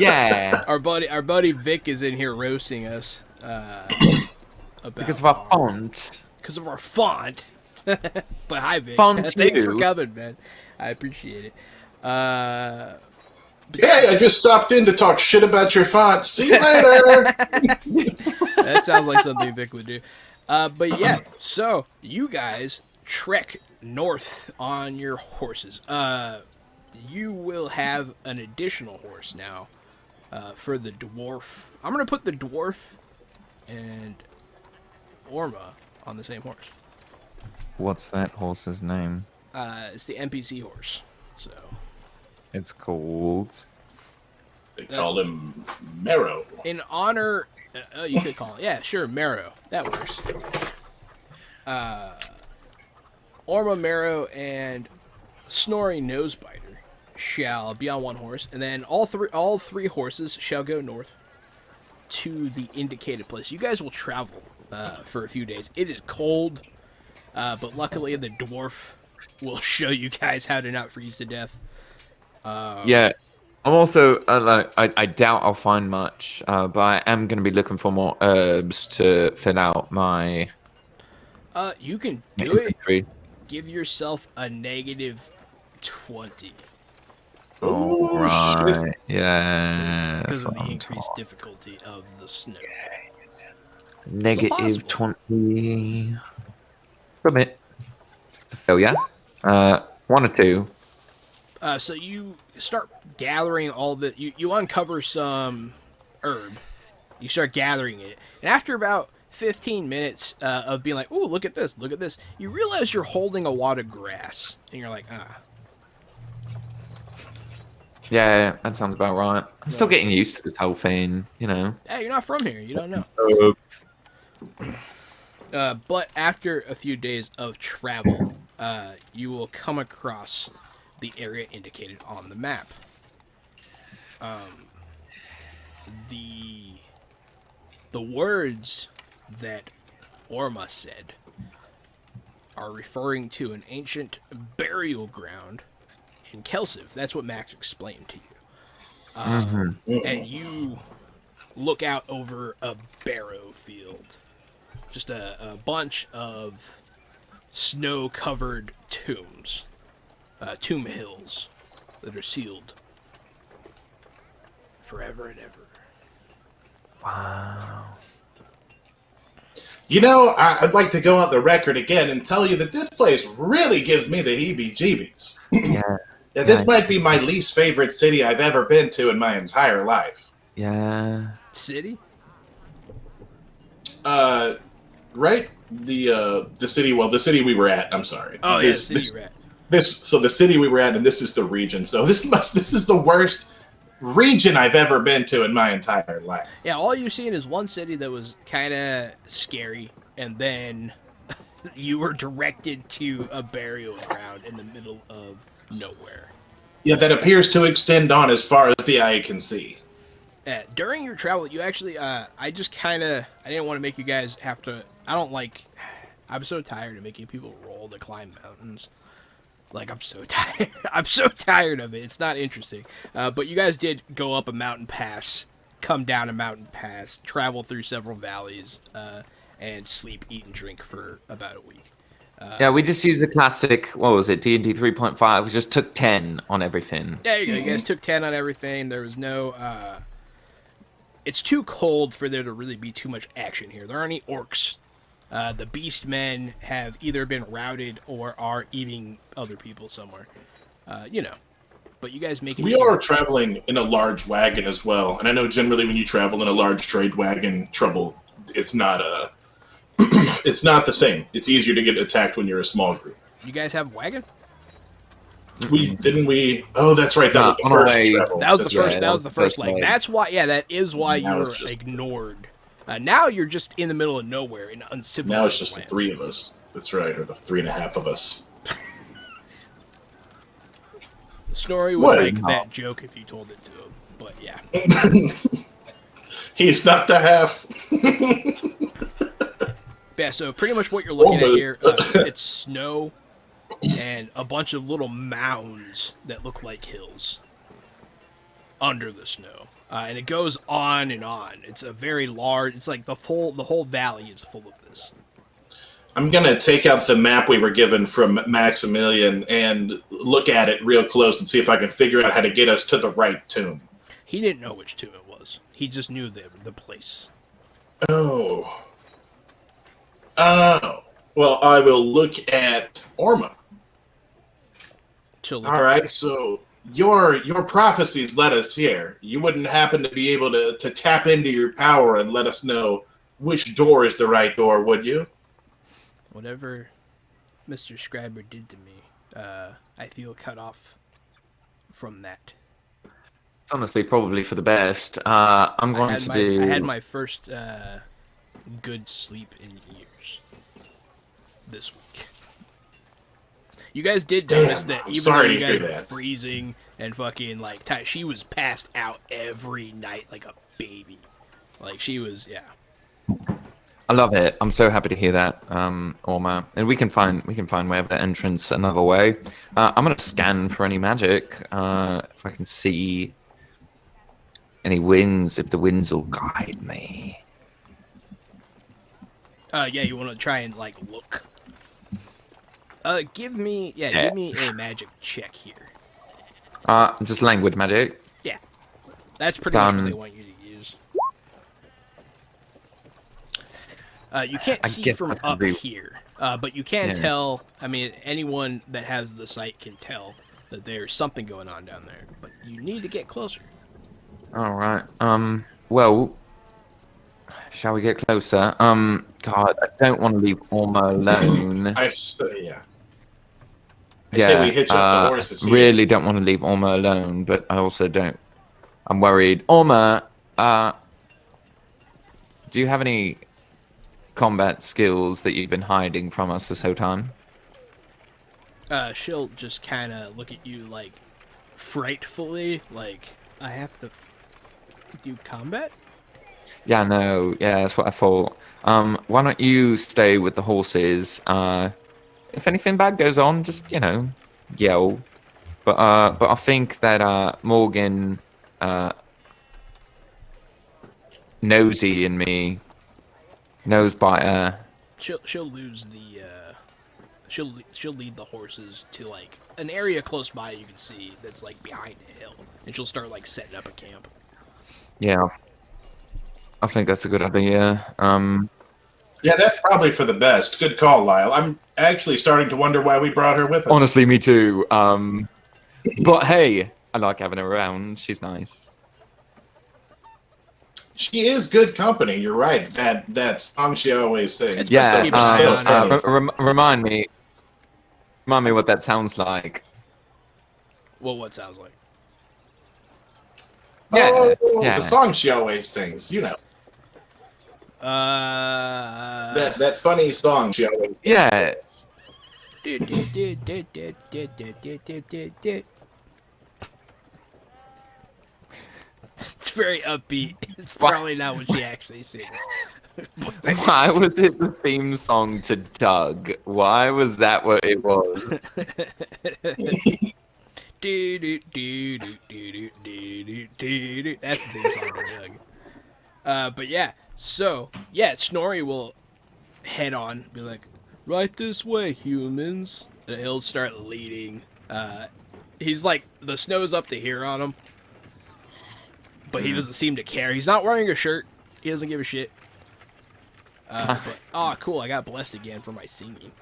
Yeah. Our buddy Vic is in here roasting us. Because of our font. Because of our font. But hi, Vic. Font Thanks you. for coming, man. I appreciate it. Hey, I just stopped in to talk shit about your font. See you later. That sounds like something Vic would do. But yeah, so you guys trek north on your horses. You will have an additional horse now for the dwarf. I'm going to put the dwarf and Orma on the same horse. What's that horse's name? It's the NPC horse. So It's called... They call him Marrow. in honor, you could call it. Yeah, sure, Marrow. That works. Orma, Marrow, and Snorri Nosebiter shall be on one horse, and then all three horses shall go north to the indicated place. You guys will travel for a few days. It is cold, but luckily the dwarf will show you guys how to not freeze to death. Yeah. I'm also, I doubt I'll find much, but I am going to be looking for more herbs to fill out my... You can do inventory. it. Give yourself a -20. All right. Yeah. Because That's of what the I'm increased talking. difficulty of the snow. Negative 20. For a bit. Failure. 1 or 2. So you start gathering all the... You uncover some herb. You start gathering it. And after about 15 minutes of being like, ooh, look at this, you realize you're holding a wad of grass. And you're like, Yeah, that sounds about right. I'm still getting used to this whole thing, you know. Hey, you're not from here. You don't know. But after a few days of travel, you will come across the area indicated on the map. The words that Orma said are referring to an ancient burial ground in Kislev. That's what Max explained to you. And you look out over a barrow field. Just a bunch of snow-covered tombs. Tomb hills that are sealed forever and ever. Wow. You know, I'd like to go on the record again and tell you that this place really gives me the heebie-jeebies. Yeah. This might be my least favorite city I've ever been to in my entire life. Yeah. City? Right? The city. Well, the city we were at. I'm sorry. Oh, this, yeah, city you're at. So the city we were at, and this is the region. So this is the worst region I've ever been to in my entire life. Yeah, all you've seen is one city that was kind of scary, and then you were directed to a burial ground in the middle of nowhere. Yeah, that appears to extend on as far as the eye can see. During your travel, you actually, I didn't want to make you guys have to, I'm so tired of making people roll to climb mountains. Like, I'm so tired. I'm so tired of it. It's not interesting. But you guys did go up a mountain pass, come down a mountain pass, travel through several valleys, and sleep, eat, and drink for about a week. Yeah, we just used the classic, what was it, D&D 3.5. We just took 10 on everything. There you go. You guys took 10 on everything. There was no, it's too cold for there to really be too much action here. There aren't any orcs. The beast men have either been routed or are eating other people somewhere. But you guys make it. We are traveling in a large wagon as well, and I know generally when you travel in a large trade wagon, trouble is not it's not the same. It's easier to get attacked when you're a small group. You guys have a wagon? We? Oh, that's right. That was the first travel. That was the That's first. right. That was the first leg. leg. That's why. Yeah, that is why you Now were it's just- ignored. Now you're just in the middle of nowhere in uncivilized Now it's just the lands. 3 of us. That's right, or the 3.5 of us. Snorri would What? like that joke if you told it to him. But yeah. He's not the half. Yeah, so pretty much what you're looking at Almost. here, it's snow and a bunch of little mounds that look like hills under the snow. And it goes on and on. It's a very large, it's like the whole valley is full of this. I'm going to take out the map we were given from Maximilian and look at it real close and see if I can figure out how to get us to the right tomb. He didn't know which tomb it was. He just knew the place. Oh. Oh. Well, I will look at Orma. Chill. All right, so your prophecies led us here. You wouldn't happen to be able to tap into your power and let us know which door is the right door, would you? Whatever Mr. Scriber did to me, I feel cut off from that. It's honestly probably for the best. I'm going to do... I had my first good sleep in years this week. You guys did notice that I'm even sorry though you to guys hear were that. freezing and fucking like tired, she was passed out every night like a baby. Like she was, yeah. I love it. I'm so happy to hear that, Orma. And we can find way of the entrance another way. I'm gonna scan for any magic. If I can see any winds, if the winds will guide me. Yeah, you want to try and like look. Give me a magic check here. Just languid magic. Yeah, that's pretty much what Done. they want you to use. You can't I see get from that up every- here, but you can Yeah. tell. I mean, anyone that has the sight can tell that there's something going on down there. But you need to get closer. All right. Well, shall we get closer? God, I don't want to leave Orma alone. I say we hitch up the horses here. Really don't want to leave Orma alone, but I also don't. I'm worried. Orma, do you have any combat skills that you've been hiding from us this whole time? She'll just kind of look at you like frightfully, like I have to do combat. Yeah, no, yeah, that's what I thought. Why don't you stay with the horses? If anything bad goes on, just yell. But I think that Morgan, Nosy and me, Nosebiter. She'll lose the she'll lead the horses to like an area close by you can see that's like behind a hill, and she'll start like setting up a camp. Yeah, I think that's a good idea. Yeah, that's probably for the best. Good call, Lyle. I'm actually starting to wonder why we brought her with us. Honestly, me too. But hey, I like having her around. She's nice. She is good company. You're right. That song she always sings. It's Yeah, Keep it so funny. remind me what that sounds like. Well, what sounds like? Yeah, Oh, yeah. the song she always sings, you know. Uh. That funny song she always sings. Yeah. It's very upbeat. It's Why- probably not what she actually sings. Why was it the theme song to Doug? Why was that what it was? That's the theme song to Doug. But yeah, so yeah, Snorri will head on, be like, right this way, humans. And he'll start leading. He's like, the snow's up to here on him, but he doesn't seem to care. He's not wearing a shirt. He doesn't give a shit. But oh, cool! I got blessed again for my singing.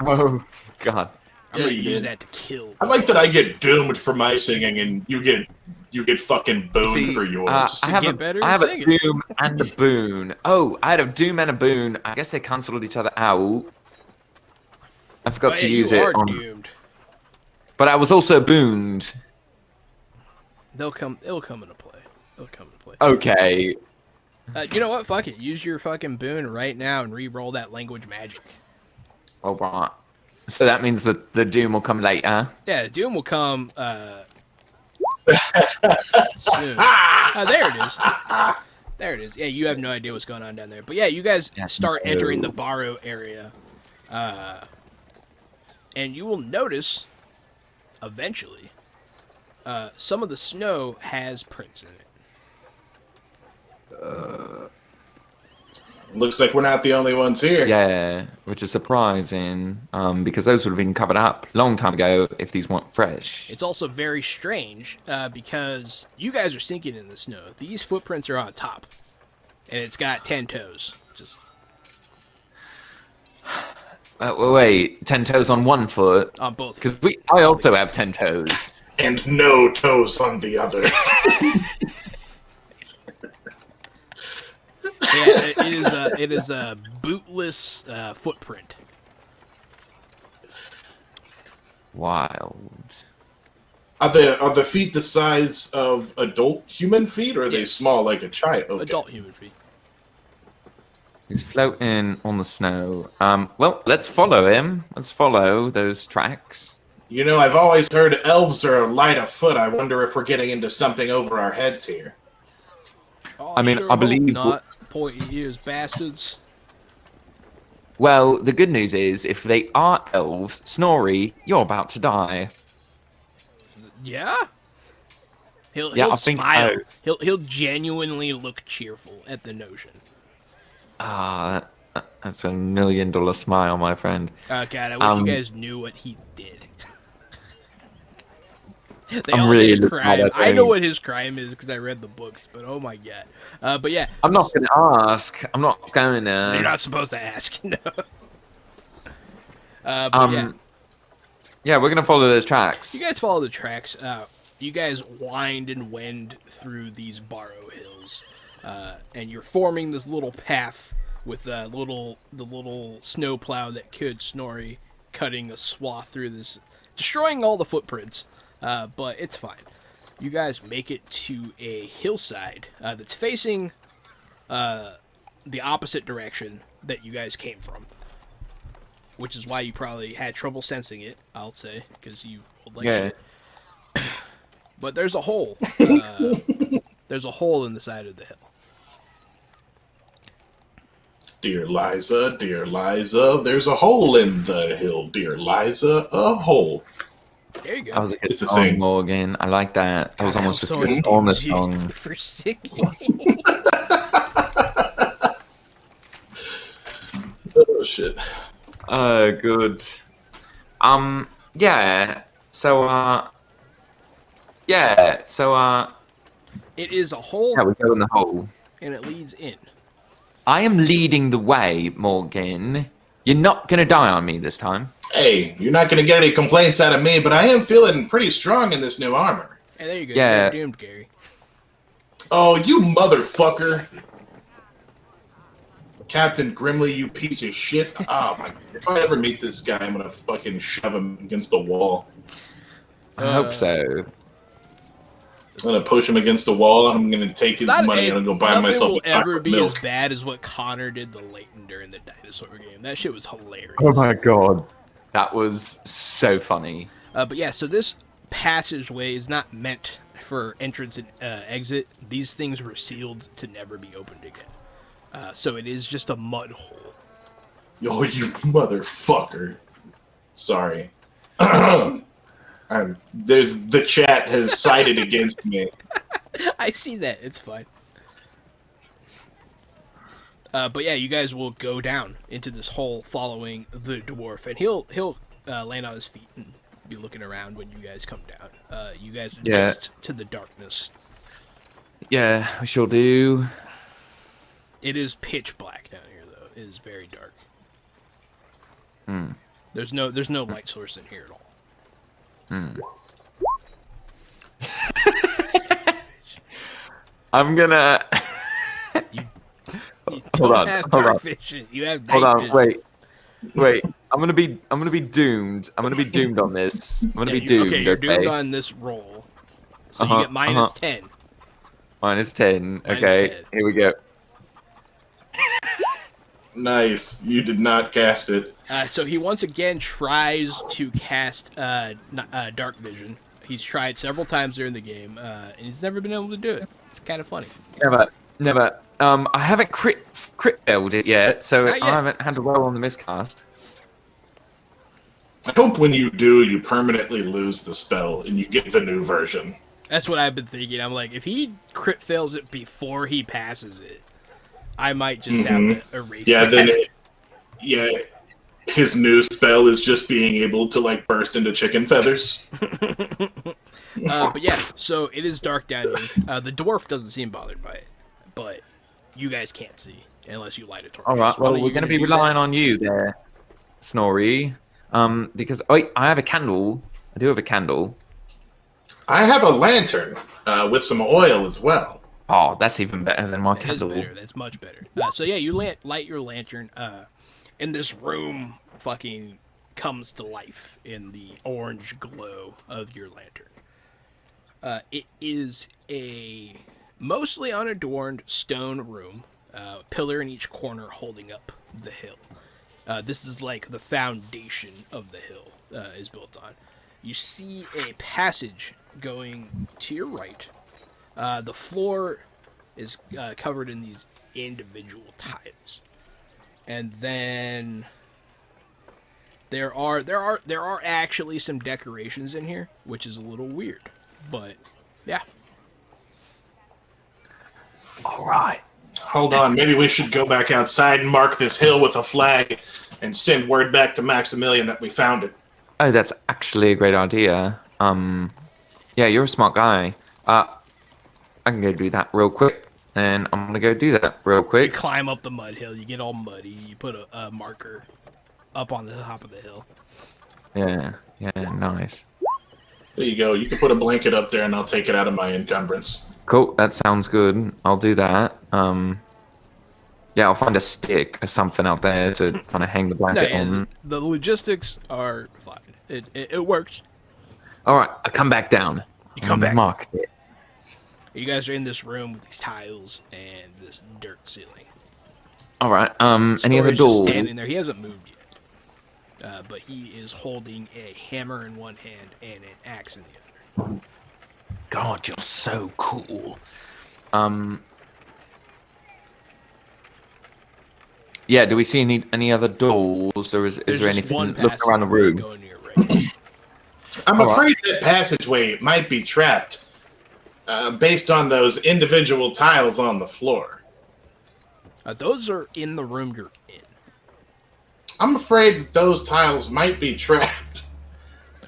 Oh God. I'm Yeah, gonna you use did. that to kill. I like that I get doomed for my singing and you get fucking booned See, for yours. I have Get better I and have a sing it. doom and a boon. Oh, I had a doom and a boon. I guess they cancelled each other out. I forgot Oh, to yeah, use you it are on, doomed. but I was also booned. It'll come into play. It'll come into play. Okay. You know what? Fuck it. Use your fucking boon right now and re-roll that language magic. All right. So that means that the doom will come later. Yeah, the doom will come soon. There it is. There it is. Yeah, you have no idea what's going on down there. But yeah, you guys start entering the Barrow area. And you will notice, eventually, some of the snow has prints in it. Looks like we're not the only ones here. Yeah, which is surprising, because those would have been covered up a long time ago if these weren't fresh. It's also very strange because you guys are sinking in the snow. These footprints are on top, and it's got 10 toes. Just Wait, 10 toes on one foot? on both. Because I also have 10 toes. And no toes on the other. Yeah, it is a bootless footprint. Wild. Are the feet the size of adult human feet, or are they Yes. small like a child? Okay. Adult human feet. He's floating on the snow. Well, let's follow him. Let's follow those tracks. You know, I've always heard elves are light of foot. I wonder if we're getting into something over our heads here. Oh, I mean, sure I hope believe- not. Pointy ears, bastards. Well, the good news is, if they are elves, Snorri, you're about to die. Yeah. He'll Yeah, I think smile. so. He'll genuinely look cheerful at the notion. Ah, that's $1 million smile, my friend. Oh god, I wish you guys knew what he did. They I'm all really did a looking at crime. it, I know thing. what his crime is because I read the books, but oh my god. But yeah, I'm not going to ask. I'm not going you're to. not supposed to ask. No. But yeah, Yeah, we're going to follow those tracks. you guys follow the tracks. You guys wind and wend through these Barrow hills, and you're forming this little path with the little snowplow that could Snorri cutting a swath through this, destroying all the footprints. But it's fine. You guys make it to a hillside that's facing the opposite direction that you guys came from, which is why you probably had trouble sensing it, I'll say, because you rolled like shit. But there's a hole. There's a hole in the side of the hill. Dear Liza, there's a hole in the hill. Dear Liza, a hole. There you go. I was like, It's a song, thing. Morgan. I like that. I was God, almost just so going on the endears you song. for sicking. Oh shit. Good. Yeah. So, It is a hole, yeah, we go in the hole. and it leads in. I am leading the way, Morgan. You're not gonna die on me this time. Hey, you're not going to get any complaints out of me, but I am feeling pretty strong in this new armor. Hey, there you go. Yeah. You're doomed, Gary. Oh, you motherfucker. Captain Grimley, you piece of shit. Oh my, if I ever meet this guy, I'm going to fucking shove him against the wall. I hope so. I'm gonna push him against the wall. I'm gonna take his money and go buy myself will a chocolate ever be milk. as bad as what Connor did to Leighton during the dinosaur game. That shit was hilarious. Oh my god. That was so funny. But yeah, so this passageway is not meant for entrance and exit. These things were sealed to never be opened again. So it is just a mud hole. Yo, you motherfucker. Sorry. The chat has sided against me. I see that. It's fine. But yeah, you guys will go down into this hole following the dwarf, and he'll land on his feet and be looking around when you guys come down. You guys are just to the darkness. Yeah, we sure do. It is pitch black down here, though. It is very dark. Hmm. There's no light source in here at all. I'm gonna. You don't have dark vision. You have night vision. Wait. I'm gonna be doomed. I'm gonna be doomed on this. I'm gonna be doomed. Okay, you're doomed on this roll. So you get minus 10. Minus 10. Okay, 10. here we go. Nice. You did not cast it. So he once again tries to cast dark vision. He's tried several times during the game, and he's never been able to do it. It's kind of funny. Never. I haven't crit failed it yet, so Not yet. I haven't had to roll on the miscast. I hope when you do, you permanently lose the spell and you get the new version. That's what I've been thinking. I'm like, if he crit fails it before he passes it, I might just have to erase that. His new spell is just being able to like burst into chicken feathers. But yeah, so it is dark down here. The dwarf doesn't seem bothered by it, but you guys can't see unless you light a torch. All right. Well, we're going to be relying on you there, Snorri. Because I have a candle. I do have a candle. I have a lantern with some oil as well. Oh, that's even better than my That is candle. better. That's much better. So yeah, you light your lantern, and this room fucking comes to life in the orange glow of your lantern. It is a mostly unadorned stone room, pillar in each corner holding up the hill. This is like the foundation of the hill is built on. You see a passage going to your right. The floor is covered in these individual tiles, and then there are actually some decorations in here, which is a little weird, but yeah. All right. Hold on, maybe we should go back outside and mark this hill with a flag and send word back to Maximilian that we found it. Oh, that's actually a great idea. Yeah, you're a smart guy. I can go do that real quick, and I'm gonna go do that real You quick. climb up the mud hill, you get all muddy, you put a marker up on the top of the hill. Yeah, nice. There you go. You can put a blanket up there and I'll take it out of my encumbrance. Cool, that sounds good. I'll do that. Yeah, I'll find a stick or something out there to kind of hang the blanket on. The logistics are fine. It works. All right, I come back down. You come back. Mark it. You guys are in this room with these tiles and this dirt ceiling. All right. Any other Snorri's just doors? standing there. He hasn't moved yet, but he is holding a hammer in one hand and an axe in the other. God, you're so cool. Yeah. Do we see any other doors, or is there anything? Look around the room. Going to your right. I'm afraid that passageway might be trapped based on those individual tiles on the floor. Those are in the room you're in. I'm afraid that those tiles might be trapped.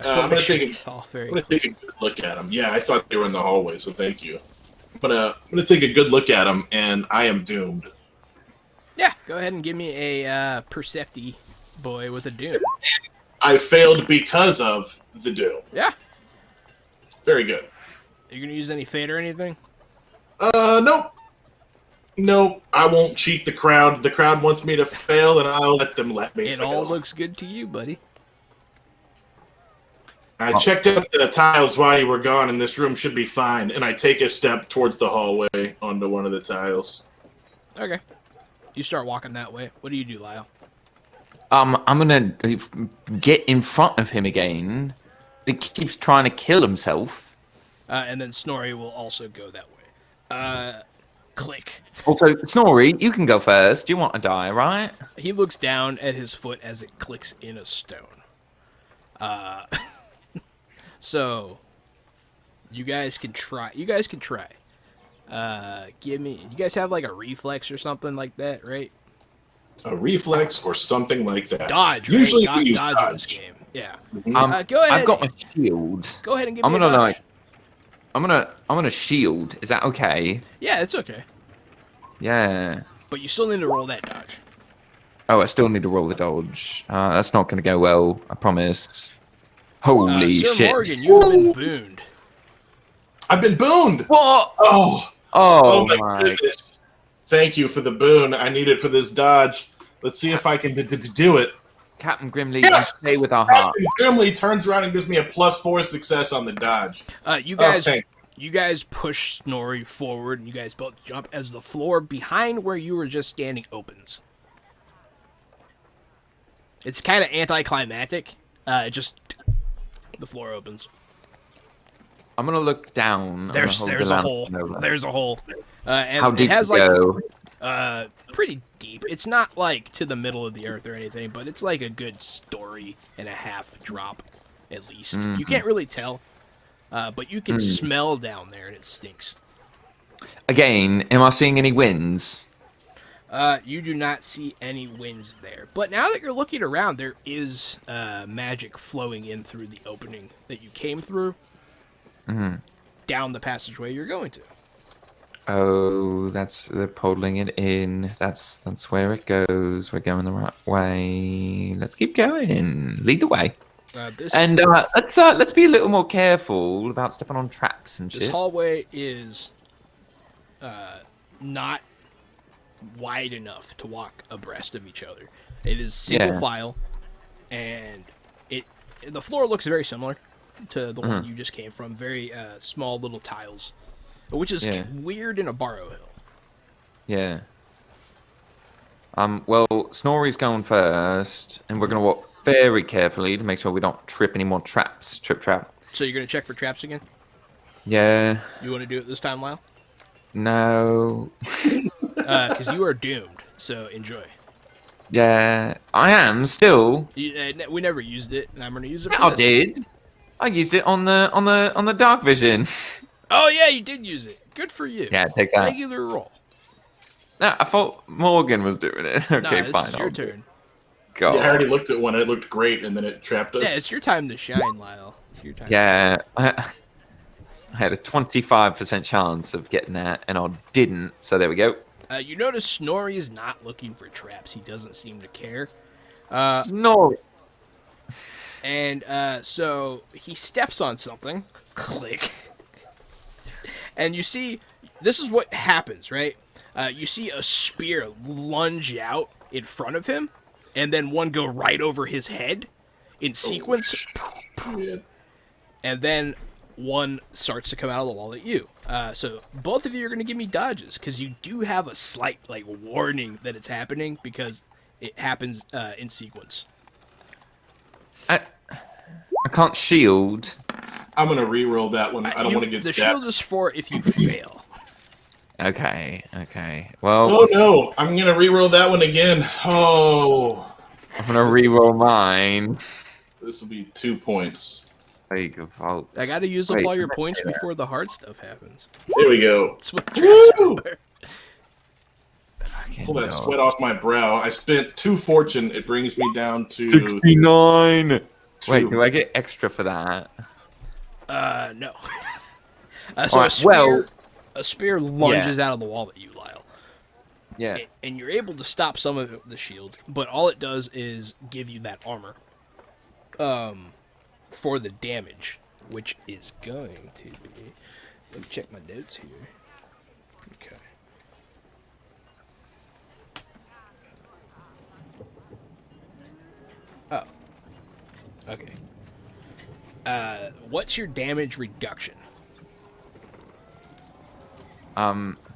I'm going to take a good look at them. Yeah, I thought they were in the hallway, so thank you. But I'm going to take a good look at them, and I am doomed. Yeah, go ahead and give me a Percepti boy with a doom. I failed because of the doom. Yeah. Very good. Are you going to use any fate or anything? Nope. Nope, I won't cheat the crowd. The crowd wants me to fail, and I'll let them let me fail. It all looks good to you, buddy. I checked out the tiles while you were gone, and this room should be fine. And I take a step towards the hallway onto one of the tiles. Okay. You start walking that way. What do you do, Lyle? I'm gonna get in front of him again. He keeps trying to kill himself. And then Snorri will also go that way. Click. Also, Snorri, you can go first. You want to die, right? He looks down at his foot as it clicks in a stone. So, you guys can try. Give me. You guys have like a reflex or something like that, right? A reflex or something like that. Dodge. Usually right? we use dodge in this dodge. game. Yeah. Mm-hmm. Go ahead. I've got my shield. Go ahead and give me a dodge. I'm gonna shield. Is that okay? Yeah, it's okay. Yeah. But you still need to roll that dodge. Oh, I still need to roll the dodge. That's not gonna go well. I promise. Holy Sir shit! Morgan, you have been booned. I've been booned. What? Oh Oh my goodness! Thank you for the boon. I need it for this dodge. Let's see if I can do it. Captain Grimley, Yes! you stay with our heart. Captain Grimley turns around and gives me a +4 success on the dodge. You guys push Snorri forward, and you guys both jump as the floor behind where you were just standing opens. It's kind of anticlimactic. The floor opens. I'm gonna look down. There's a hole. There's a hole. And how deep it has to go? pretty deep. It's not like to the middle of the earth or anything, but it's like a good story and a half drop, at least. You can't really tell, but you can smell down there, and it stinks. Again, am I seeing any winds? You do not see any winds there. But now that you're looking around, there is magic flowing in through the opening that you came through, down the passageway you're going to. Oh, they're pulling it in. That's where it goes. We're going the right way. Let's keep going. Lead the way. Let's be a little more careful about stepping on traps and shit. This hallway is not wide enough to walk abreast of each other. It is single file, and the floor looks very similar to the one you just came from. Very small little tiles, which is weird in a Barrow Hill. Yeah. Well, Snorri's going first, and we're gonna walk very carefully to make sure we don't trip any more traps. Trap. So you're gonna check for traps again? Yeah. You want to do it this time, Lyle? No. Because you are doomed. So enjoy. Yeah, I am still. We never used it, and I'm gonna use it. I did. I used it on the dark vision. Oh yeah, you did use it. Good for you. Yeah, take that. Regular roll. No, I thought Morgan was doing it. Okay, this fine. is your turn. Go. Yeah, I already looked at one. It looked great, and then it trapped us. Yeah, it's your time to shine, Lyle. It's your time. Yeah, I had a 25% chance of getting that, and I didn't. So there we go. You notice Snorri is not looking for traps. He doesn't seem to care. Snorri. And so he steps on something. Click. And you see, this is what happens, right? You see a spear lunge out in front of him, and then one go right over his head in sequence. And then one starts to come out of the wall at you. So both of you are going to give me dodges, because you do have a slight warning that it's happening, because it happens in sequence. I can't shield. I'm gonna re-roll that one. I don't want to get the stabbed. shield is for if you fail. Okay. Well, Oh no! I'm gonna re-roll that one again. Oh, I'm gonna re-roll mine. this will be 2 points. I got to use up all your points before the hard stuff happens. There we go. That's what traps are for. Pull that sweat off my brow. I spent 2 fortune. It brings me down to 69. 2. Wait, do I get extra for that? No. So right, a spear lunges out of the wall at you, Lyle. Yeah. And you're able to stop some of the shield, but all it does is give you that armor. For the damage, which is going to be... Let me check my notes here. Okay. Oh. Okay. what's your damage reduction?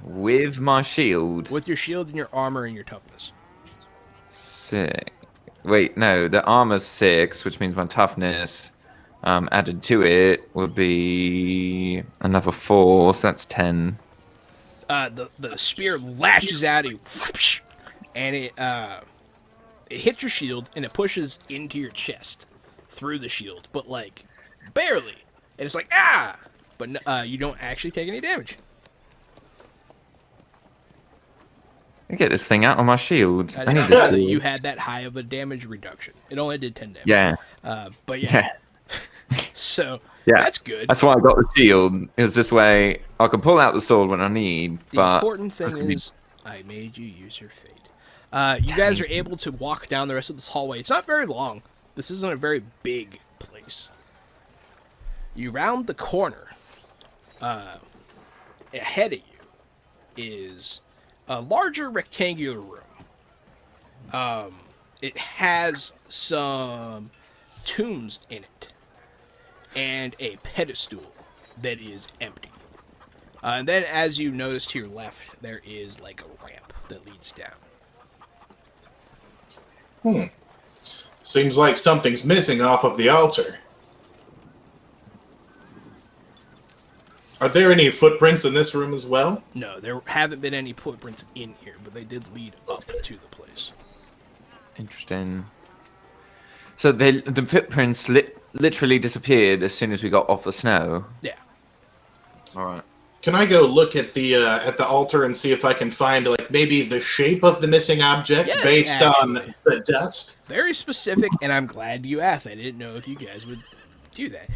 With my shield. With your shield and your armor and your toughness. 6. Wait, no, the armor's 6, which means my toughness added to it would be another 4, so that's 10. The spear lashes at you, and it hits your shield and it pushes into your chest through the shield, but like barely. And it's like but you don't actually take any damage. I get this thing out on my shield. I didn't know that you had that high of a damage reduction. It only did 10 damage. Yeah. But yeah. So yeah, that's good. That's why I got the shield. Is this way I can pull out the sword when I need. The important thing is, I made you use your fate. You guys are able to walk down the rest of this hallway. It's not very long. This isn't a very big place. You round the corner. Ahead of you is a larger rectangular room. It has some tombs in it and a pedestal that is empty. And then as you notice to your left, there is like a ramp that leads down. Seems like something's missing off of the altar. Are there any footprints in this room as well? No, there haven't been any footprints in here, but they did lead up to the place. Interesting. So the footprints literally disappeared as soon as we got off the snow. Yeah. All right. Can I go look at the altar and see if I can find like maybe the shape of the missing object based on the dust? Very specific, and I'm glad you asked. I didn't know if you guys would do that.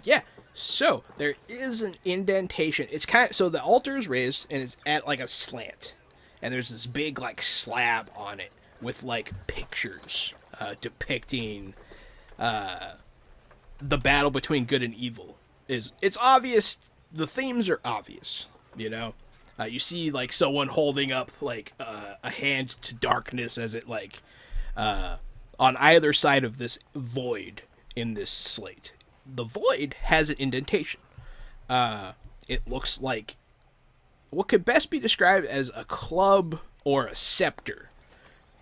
Yeah. So there is an indentation. It's so the altar is raised and it's at like a slant, and there's this big like slab on it with like pictures depicting the battle between good and evil. It's obvious. The themes are obvious, you know. You see like someone holding up like a hand to darkness as it like on either side of this void in this slate. The void has an indentation. It looks like what could best be described as a club or a scepter.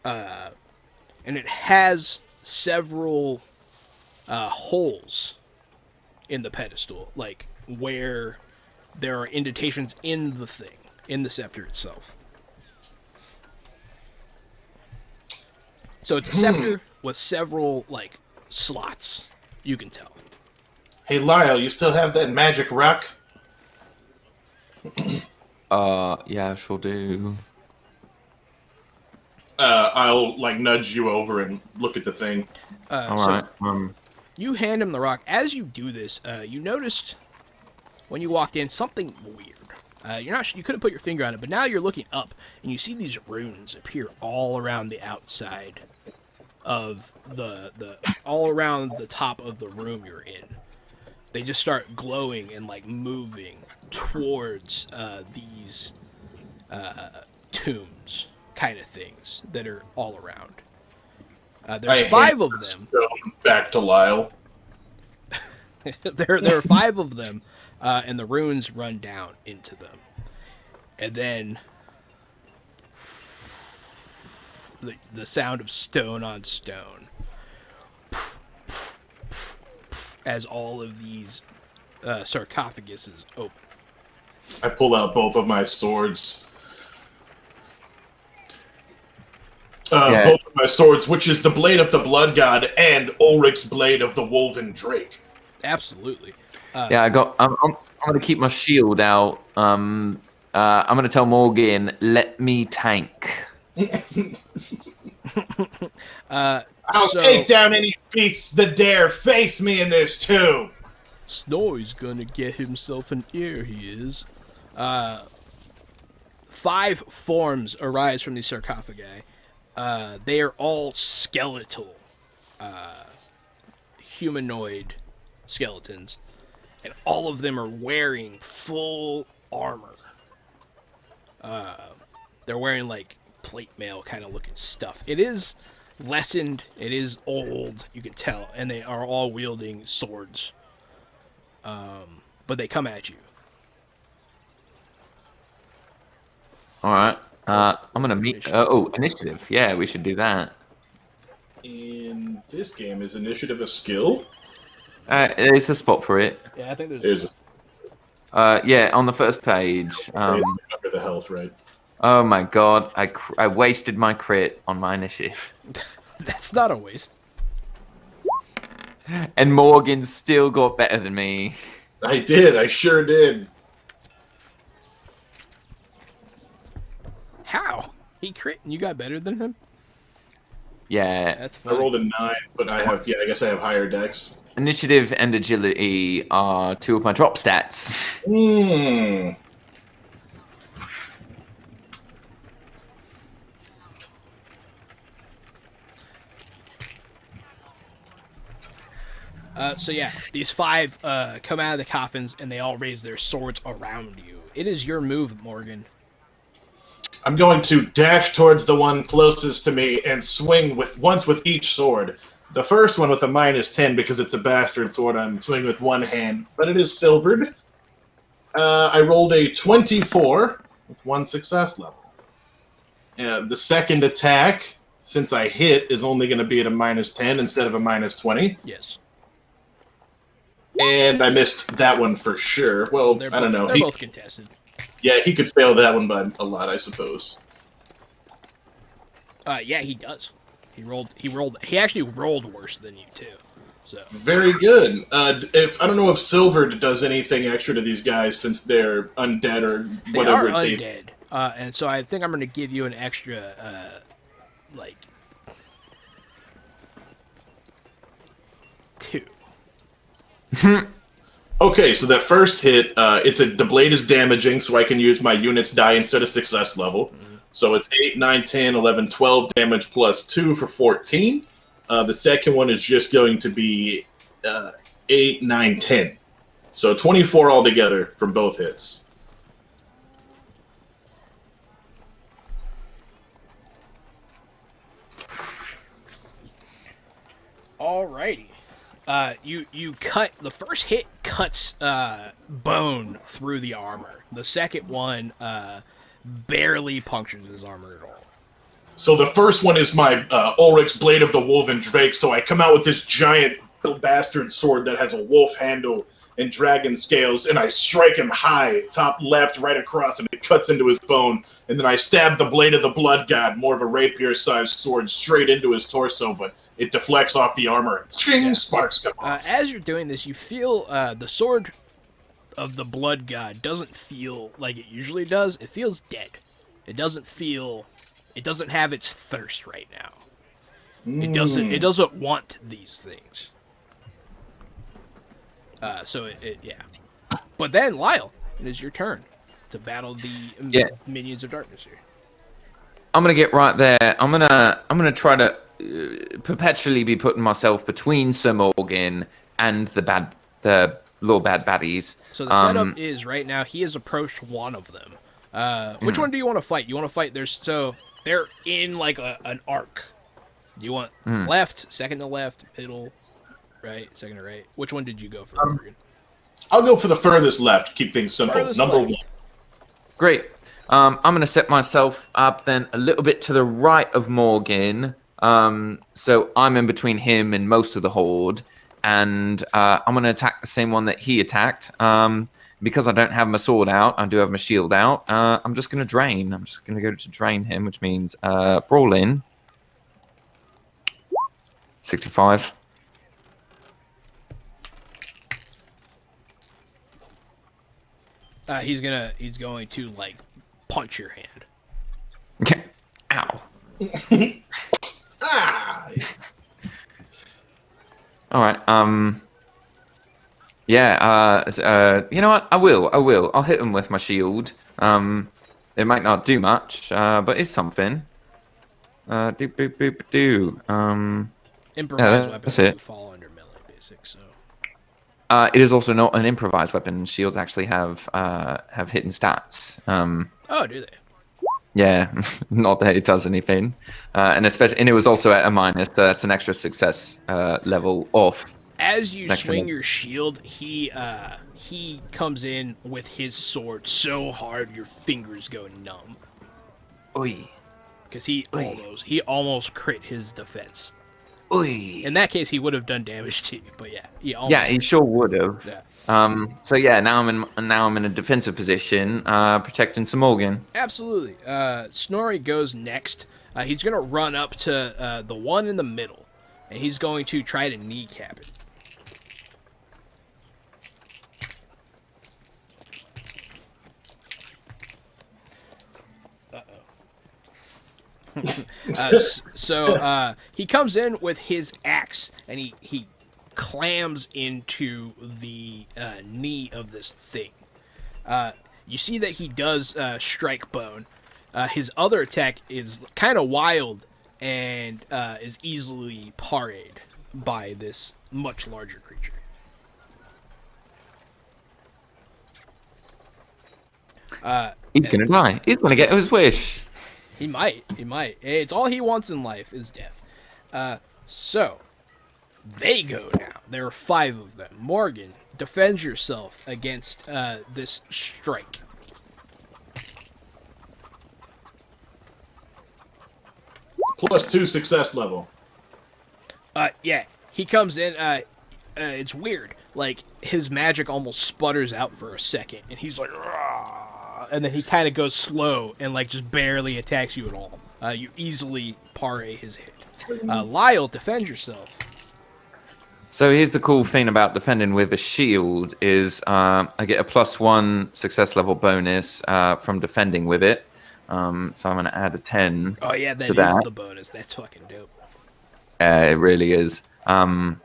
And it has several holes in the pedestal, like where there are indentations in the thing, in the scepter itself. So it's a scepter with several like slots, you can tell. Hey Lyle, you still have that magic rock? Yeah, sure do. I'll like nudge you over and look at the thing. All right. You hand him the rock. As you do this, you noticed when you walked in something weird. You couldn't put your finger on it, but now you're looking up and you see these runes appear all around the outside of all around the top of the room you're in. They just start glowing and like moving towards these tombs kind of things that are all around. There's 5 of them. Back to Lyle. there are 5 of them, and the runes run down into them. And then the sound of stone on stone as all of these sarcophaguses open. I pull out both of my swords. Both of my swords, which is the blade of the blood god and Ulrich's blade of the woven drake. Absolutely. I'm gonna keep my shield out. I'm gonna tell Morgan, let me tank. I'll take down any beasts that dare face me in this tomb. Snorri's gonna get himself an ear, he is. 5 forms arise from these sarcophagi. They are all skeletal, humanoid skeletons, and all of them are wearing full armor. They're wearing like plate mail kind of looking stuff. It is lessened, it is old, you can tell, and they are all wielding swords but they come at you. All right. I'm gonna meet. Initiative. Yeah, we should do that. In this game, is initiative a skill? It's a spot for it. Yeah, I think There's Yeah, on the first page. under the health, right? Oh my god, I wasted my crit on my initiative. That's not a waste. And Morgan still got better than me. I did. I sure did. How? He crit and you got better than him? Yeah. That's I funny. rolled a 9, but I guess I have higher dex. Initiative and agility are 2 of my drop stats. So yeah, these 5 come out of the coffins and they all raise their swords around you. It is your move, Morgan. I'm going to dash towards the one closest to me and swing once with each sword. The first one with a -10 because it's a bastard sword. I'm swinging with one hand, but it is silvered. I rolled a 24 with 1 success level. The second attack, since I hit, is only going to be at a -10 instead of a -20. Yes. And I missed that one for sure. Well, I don't know. They're both contested. Yeah, he could fail that one by a lot, I suppose. Yeah, he does. He actually rolled worse than you too. So Very good. I don't know if silver does anything extra to these guys since they're undead or they whatever. are undead, and so I think I'm going to give you an extra, like 2. Okay, so that first hit, the blade is damaging, so I can use my unit's die instead of success level. So it's 8, 9, 10, 11, 12 damage plus 2 for 14. The second one is just going to be 8, 9, 10. So 24 altogether from both hits. Alrighty. You cut the first hit cuts bone through the armor. The second one barely punctures his armor at all. So the first one is my Ulrich's Blade of the Woven Drake. So I come out with this giant bastard sword that has a wolf handle and dragon scales, and I strike him high, top left, right across, and it cuts into his bone. And then I stab the Blade of the Blood God, more of a rapier-sized sword, straight into his torso, but it deflects off the armor. Ching! Sparks come off. As you're doing this, you feel the sword of the Blood God doesn't feel like it usually does. It feels dead. It doesn't have its thirst right now. It doesn't want these things. Yeah. But then, Lyle, it is your turn to battle the minions of darkness here. I'm gonna get right there. I'm gonna try to perpetually be putting myself between Sir Morgan and the little bad baddies. So the setup is right now he has approached one of them. Which one do you want to fight? You want to fight? They're in like an arc. Do you want left, second to left, middle, right, second to right? Which one did you go for, Morgan? I'll go for the furthest left. Keep things simple. Number 1. Great. I'm going to set myself up then a little bit to the right of Morgan. So I'm in between him and most of the horde. And I'm going to attack the same one that he attacked. Because I don't have my sword out, I do have my shield out. I'm just going to drain. I'm just going to go to drain him, which means brawl in. 65. He's going to like punch your hand. Okay. Ow. All right. Yeah. You know what? I will. I'll hit him with my shield. It might not do much, but it's something. Do. Improvised weapons that's it. do fall under melee basic, so. It is also not an improvised weapon. Shields actually have hidden stats. Oh, do they? Yeah, not that it does anything, and it was also at a minus. So that's an extra success level off As you Second swing one. your shield, he comes in with his sword so hard your fingers go numb. Oi. Because he almost crit his defense. Oi. In that case, he would have done damage to you, but yeah, He sure would have. Yeah. So yeah, now I'm in a defensive position, protecting some Morgan. Absolutely. Snorri goes next. He's gonna run up to the one in the middle, and he's going to try to kneecap it. So he comes in with his axe, and he clams into the knee of this thing. You see that he does strike bone. His other attack is kind of wild and is easily parried by this much larger creature. He's gonna die. He's gonna get his wish. He might. It's all he wants in life is death. So, they go now. There are 5 of them. Morgan, defend yourself against this strike. +2 success level. Yeah, he comes in. It's weird. Like, his magic almost sputters out for a second, and he's like, "Rah!" And then he kind of goes slow and, like, just barely attacks you at all. You easily parry his hit. Lyle, defend yourself. So here's the cool thing about defending with a shield is I get a +1 success level bonus from defending with it. So I'm gonna add a 10. Oh yeah, that to is that. the bonus. That's fucking dope. It really is. So I'm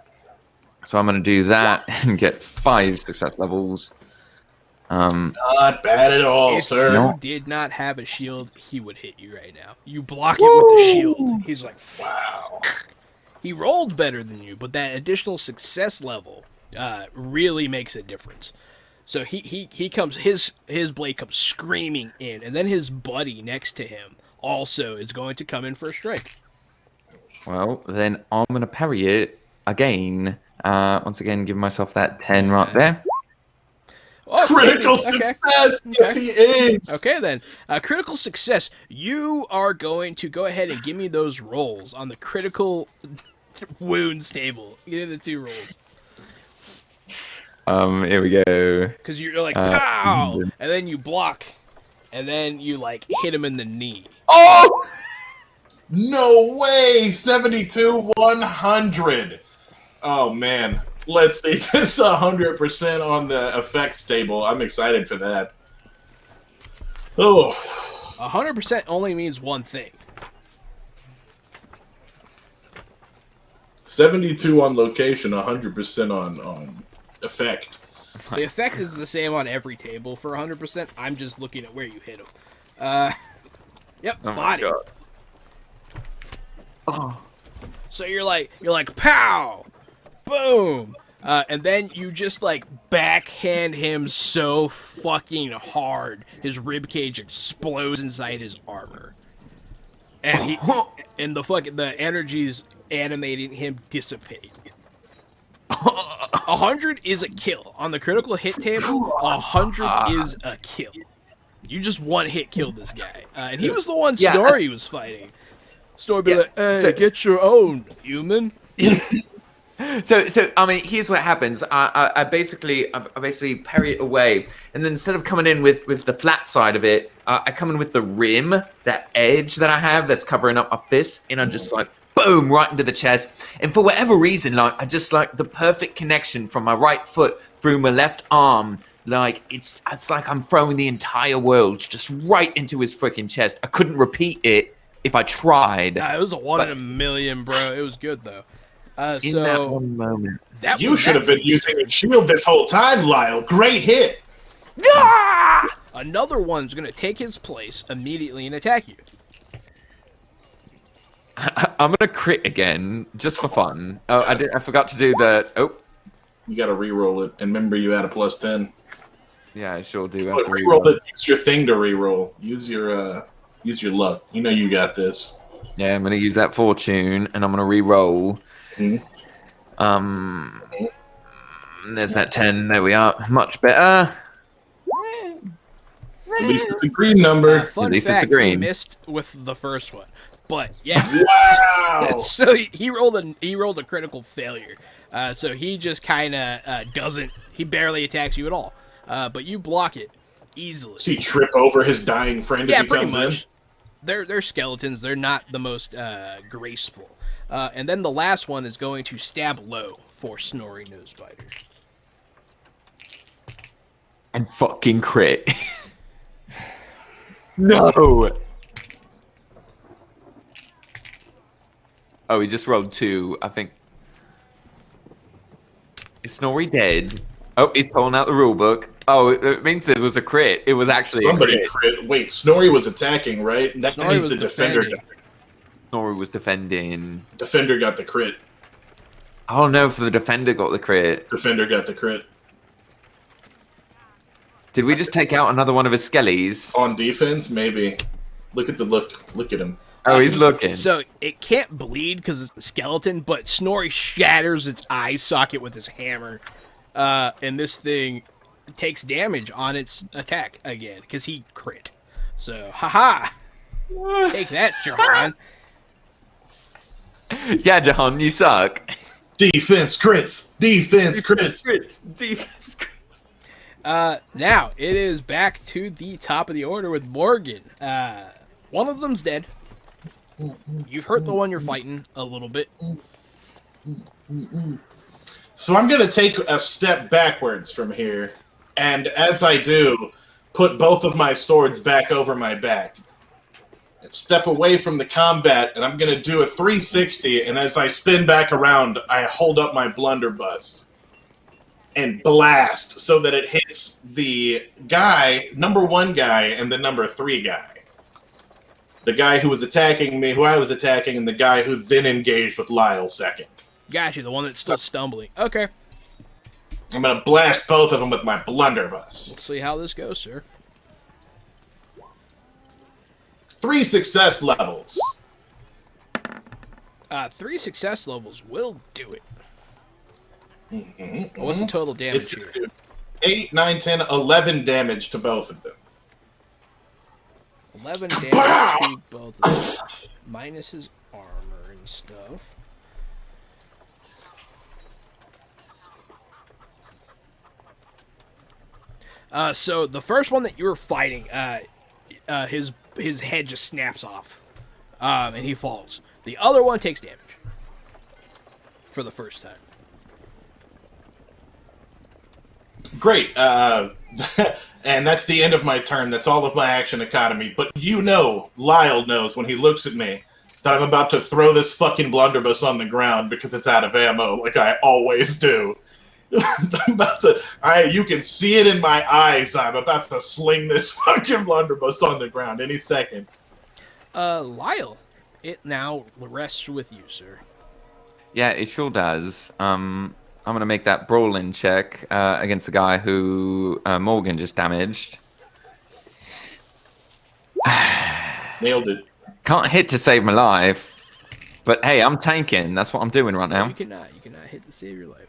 gonna do that and get 5 success levels. Not bad at all, If sir. you did not have a shield, he would hit you right now. You block it with the shield. He's like, wow. He rolled better than you, but that additional success level really makes a difference. So he comes, his blade comes screaming in, and then his buddy next to him also is going to come in for a strike. Well, then I'm gonna parry it again. Once again, give myself that 10 right there. Oh, Critical okay. success! Yes, he is! Okay, then. Critical success. You are going to go ahead and give me those rolls on the critical wounds table. Give me the 2 rolls. Here we go. Because you're like, pow! And then you block. And then you, like, hit him in the knee. Oh! No way! 72, 100. Oh, man. Let's see. This 100% on the effects table. I'm excited for that. Oh. 100% only means one thing. 72 on location, 100% on effect. The effect is the same on every table for 100%. I'm just looking at where you hit him. Yep, Oh my body. God. Oh. So you're like, pow! Boom! And then you just, like, backhand him so fucking hard, his ribcage explodes inside his armor. And and the energies animating him dissipate. 100 is a kill. On the critical hit table, 100 is a kill. You just one hit killed this guy. And he was the one Snorri was fighting. Snorri be like, hey, get your own, human. So I mean, here's what happens. I basically parry it away, and then instead of coming in with the flat side of it, I come in with the rim, that edge that I have that's covering up my fist, and I just like boom right into the chest. And for whatever reason, like I just like the perfect connection from my right foot through my left arm. Like it's like I'm throwing the entire world just right into his freaking chest. I couldn't repeat it if I tried. Nah, it was a 1 in a million, bro. It was good though. In that one moment. You should have been using a shield this whole time, Lyle. Great hit. Another one's going to take his place immediately and attack you. I'm going to crit again, just for fun. Oh, I forgot to do the... Oh. You got to re-roll it. And remember, you had a +10. Yeah, I sure do. Re-roll it. It's your thing to re-roll. Use your luck. You know you got this. Yeah, I'm going to use that fortune, and I'm going to re-roll. Mm-hmm. There's that 10. There we are. Much better. At least it's a green number. Fun At least fact, it's a green. he missed with the first one. But yeah. Wow! So he rolled a critical failure. So he just kind of doesn't. He barely attacks you at all. But you block it easily. Does he trip over his dying friend as he comes in? They're skeletons. They're not the most graceful. And then the last one is going to stab low for Snorri Nosebiter. And fucking crit. No. Oh, he just rolled 2, I think. Is Snorri dead? Oh, he's pulling out the rule book. Oh, it means it was a crit. It was actually somebody a crit. Wait, Snorri was attacking, right? That Snorri means was the defender defending. Snorri was defending. Defender got the crit. Oh no, for the defender got the crit. Defender got the crit. Did we just take out another one of his skellies? On defense, maybe. Look at the look. Look at him. Oh, he's looking. So it can't bleed because it's a skeleton, but Snorri shatters its eye socket with his hammer. And this thing takes damage on its attack again because he crit. So, haha! Take that, Jahan. Yeah, Jahan, you suck. Defense crits. Defense crits. Defense crits. Now it is back to the top of the order with Morgan. One of them's dead. You've hurt the one you're fighting a little bit. So I'm going to take a step backwards from here. And as I do, put both of my swords back over my back. Step away from the combat, and I'm going to do a 360. And as I spin back around, I hold up my blunderbuss and blast so that it hits the guy, number 1 guy, and the number 3 guy. The guy who was attacking me, who I was attacking, and the guy who then engaged with Lyle second. Gotcha, the one that's still stumbling. Okay. I'm going to blast both of them with my blunderbuss. Let's see how this goes, sir. 3 success levels. 3 success levels will do it. What's the total damage It's here? 8, 9, 10, 11 damage to both of them. 11 damage to both of them. Minus his armor and stuff. So the first one that you were fighting, his head just snaps off, and he falls. The other one takes damage for the first time. Great. And that's the end of my turn. That's all of my action economy. But you know, Lyle knows when he looks at me that I'm about to throw this fucking blunderbuss on the ground because it's out of ammo, like I always do. I'm about to. You can see it in my eyes. I'm about to sling this fucking blunderbuss on the ground any second. Lyle, it now rests with you, sir. Yeah, it sure does. I'm going to make that brawling check against the guy who Morgan just damaged. Nailed it. Can't hit to save my life. But hey, I'm tanking. That's what I'm doing right now. You cannot hit to save your life.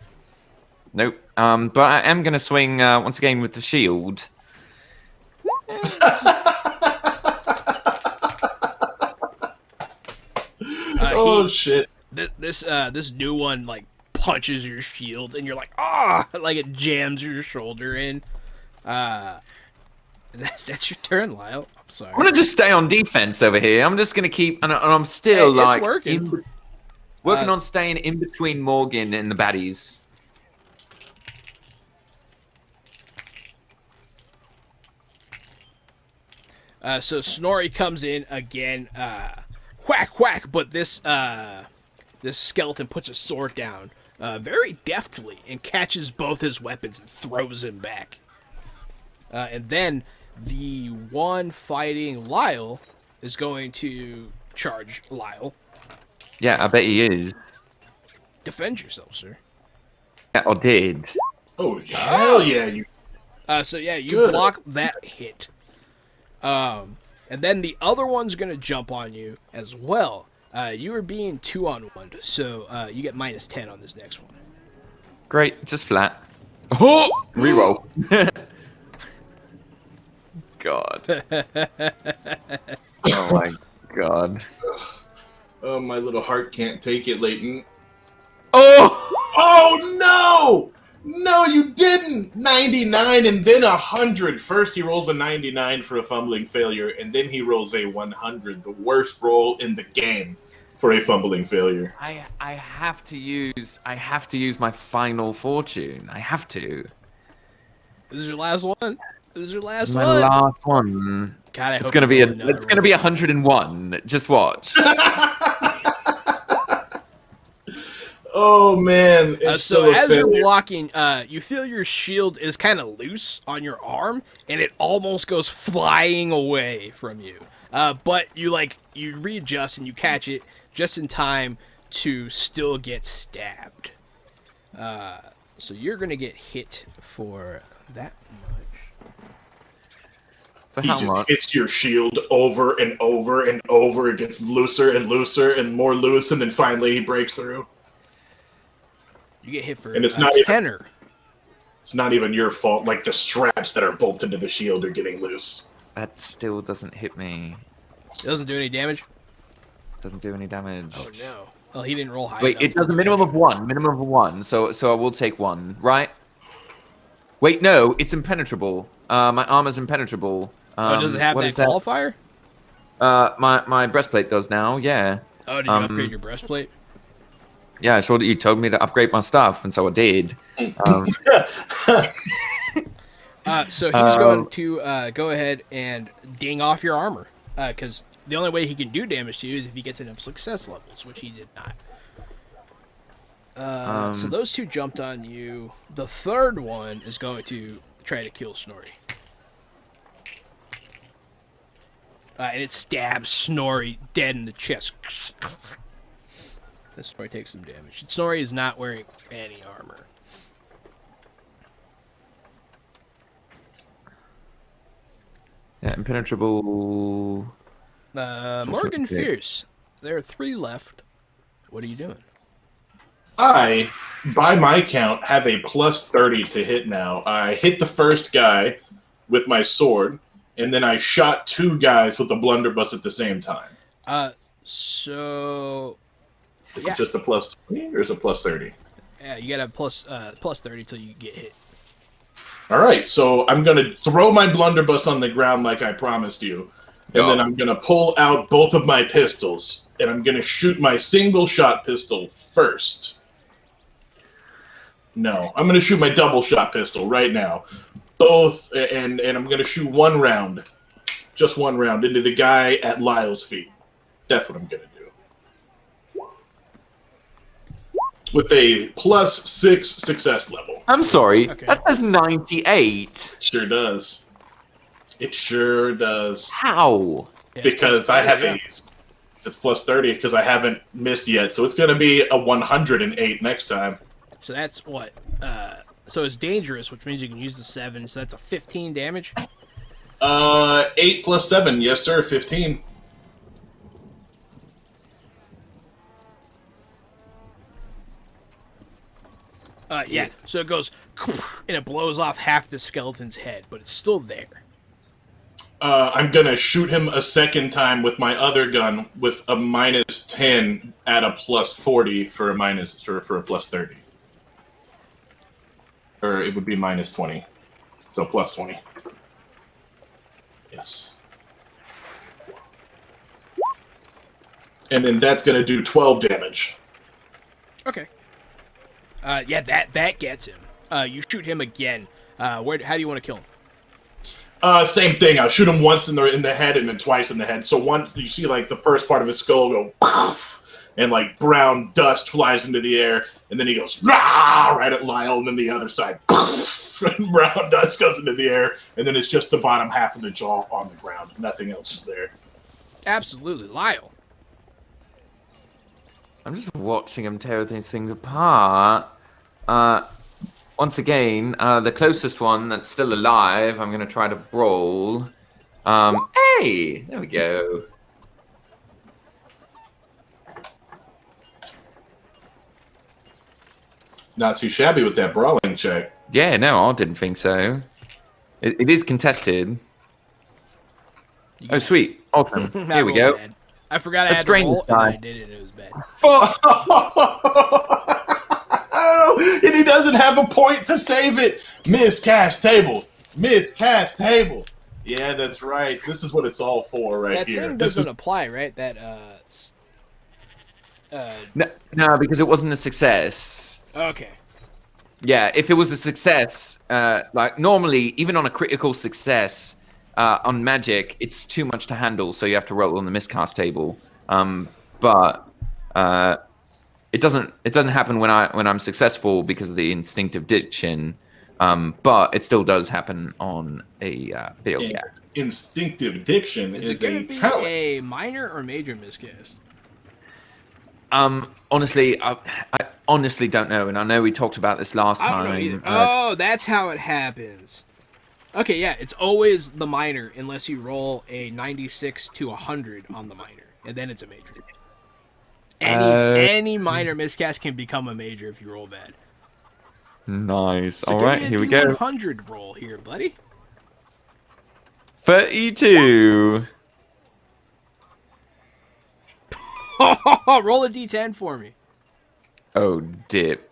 Nope. But I am going to swing once again with the shield. Shit. This new one, like, punches your shield, and you're like, ah, like it jams your shoulder in. That's your turn, Lyle. I'm sorry. I'm gonna just stay on defense over here. I'm just gonna keep, and I'm still Hey, it's like working. working on staying in between Morgan and the baddies. So Snorri comes in again, whack whack, but this skeleton puts a sword down very deftly and catches both his weapons and throws him back. And then the one fighting Lyle is going to charge Lyle. Yeah, I bet he is. Defend yourself, sir. Yeah, I did. Oh, hell yeah. You. So yeah, you Good. block that hit. And then the other one's going to jump on you as well. You are being 2-on-1, so you get -10 on this next one. Great, just flat. Oh, reroll. God. Oh my God. Oh, my little heart can't take it, Leighton. Oh! Oh, no! No, you didn't! 99 and then 100. First, he rolls a 99 for a fumbling failure, and then he rolls a 100, the worst roll in the game for a fumbling failure. I have to use my final fortune. I have to. This is your last one. This is your last This is my one. last one. God, I It's hope gonna you be roll another it's gonna be 101. Just watch. Oh, man. It's so still a as you're failure. blocking, you feel your shield is kind of loose on your arm, and it almost goes flying away from you. But you readjust and you catch it just in time to still get stabbed. So you're gonna get hit for that much. For He how just much? hits your shield over and over and over. It gets looser and looser and more loose, and then finally he breaks through. You get hit for And it's a not even- tenor. It's not even your fault. Like, the straps that are bolted to the shield are getting loose. That still doesn't hit me. It doesn't do any damage. Doesn't do any damage. Oh no. Well, he didn't roll high. Wait, enough it to does a do minimum damage. of one. Minimum of one. So I will take one, right? Wait, no, it's impenetrable. My armor's impenetrable. Oh, does it have what that is that? qualifier? My breastplate does now. Yeah. Oh, did you upgrade your breastplate? Yeah, I saw that you told me to upgrade my stuff, and so I did. So he's going to go ahead and ding off your armor, because the only way he can do damage to you is if he gets enough success levels, which he did not. So those two jumped on you. The third one is going to try to kill Snorri. And it stabs Snorri dead in the chest. This Snorri takes some damage. Snorri is not wearing any armor. Yeah, impenetrable. Morgan Fierce. There are 3 left. What are you doing? I, by my count, have a +30 to hit now. I hit the first guy with my sword, and then I shot 2 guys with the blunderbuss at the same time. So Is yeah. it just a +20 or is it +30? Yeah, you got a plus 30 till you get hit. All right, so I'm going to throw my blunderbuss on the ground like I promised you, and then I'm going to pull out both of my pistols, and I'm going to shoot my single-shot pistol first. No, I'm going to shoot my double-shot pistol right now. Both, and I'm going to shoot 1 round, just 1 round, into the guy at Lyle's feet. That's what I'm going to do. With a +6 success level. I'm sorry. Okay. That says 98. Sure does. It sure does. How? Yeah, Because I have it's +30 because I haven't missed yet. So it's going to be a 108 next time. So that's what. So it's dangerous, which means you can use the 7. So that's a 15 damage. 8 + 7, yes sir, 15. Yeah. So it goes and it blows off half the skeleton's head, but it's still there. I'm gonna shoot him a second time with my other gun with a -10 at a +40 for a +30. Or it would be -20. So +20. Yes. And then that's gonna do 12 damage. Okay. Yeah, that gets him. You shoot him again. How do you want to kill him? Same thing. I'll shoot him once in the head and then twice in the head. So one, you see like the first part of his skull go poof, and like brown dust flies into the air, and then he goes rah, right at Lyle, and then the other side poof, and brown dust goes into the air, and then it's just the bottom half of the jaw on the ground. Nothing else is there. Absolutely, Lyle. I'm just watching him tear these things apart. Once again, the closest one that's still alive, I'm going to try to brawl. Hey! There we go. Not too shabby with that brawling check. Yeah, no, I didn't think so. It is contested. Oh, sweet. Awesome. Here we go. Bad. I forgot I Let's had to drain roll, this and guy. I did it, and it was bad. Oh, and he doesn't have a point to save it. Miscast table. Miscast table. Yeah, that's right. This is what it's all for right That here. thing This doesn't is apply, right? That, No, because it wasn't a success. okay. Yeah, if it was a success, like normally, even on a critical success on magic, it's too much to handle, so you have to roll on the miscast table. But it doesn't happen when I'm successful because of the instinctive diction. But it still does happen on a field. Yeah. instinctive diction Is is it a going to be talent. a minor or major miscast? Honestly, I honestly don't know, and I know we talked about this last I time. don't know either. Oh, that's how it happens. Okay, yeah, it's always the minor unless you roll a 96 to 100 on the minor, and then it's a major. Any minor miscast can become a major if you roll bad. Nice. So All give right, me a here we go. 100 roll here, buddy. 32. Roll a d10 for me. Oh, dip.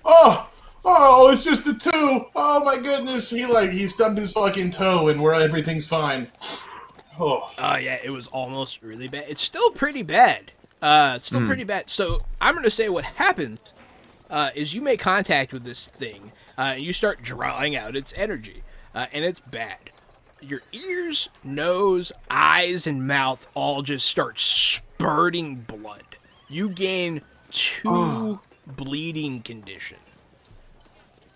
Oh, it's just a 2. Oh my goodness, he stubbed his fucking toe and where everything's fine. Oh. Yeah, it was almost really bad. It's still pretty bad. It's still pretty bad. So I'm gonna say what happens is you make contact with this thing, and you start drawing out its energy, and it's bad. Your ears, nose, eyes, and mouth all just start spurting blood. You gain 2 bleeding condition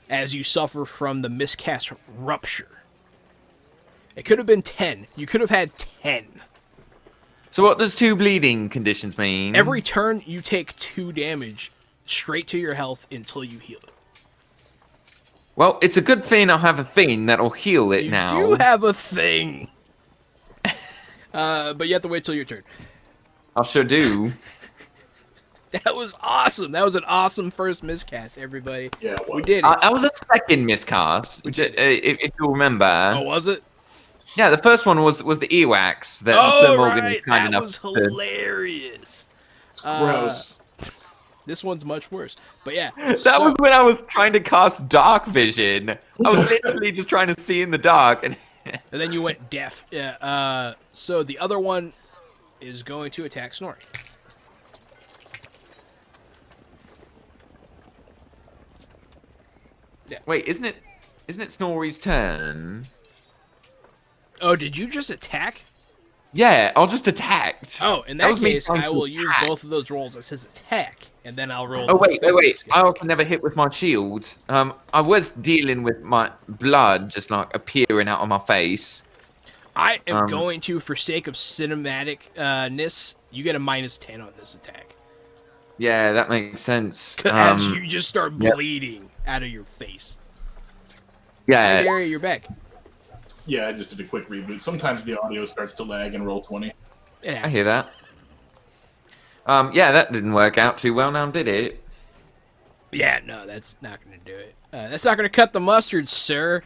as you suffer from the miscast rupture. It could have been 10. You could have had 10. So what does 2 bleeding conditions mean? Every turn, you take 2 damage straight to your health until you heal it. Well, it's a good thing I have a thing that'll heal it now. You do have a thing. But you have to wait till your turn. I sure do. That was awesome. That was an awesome first miscast, everybody. Yeah, it was. We did it. I was a second miscast, if you remember. Oh, was it? Yeah, the first one was the earwax that Oh, Sir Morgan right. was kind That enough was to... hilarious. It's gross. This one's much worse. But yeah. That was when I was trying to cast dark vision. I was literally just trying to see in the dark. And And then you went deaf. Yeah. So the other one is going to attack Snorri. Wait, isn't it Snorri's turn? Oh, did you just attack? Yeah, I just attacked. Oh, in That that was me case, trying I to will use attack. both of those rolls as his attack, and then I'll roll. Oh wait. defense I skill. also never hit with my shield. I was dealing with my blood just like appearing out of my face. I am going to, for sake of cinematic-ness, you get a -10 on this attack. Yeah, that makes sense. As you just start yep. bleeding out of your face. Yeah, Gary, you're back. Yeah, I just did a quick reboot. Sometimes the audio starts to lag in Roll20. I hear that. Yeah, that didn't work out too well now, did it? Yeah, no, that's not going to do it. That's not going to cut the mustard, sir.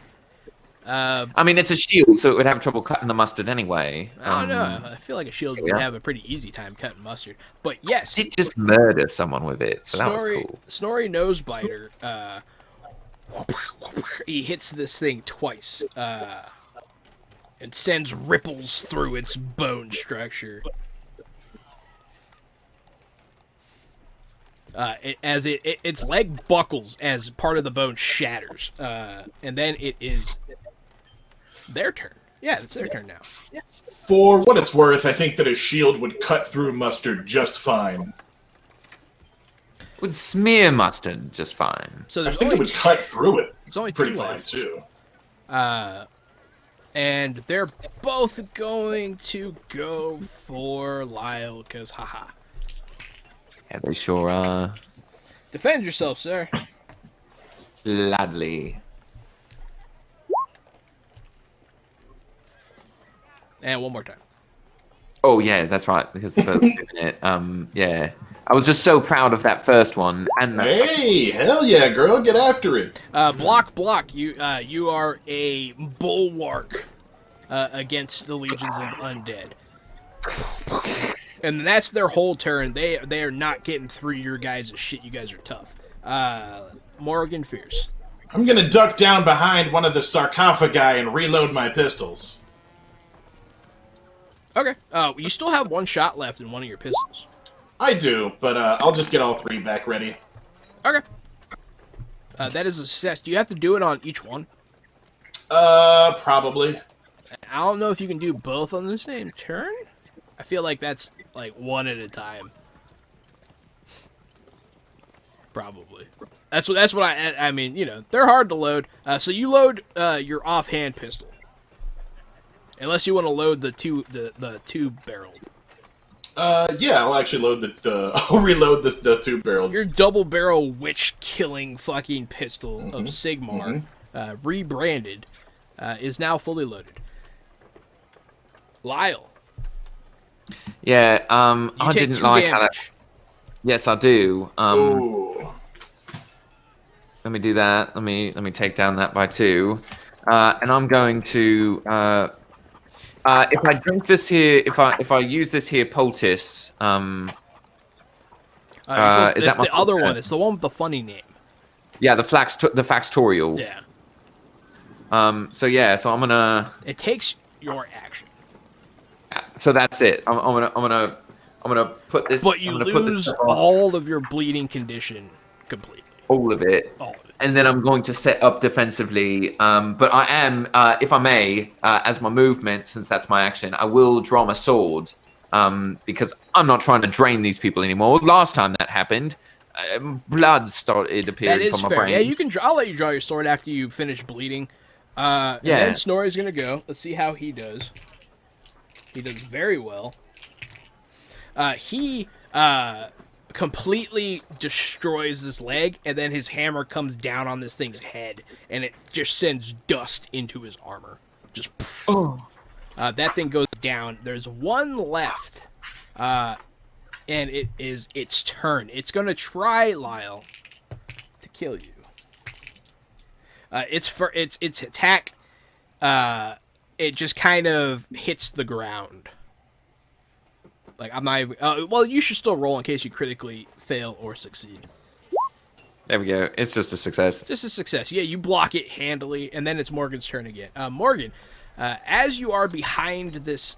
I mean, it's a shield, so it would have trouble cutting the mustard anyway. I don't know. I feel like a shield would have a pretty easy time cutting mustard. But yes, It just murdered someone with it, so that was cool. Snorri Nosebiter, he hits this thing twice, and sends ripples through its bone structure. Its leg buckles as part of the bone shatters, and then it is their turn. Yeah, it's their turn now. For what it's worth, I think that a shield would cut through mustard just fine. Would smear mustard just fine. So I there's think it only would cut through it there's only 2 pretty fine, left. too. And they're both going to go for Lyle, because haha. Yeah, they sure are. Defend yourself, sir. Gladly. And one more time. Oh yeah, that's right. Because the first minute. Yeah. I was just so proud of that first one, and that Hey, hell yeah, girl, get after it. Block. You are a bulwark against the legions of undead. And that's their whole turn. They are not getting through your guys' shit. You guys are tough. Morgan Fierce. I'm gonna duck down behind one of the sarcophagi and reload my pistols. Okay. You still have one shot left in one of your pistols. I do, but I'll just get all three back ready. Okay. That is a success. Do you have to do it on each one? Probably. I don't know if you can do both on the same turn. I feel like that's like one at a time. Probably. That's what I mean, you know, they're hard to load. So you load your offhand pistol. Unless you want to load the two barreled. Yeah, I'll actually load I'll reload the two barrel. Your double barrel witch killing fucking pistol of Sigmar, rebranded, is now fully loaded. Lyle. Yeah, I take didn't 2 like how that... damage. Yes, I do. Ooh. Let me do that. Let me take down that by 2. And I'm going to if I drink this here, if I use this here poultice, is that It's my the other turn? one. It's the one with the funny name. Yeah, the Faxtorial. Yeah. So yeah, so I'm gonna. It takes your action. So that's it. I'm gonna put this. But you I'm gonna put this lose stuff on, all of your bleeding condition completely. all of it. All of it. And then I'm going to set up defensively. But I am, if I may, as my movement, since that's my action, I will draw my sword. Because I'm not trying to drain these people anymore. Last time that happened, blood started appearing from my brain. Yeah, you can. I'll let you draw your sword after you finish bleeding. And then Snorri's gonna go. Let's see how he does. He does very well. He completely destroys this leg, and then his hammer comes down on this thing's head, and it just sends dust into his armor. Just that thing goes down. There's one left, and it is its turn. It's gonna try, Lyle, to kill you. Its attack. It just kind of hits the ground. Like, I'm not even... well, you should still roll in case you critically fail or succeed. There we go. It's just a success. Just a success. Yeah, you block it handily, and then it's Morgan's turn again. Morgan, as you are behind this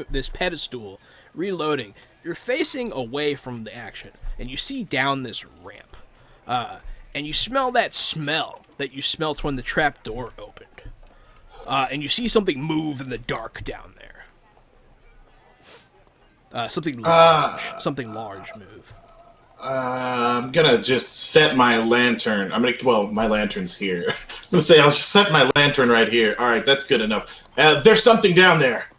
this pedestal, reloading, you're facing away from the action, and you see down this ramp. And you smell that smell that you smelt when the trap door opened. And you see something move in the dark down there. Something large move. I'm gonna just set my lantern. My lantern's here. Let's say I'll just set my lantern right here. All right, that's good enough. There's something down there.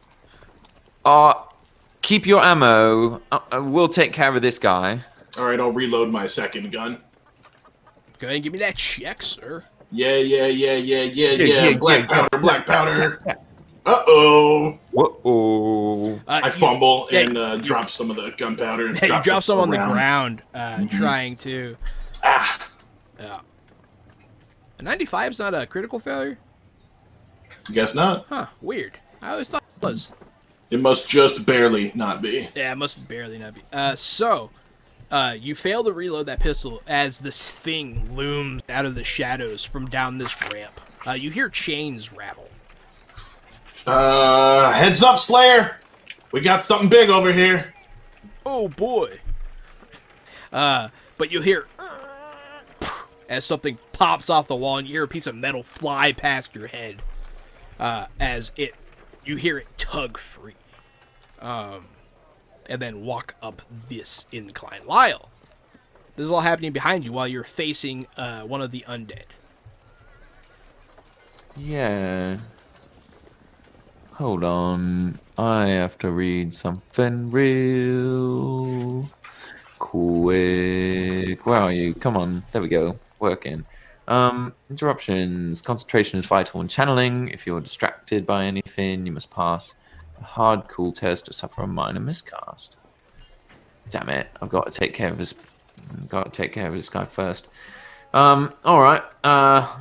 Keep your ammo. We'll take care of this guy. All right, I'll reload my second gun. Go ahead and give me that check, sir. Yeah. Black powder. Uh-oh. Whoa. I fumble and drop some of the gunpowder. And you drop some on the around. ground, trying to... Ah. Yeah. A 95's not a critical failure? Guess not. Huh, weird. I always thought it was. It must just barely not be. Yeah, it must barely not be. You fail to reload that pistol as this thing looms out of the shadows from down this ramp. You hear chains rattle. Heads up, Slayer! We got something big over here. Oh, boy. But you hear... as something pops off the wall, and you hear a piece of metal fly past your head. You hear it tug free. And then walk up this incline. Lyle, this is all happening behind you while you're facing one of the undead. Yeah. Hold on. I have to read something real quick. Where are you? Come on. There we go. Working. Interruptions. Concentration is vital in channeling. If you're distracted by anything, you must pass A hard cool test to suffer a minor miscast. Damn it! I've got to take care of this. Guy first. All right.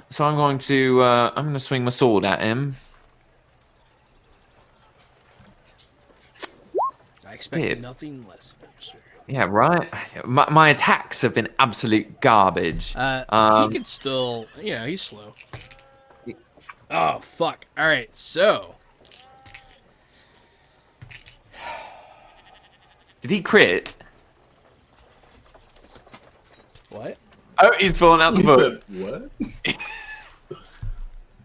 So I'm going to swing my sword at him. I expected nothing less, sir. Yeah, right. My attacks have been absolute garbage. He can still, he's slow. Oh fuck! All right, so did he crit? What? Oh, he's falling out the book. Said,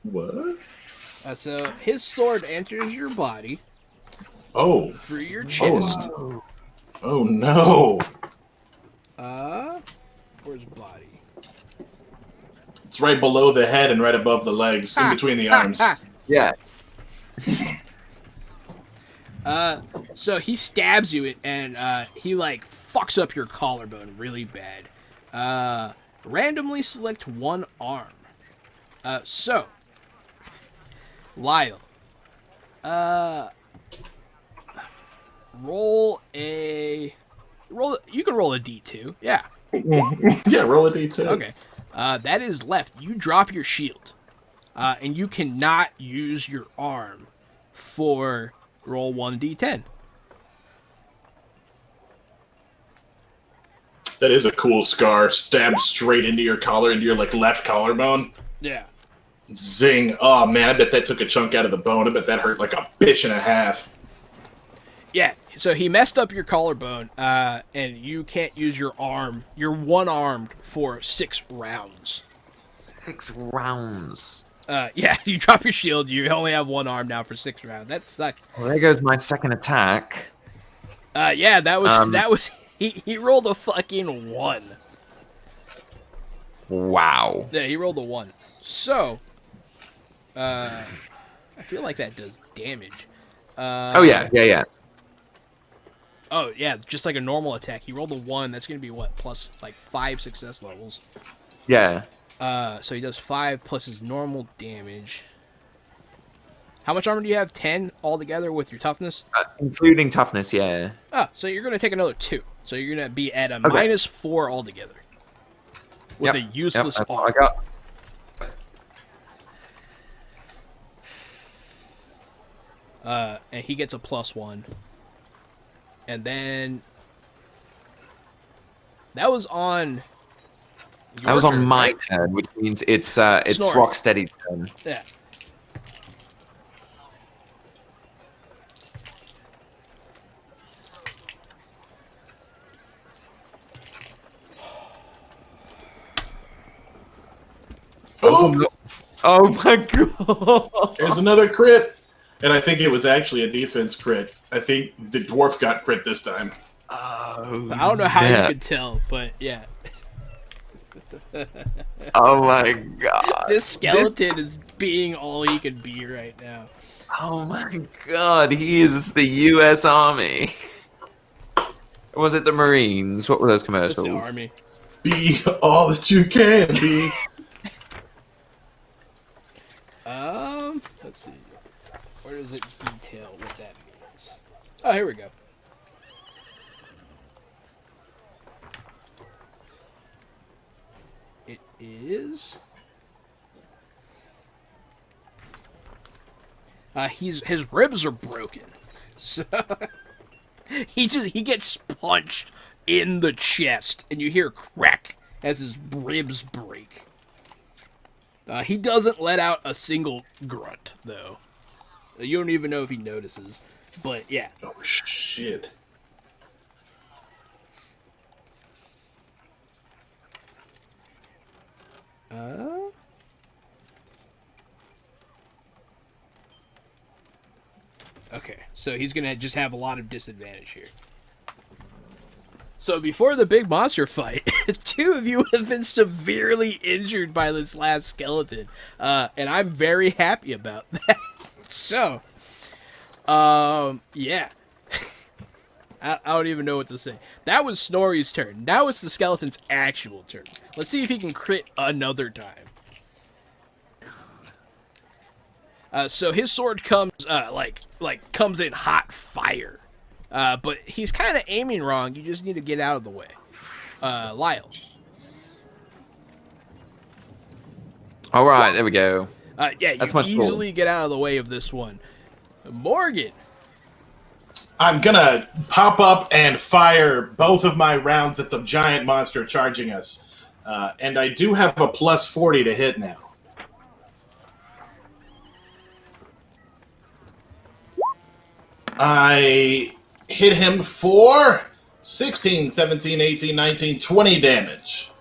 what? What? So his sword enters your body. Oh. Through your chest. Oh no. Where's body? It's right below the head and right above the legs, in between the arms. Yeah. So he stabs you and he like fucks up your collarbone really bad. Randomly select one arm. So Lyle. You can roll a D2. Yeah. Yeah, roll a D2. Okay. That is left. You drop your shield. And you cannot use your arm for roll 1d10. That is a cool scar. Stabbed straight into your collar, into your left collarbone. Yeah. Zing. Oh man, I bet that took a chunk out of the bone. I bet that hurt like a bitch and a half. Yeah, so he messed up your collarbone, and you can't use your arm. You're one-armed for 6 rounds. 6 rounds. Yeah, you drop your shield, you only have one arm now for 6 rounds. That sucks. Well, there goes my second attack. Yeah, that was he rolled a fucking 1. Wow. Yeah, he rolled a 1. So, I feel like that does damage. Oh yeah. Oh, yeah, just like a normal attack. He rolled a 1. That's going to be, what, plus, 5 success levels. Yeah. So he does 5 plus his normal damage. How much armor do you have? 10 altogether with your toughness? Including toughness, yeah. Oh, so you're going to take another 2. So you're going to be at a minus 4 altogether. With a useless that's arm. what I got. And he gets a +1. And then that was on my right? turn, which means it's Rocksteady's turn. Yeah. Oh my god! There's another crit. And I think it was actually a defense crit. I think the dwarf got crit this time. Oh, I don't know how you could tell, but yeah. Oh my god. This skeleton is being all he can be right now. Oh my god, he is the US Army. Or was it the Marines? What were those commercials? It's the Army. Be all that you can be. Let's see. Where does it detail what that means? Oh, here we go. It is. His ribs are broken, so he gets punched in the chest, and you hear a crack as his ribs break. He doesn't let out a single grunt, though. You don't even know if he notices, but yeah. Oh shit. Okay, so he's gonna just have a lot of disadvantage here. So before the big monster fight, 2 of you have been severely injured by this last skeleton, and I'm very happy about that. So, yeah. I don't even know what to say. That was Snorri's turn. Now it's the skeleton's actual turn. Let's see if he can crit another time. So his sword comes comes in hot fire, but he's kind of aiming wrong. You just need to get out of the way. Lyle. All right, there we go. Yeah, you That's much easily get out of the way of this one. Morgan. I'm gonna pop up and fire both of my rounds at the giant monster charging us. And I do have a plus 40 to hit now. I hit him for 16, 17, 18, 19, 20 damage.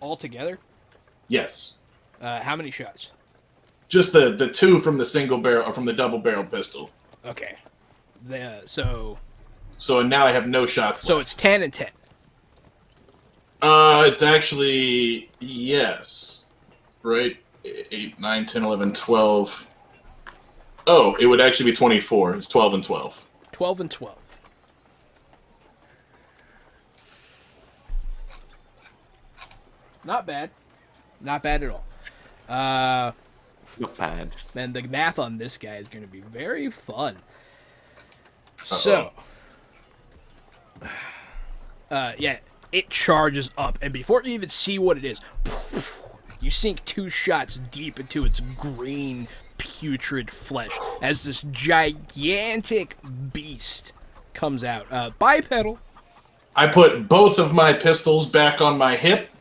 Altogether? Yes. How many shots? Just the two from the single barrel or from the double barrel pistol. Okay. So now I have no shots left. it's 10 and 10. It's actually, yes. Right? 8, 9, 10, 11, 12. Oh, it would actually be 24. It's 12 and 12. 12 and 12. Not bad. Not bad at all. Not bad. Man, the math on this guy is going to be very fun. So, yeah, it charges up, and before you even see what it is, you sink 2 shots deep into its green, putrid flesh as this gigantic beast comes out. Bipedal. I put both of my pistols back on my hip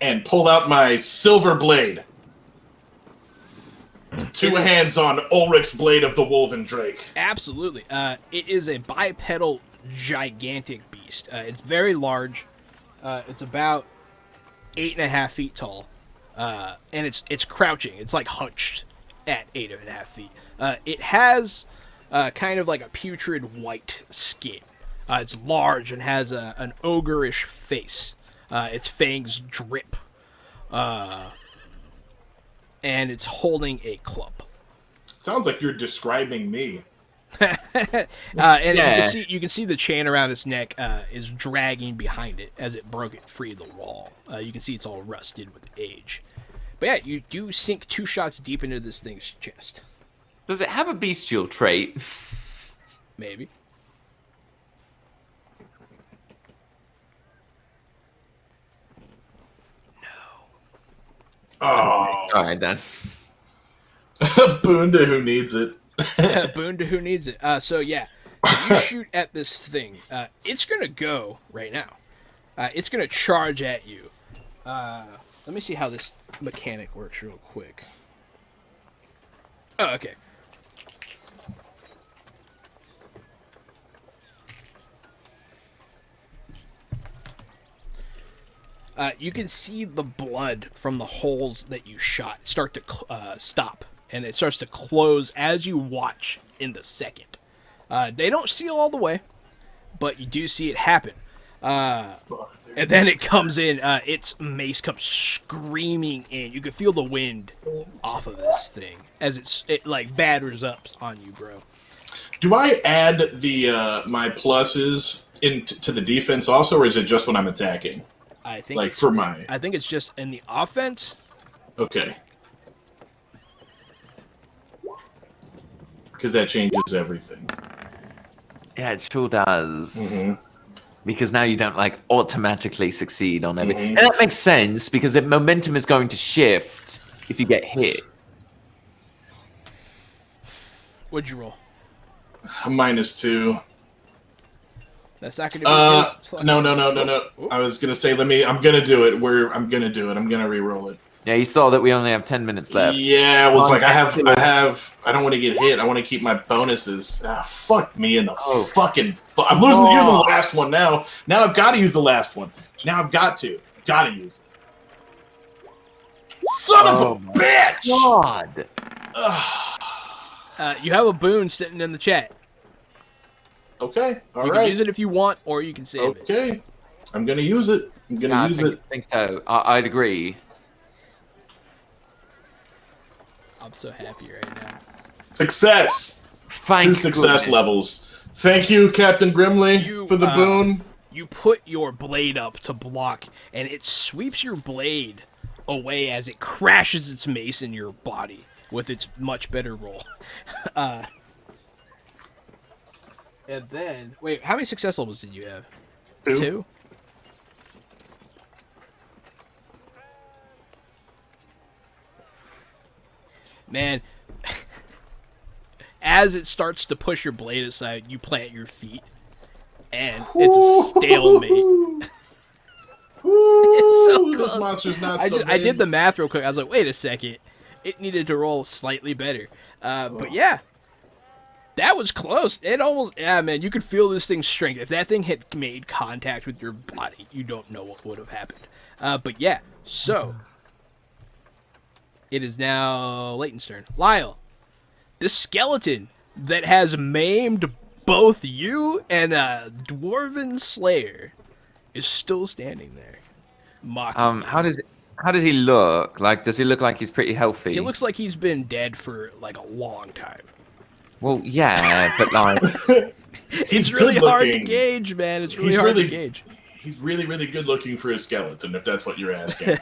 and pulled out my silver blade. 2 hands on Ulrich's blade of the Wolven Drake. Absolutely. It is a bipedal gigantic beast. It's very large. It's about 8.5 feet tall. And it's crouching. It's like hunched at 8.5 feet. It has kind of like a putrid white skin. It's large and has an ogreish face. Its fangs drip. And it's holding a club. Sounds like you're describing me. And you can see the chain around its neck is dragging behind it as it broke it free of the wall. You can see it's all rusted with age. But yeah, you do sink 2 shots deep into this thing's chest. Does it have a bestial trait? Maybe. Oh. All right, that's... Boon to who needs it. Boon to who needs it. So yeah, you shoot at this thing. It's going to go right now. It's going to charge at you. Let me see how this mechanic works real quick. Oh, okay. You can see the blood from the holes that you shot start to stop, and it starts to close as you watch in the second. They don't seal all the way, but you do see it happen. And then it comes in, its mace comes screaming in. You can feel the wind off of this thing as it like batters up on you, bro. Do I add the my pluses to the defense also, or is it just when I'm attacking? I think like for my... I think it's just in the offense. Okay. Because that changes everything. Yeah, it sure does. Mm-hmm. Because now you don't like automatically succeed on everything. And that makes sense because the momentum is going to shift if you get hit. What'd you roll? -2. That's not gonna be No. Ooh. I was gonna say, I'm gonna do it. I'm gonna do it. I'm gonna re-roll it. Yeah, you saw that we only have 10 minutes left. Yeah, I was like, I don't want to get hit. I want to keep my bonuses. Fuck me in the fucking. I'm using the last one now. Now I've got to use the last one. Now I've got to. Got to use it. Son of a bitch! God. You have a boon sitting in the chat. Okay, all right. You can use it if you want, or you can save it. Okay, I'm gonna use it. I think so. I'd agree. I'm so happy right now. Success. Thank 2 success levels. Thank you, Captain Brimley, for the boon. You put your blade up to block, and it sweeps your blade away as it crashes its mace in your body. with its much better roll. And then, wait, how many success levels did you have? 2? Man, as it starts to push your blade aside, you plant your feet, and it's a stalemate. It's so close. This monster's not so big. I did the math real quick. I was like, wait a second. It needed to roll slightly better. But yeah, that was close. It almost, yeah, man, you could feel this thing's strength. If that thing had made contact with your body, you don't know what would have happened. But yeah, so it is now Leighton's turn. Lyle, this skeleton that has maimed both you and a dwarven slayer is still standing there, mocking. How does he look? Like, does he look like he's pretty healthy? He looks like he's been dead for like a long time. Well, yeah, but like, It's really hard to gauge, man. It's really hard to gauge. He's really, really good looking for a skeleton, if that's what you're asking.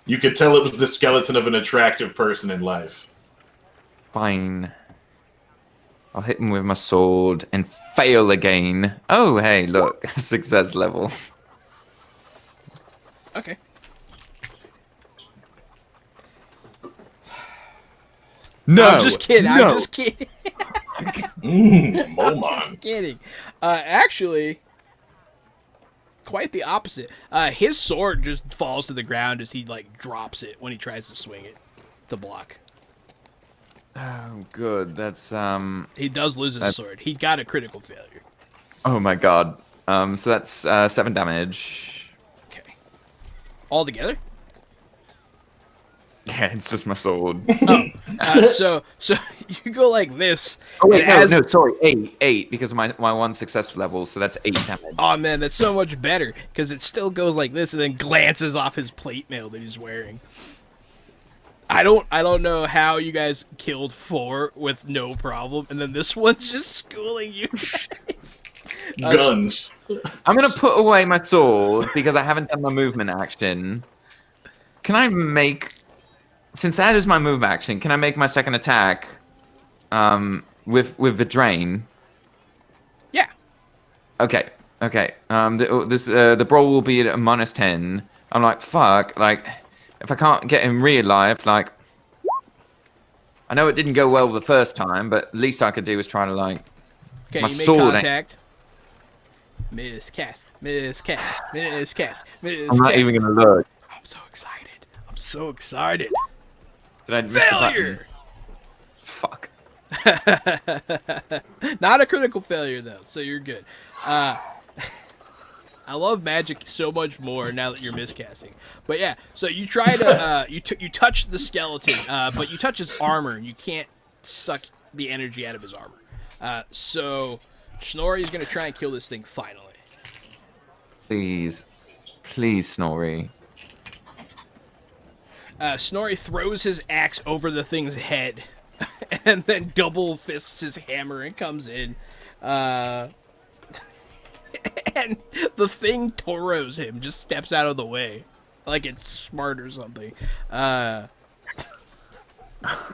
You could tell it was the skeleton of an attractive person in life. fine. I'll hit him with my sword and fail again. Oh, hey, look, success level. Okay. No, I'm just kidding. No. I'm just kidding. Momon. Just kidding. Actually, quite the opposite. His sword just falls to the ground as he like drops it when he tries to swing it to block. Oh, good. That's He does lose his sword. He got a critical failure. Oh my god. So that's 7 damage. Okay. All together? Yeah, it's just my sword. So you go like this. Oh wait, and no, sorry, 8 because of my one success level, so that's 8 damage. Oh man, that's so much better because it still goes like this and then glances off his plate mail that he's wearing. I don't know how you guys killed 4 with no problem, and then this one's just schooling you. Guns. I'm gonna put away my sword because I haven't done my movement action. Can I make, since that is my move action, can I make my second attack with the drain? Yeah. Okay. The brawl will be at a -10. I'm like, fuck, like, if I can't get him real life, like, I know it didn't go well the first time, but least I could do was try to, like, Okay, my you make sword. contact. Miscast. I'm not even gonna look. I'm so excited. Did I miss the button? Failure! Fuck. Not a critical failure, though, so you're good. I love magic so much more now that you're miscasting. But yeah, so you try to, you touch the skeleton, but you touch his armor, and you can't suck the energy out of his armor. So Snorri is going to try and kill this thing finally. Please, Snorri. Snorri throws his axe over the thing's head, and then double fists his hammer and comes in. And the thing Toros him, just steps out of the way. Like it's smart or something.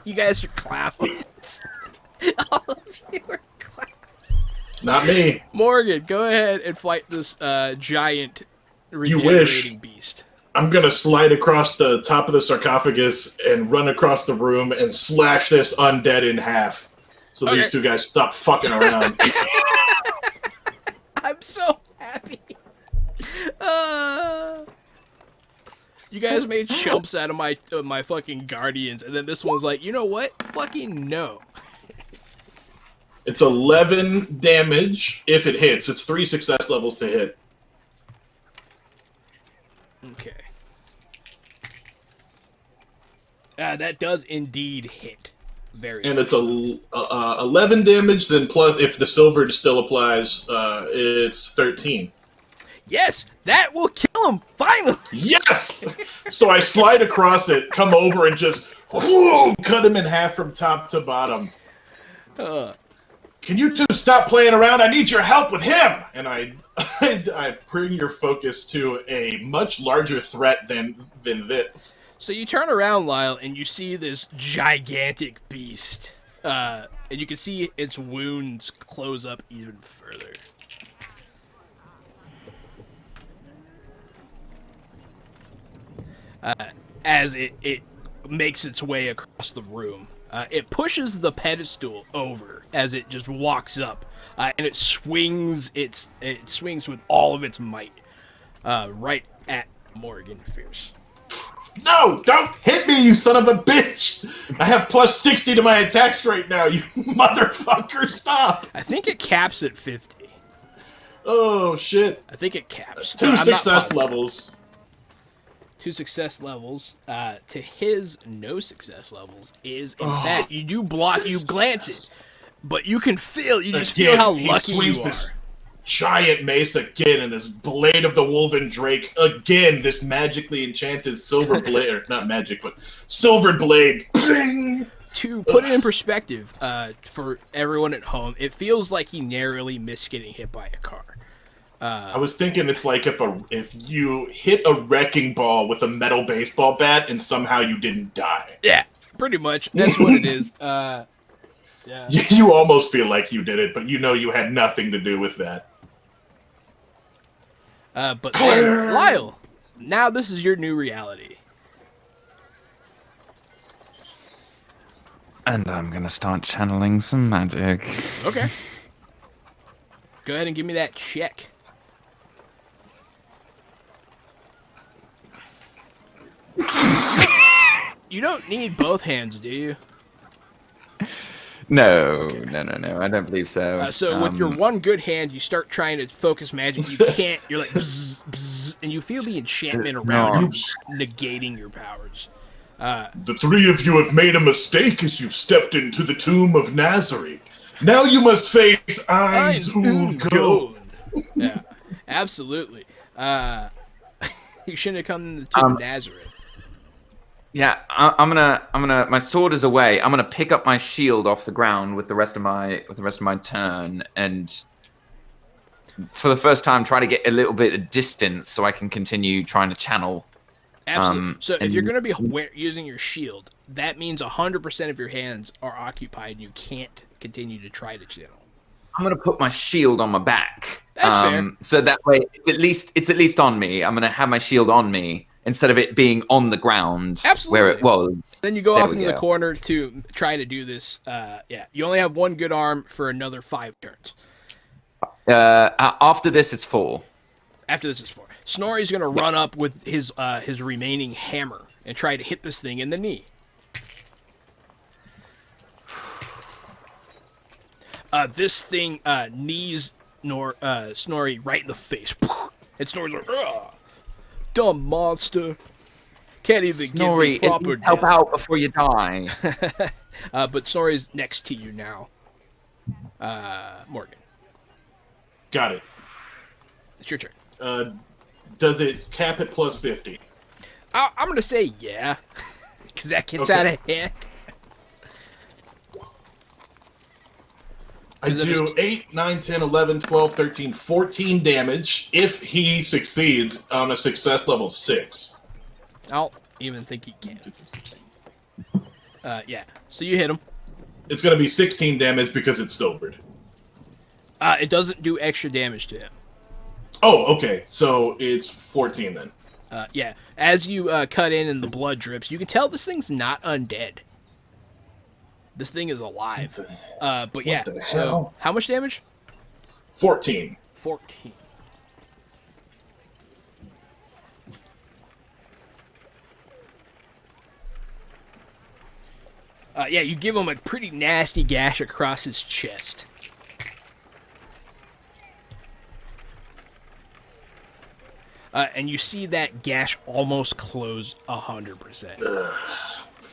You guys are clowns. All of you are clowns. Not me. Morgan, go ahead and fight this giant regenerating beast. I'm gonna slide across the top of the sarcophagus and run across the room and slash this undead in half. So these two guys stop fucking around. I'm so happy. You guys made chumps out of my fucking guardians, and then this one's like, you know what? Fucking no. It's 11 damage if it hits. It's 3 success levels to hit. Okay. That does indeed hit. Very. And it's 11 damage, then plus, if the silver still applies, it's 13. Yes, that will kill him, finally! Yes! So I slide across it, come over, and just cut him in half from top to bottom. Can you two stop playing around? I need your help with him! And I bring your focus to a much larger threat than this. So you turn around, Lyle, and you see this gigantic beast. And you can see its wounds close up even further. As it makes its way across the room. It pushes the pedestal over as it just walks up, and it swings with all of its might right at Morgan Fierce. No, don't hit me, you son of a bitch! I have plus 60 to my attacks right now, you motherfucker, stop! I think it caps at 50. Oh, shit. I think it caps. Two success levels. 2 success levels. To his no success levels is, in fact, you do block, you glance it, but you can feel, you just feel how lucky you are. This giant mace again, and this blade of the Woven Drake again, this magically enchanted silver blade, or not magic, but silver blade. Bing! To put it in perspective, for everyone at home, it feels like he narrowly missed getting hit by a car. I was thinking it's like if you hit a wrecking ball with a metal baseball bat and somehow you didn't die. Yeah, pretty much. That's what it is. Yeah. You almost feel like you did it, but you know you had nothing to do with that. But then, Lyle, now this is your new reality. And I'm gonna start channeling some magic. Okay. Go ahead and give me that check. You don't need both hands, do you? No, no. I don't believe so. So with your one good hand, you start trying to focus magic. You can't. You're like, bzz, bzz, and you feel the enchantment around you negating your powers. The three of you have made a mistake as you've stepped into the tomb of Nazareth. Now you must face Eyes Go. Yeah, absolutely. You shouldn't have come to the tomb of Nazareth. Yeah, I'm gonna. My sword is away. I'm gonna pick up my shield off the ground with the rest of my turn, and for the first time, try to get a little bit of distance so I can continue trying to channel. Absolutely. So if you're gonna be using your shield, that means 100% of your hands are occupied. And you can't continue to try to channel. I'm gonna put my shield on my back. That's fair. So that way, it's at least on me. I'm gonna have my shield on me, instead of it being on the ground. Absolutely. Where it was. Then you go off into the corner to try to do this. Yeah, you only have one good arm for another 5 turns. After this, it's 4. After this is 4. Snorri's going to run up with his remaining hammer and try to hit this thing in the knee. This thing knees Snorri right in the face. And Snorri's like, ugh. Dumb monster. Can't even Snorri, give me proper help out before you die. But Snorri's next to you now. Morgan. Got it. It's your turn. Does it cap at plus 50? I'm going to say yeah. Because that gets out of hand. I do 8, 9, 10, 11, 12, 13, 14 damage if he succeeds on a success level 6. I don't even think he can. Yeah. So you hit him. It's going to be 16 damage because it's silvered. It doesn't do extra damage to him. Oh, okay. So it's 14 then. Yeah. As you cut in and the blood drips, you can tell this thing's not undead. This thing is alive. But yeah. What the So hell? how much damage? 14. 14. Yeah, you give him a pretty nasty gash across his chest. And you see that gash almost close 100%.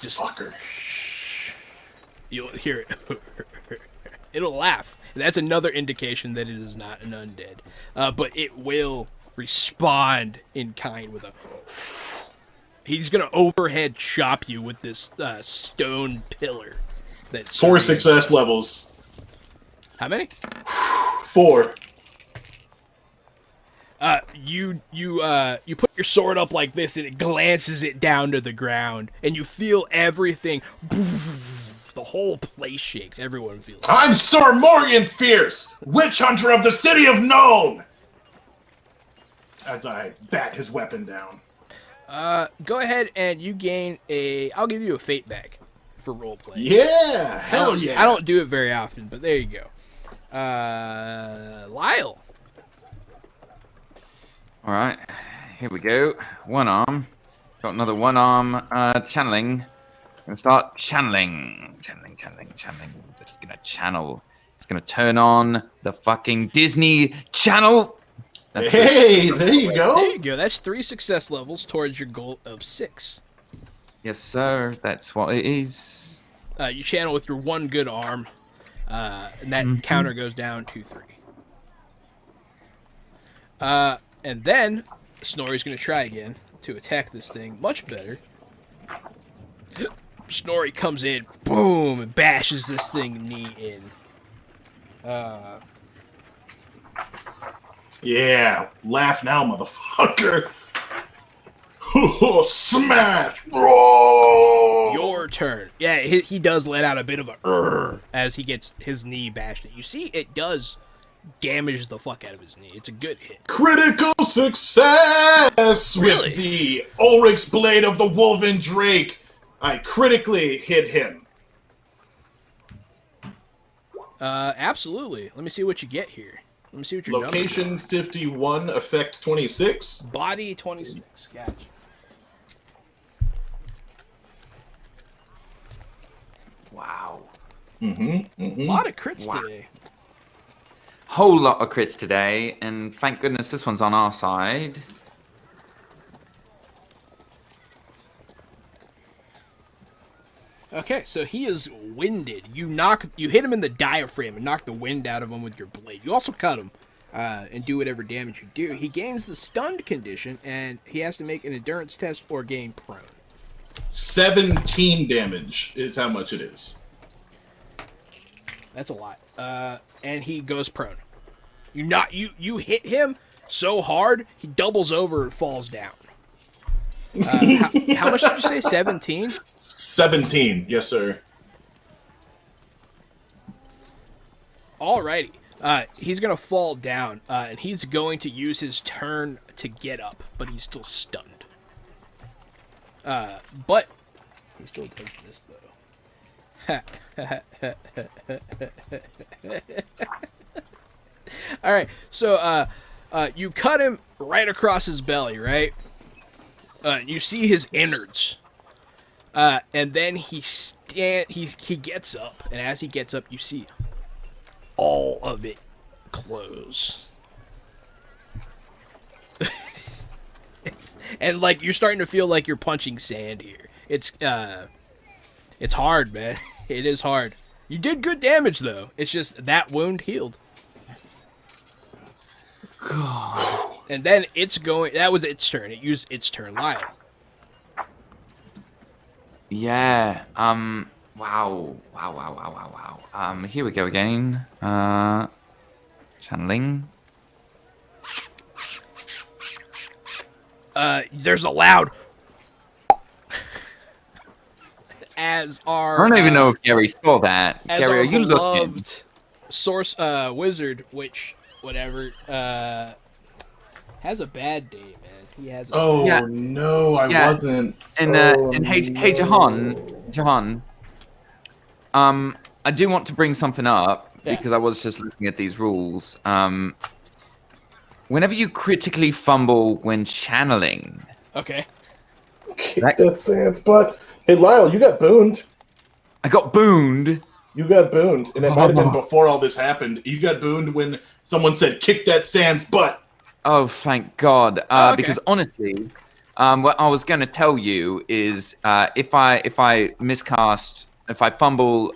Just Fucker. You'll hear it. It'll laugh. That's another indication that it is not an undead. But it will respond in kind with a... He's going to overhead chop you with this stone pillar. That's 4 success levels. How many? 4. You put your sword up like this, and it glances it down to the ground, and you feel everything. The whole place shakes. Everyone feels it. I'm Sir Morgan Fierce, witch hunter of the city of Nome. As I bat his weapon down. Go ahead and you gain a. I'll give you a fate back for roleplay. Yeah, hell yeah. I don't do it very often, but there you go. Lyle. All right, here we go. One arm. Got another one arm channeling. Gonna start channeling. Just gonna channel. It's gonna turn on the fucking Disney Channel. Hey, there you go. There you go. That's 3 success levels towards your goal of 6. Yes, sir. That's what it is. You channel with your one good arm, and that counter goes down to 3. And then Snorri's going to try again to attack this thing much better. Snorri comes in, boom, and bashes this thing knee in. Yeah, laugh now, motherfucker. Smash! Your turn. Yeah, he does let out a bit of a as he gets his knee bashed in. You see, it does damage the fuck out of his knee. It's a good hit. Critical success Really? with the Ulrich's Blade of the Woven Drake. I critically hit him. Absolutely. Let me see what you get here. Let me see what your Location 51, effect 26. Body 26. Gotcha. Wow. A lot of crits today. Whole lot of crits today, and thank goodness this one's on our side. Okay, so he is winded. You hit him in the diaphragm and knock the wind out of him with your blade. You also cut him and do whatever damage you do. He gains the stunned condition, and he has to make an endurance test or gain prone. 17 damage is how much it is. That's a lot. And he goes prone. You hit him so hard, he doubles over and falls down. How much did you say? 17? 17, yes, sir. Alrighty. He's going to fall down, and he's going to use his turn to get up, but he's still stunned. But he still does this, though. Alright, so you cut him right across his belly, right? You see his innards. And then he gets up, and as he gets up, you see all of it close. And like you're starting to feel like you're punching sand here. It's hard, man. It is hard. You did good damage though. It's just that wound healed. God. And then that was its turn. It used its turn. Lyle. Yeah. Wow. Here we go again. Channeling. There's a loud as our I don't even know if Gary saw that. as Gary, our are you looking? beloved source wizard, which whatever has a bad day, man. He has. Oh Yeah. no, I wasn't. And hey, Jahan. I do want to bring something up because I was just looking at these rules. Whenever you critically fumble when channeling. Okay. Kick that Sans butt. Hey Lyle, you got booned. I got booned. You got booned, and it might have been before all this happened. You got booned when someone said, "Kick that Sans butt." Oh, thank God! Okay. Because honestly, what I was going to tell you is, if I miscast, if I fumble,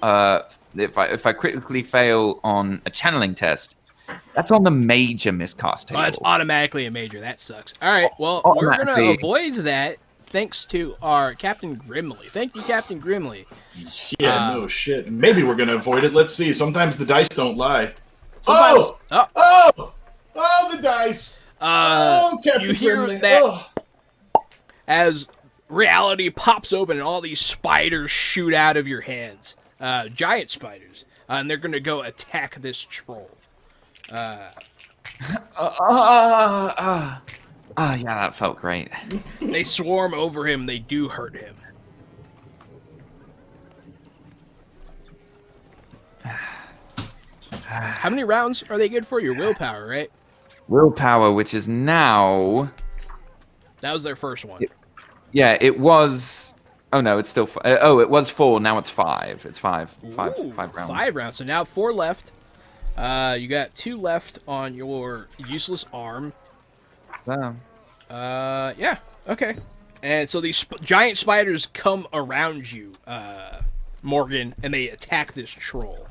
if I critically fail on a channeling test, that's on the major miscast table. Well, it's automatically a major. That sucks. All right. Well, we're gonna Automatically. avoid that thanks to our Captain Grimley. Thank you, Captain Grimley. Yeah, no shit. Maybe we're gonna avoid it. Let's see. Sometimes the dice don't lie. Sometimes- Oh, the dice. Captain You hear Grimley. that Oh. as reality pops open and all these spiders shoot out of your hands. Giant spiders. And they're going to go attack this troll. Yeah, that felt great. They swarm over him. They do hurt him. How many rounds are they good for? Your willpower, right? Willpower, which is now... That was their first one. Yeah, it was... Oh, no, it's still... it was 4, now it's 5. It's 5 Ooh, rounds. 5 rounds. So now 4 left. You got 2 left on your useless arm. Yeah, okay. And so these giant spiders come around you, Morgan, and they attack this troll.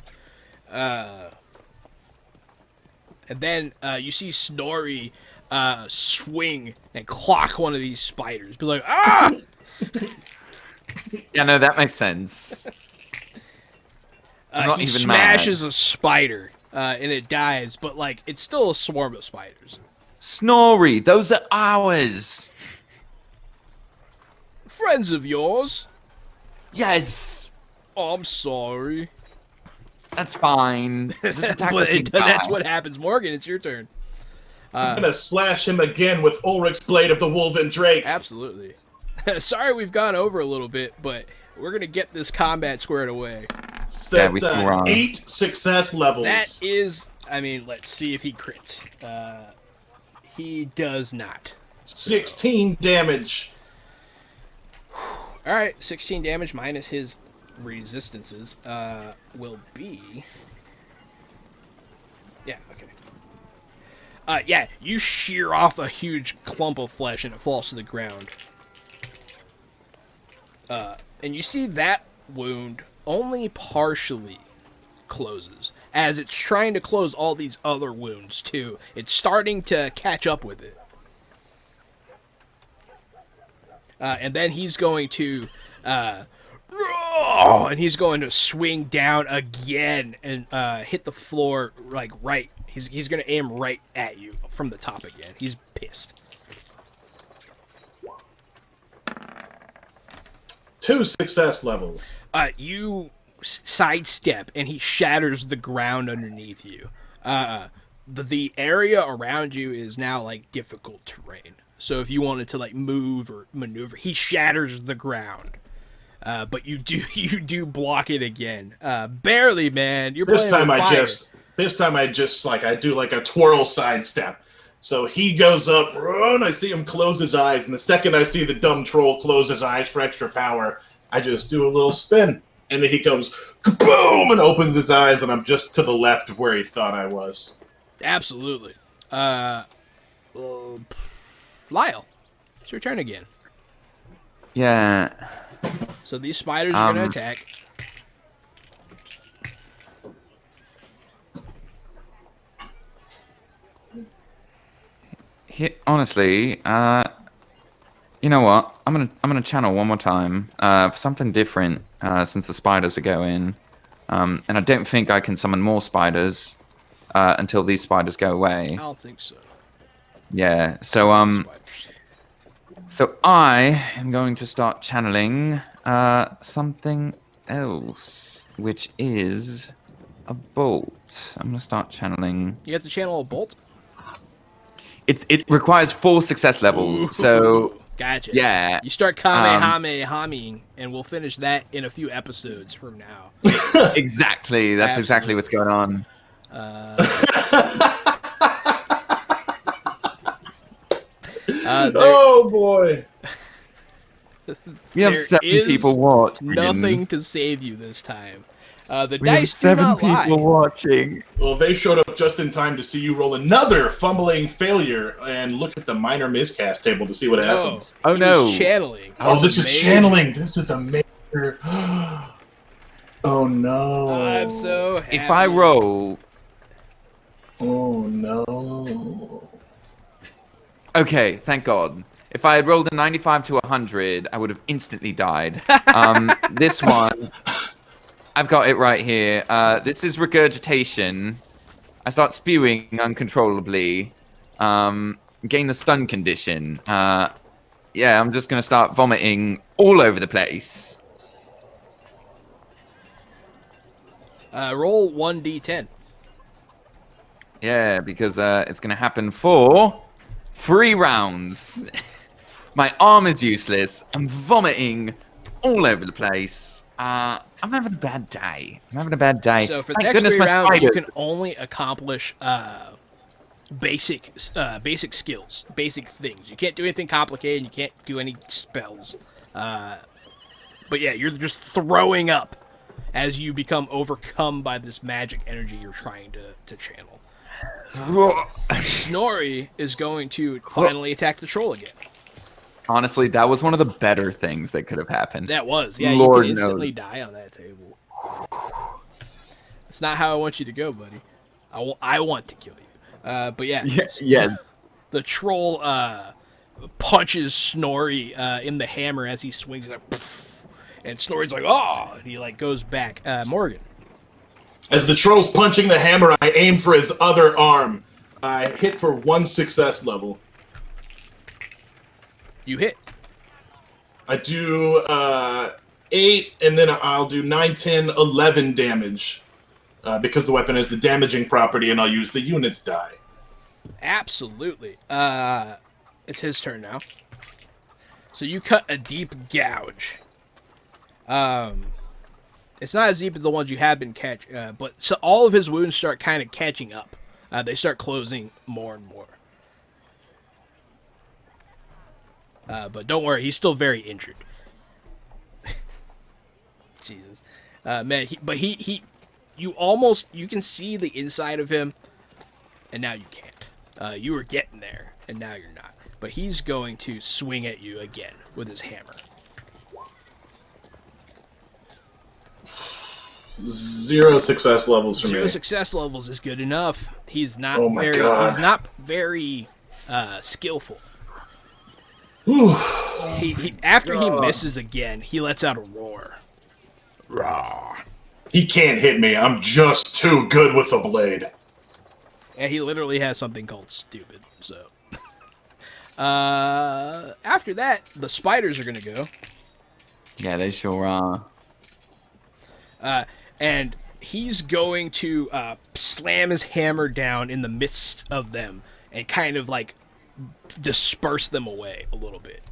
And then you see Snorri swing and clock one of these spiders. Be like, ah! Yeah, no, that makes sense. He smashes a spider, and it dies, but like it's still a swarm of spiders. Snorri, those are ours. Friends of yours? Yes. Oh, I'm sorry. That's fine. Just attack But the big that's guy. what happens. Morgan, it's your turn. I'm gonna slash him again with Ulrich's Blade of the Wolven Drake. Absolutely. Sorry we've gone over a little bit, but we're going to get this combat squared away. Sets we can 8 success levels. That is, I mean, let's see if he crits. He does not. 16 damage. All right, 16 damage minus his resistances will be... Yeah, okay. Yeah, you shear off a huge clump of flesh and it falls to the ground. And you see that wound only partially closes. As it's trying to close all these other wounds, too. It's starting to catch up with it. And then he's going to... and he's going to swing down again and hit the floor, like, right. He's going to aim right at you from the top again. He's pissed. 2 success levels. You sidestep, and he shatters the ground underneath you. The area around you is now, like, difficult terrain. So if you wanted to, like, move or maneuver, he shatters the ground. But you do block it again. Barely, man. You're This playing time with fire. I just like I do like a twirl sidestep. So he goes up, and I see him close his eyes, and the second I see the dumb troll close his eyes for extra power, I just do a little spin. And then he goes kaboom and opens his eyes, and I'm just to the left of where he thought I was. Absolutely. Lyle, it's your turn again. Yeah. So these spiders are going to attack. Honestly, you know what? I'm gonna channel one more time for something different since the spiders are going, and I don't think I can summon more spiders until these spiders go away. I don't think so. Yeah. So I am going to start channeling something else, which is a bolt. I'm gonna start channeling. You have to channel a bolt? It requires 4 success levels. Ooh, So gotcha. yeah. You start Kamehamehaing, and we'll finish that in a few episodes from now. Exactly. That's exactly what's going on. Oh boy! We have There 7 is people watching. Nothing to save you this time. The We have dice do 7 not people lie. watching. Well, they showed up just in time to see you roll another fumbling failure and look at the minor miscast table to see what happens. Oh, he no. was channeling. Oh, That's this is amazing. channeling. This is a major. Oh no! I'm so happy. If I roll... Oh no! Okay, thank God. If I had rolled a 95 to 100, I would have instantly died. This one... I've got it right here. This is regurgitation. I start spewing uncontrollably. gain the stun condition. Yeah, I'm just gonna start vomiting all over the place. Roll 1d10. Yeah, because it's gonna happen for 3 rounds. My arm is useless. I'm vomiting all over the place. I'm having a bad day. So for the Thank next goodness 3 my rounds, spider. you can only accomplish basic skills, basic things. You can't do anything complicated. You can't do any spells. But yeah, you're just throwing up as you become overcome by this magic energy you're trying to channel. Snorri is going to finally attack the troll again. Honestly, that was one of the better things that could have happened. That was, yeah. Lord you can instantly knows. die on that table. It's not how I want you to go, buddy. I want to kill you. But yeah, Yeah. the troll punches Snorri in the hammer as he swings it, and Snorri's like, "Oh!" And he like goes back. Morgan. As the troll's punching the hammer, I aim for his other arm. I hit for 1 success level. You hit. I do 8, and then I'll do 9, 10, 11 damage. Because the weapon has the damaging property, and I'll use the unit's die. Absolutely. It's his turn now. So you cut a deep gouge. It's not as deep as the ones you have been but so all of his wounds start kind of catching up. They start closing more and more. But don't worry, he's still very injured. Jesus, man. You can see the inside of him, and now you can't. You were getting there, and now you're not. But he's going to swing at you again with his hammer. 0 success levels for me. 0 success levels is good enough. He's not Oh my very. God. He's not very skillful. After he misses again, he lets out a roar. Roar. He can't hit me. I'm just too good with a blade. And he literally has something called stupid. So, after that, the spiders are gonna go. Yeah, they sure are. And he's going to slam his hammer down in the midst of them and kind of like disperse them away a little bit.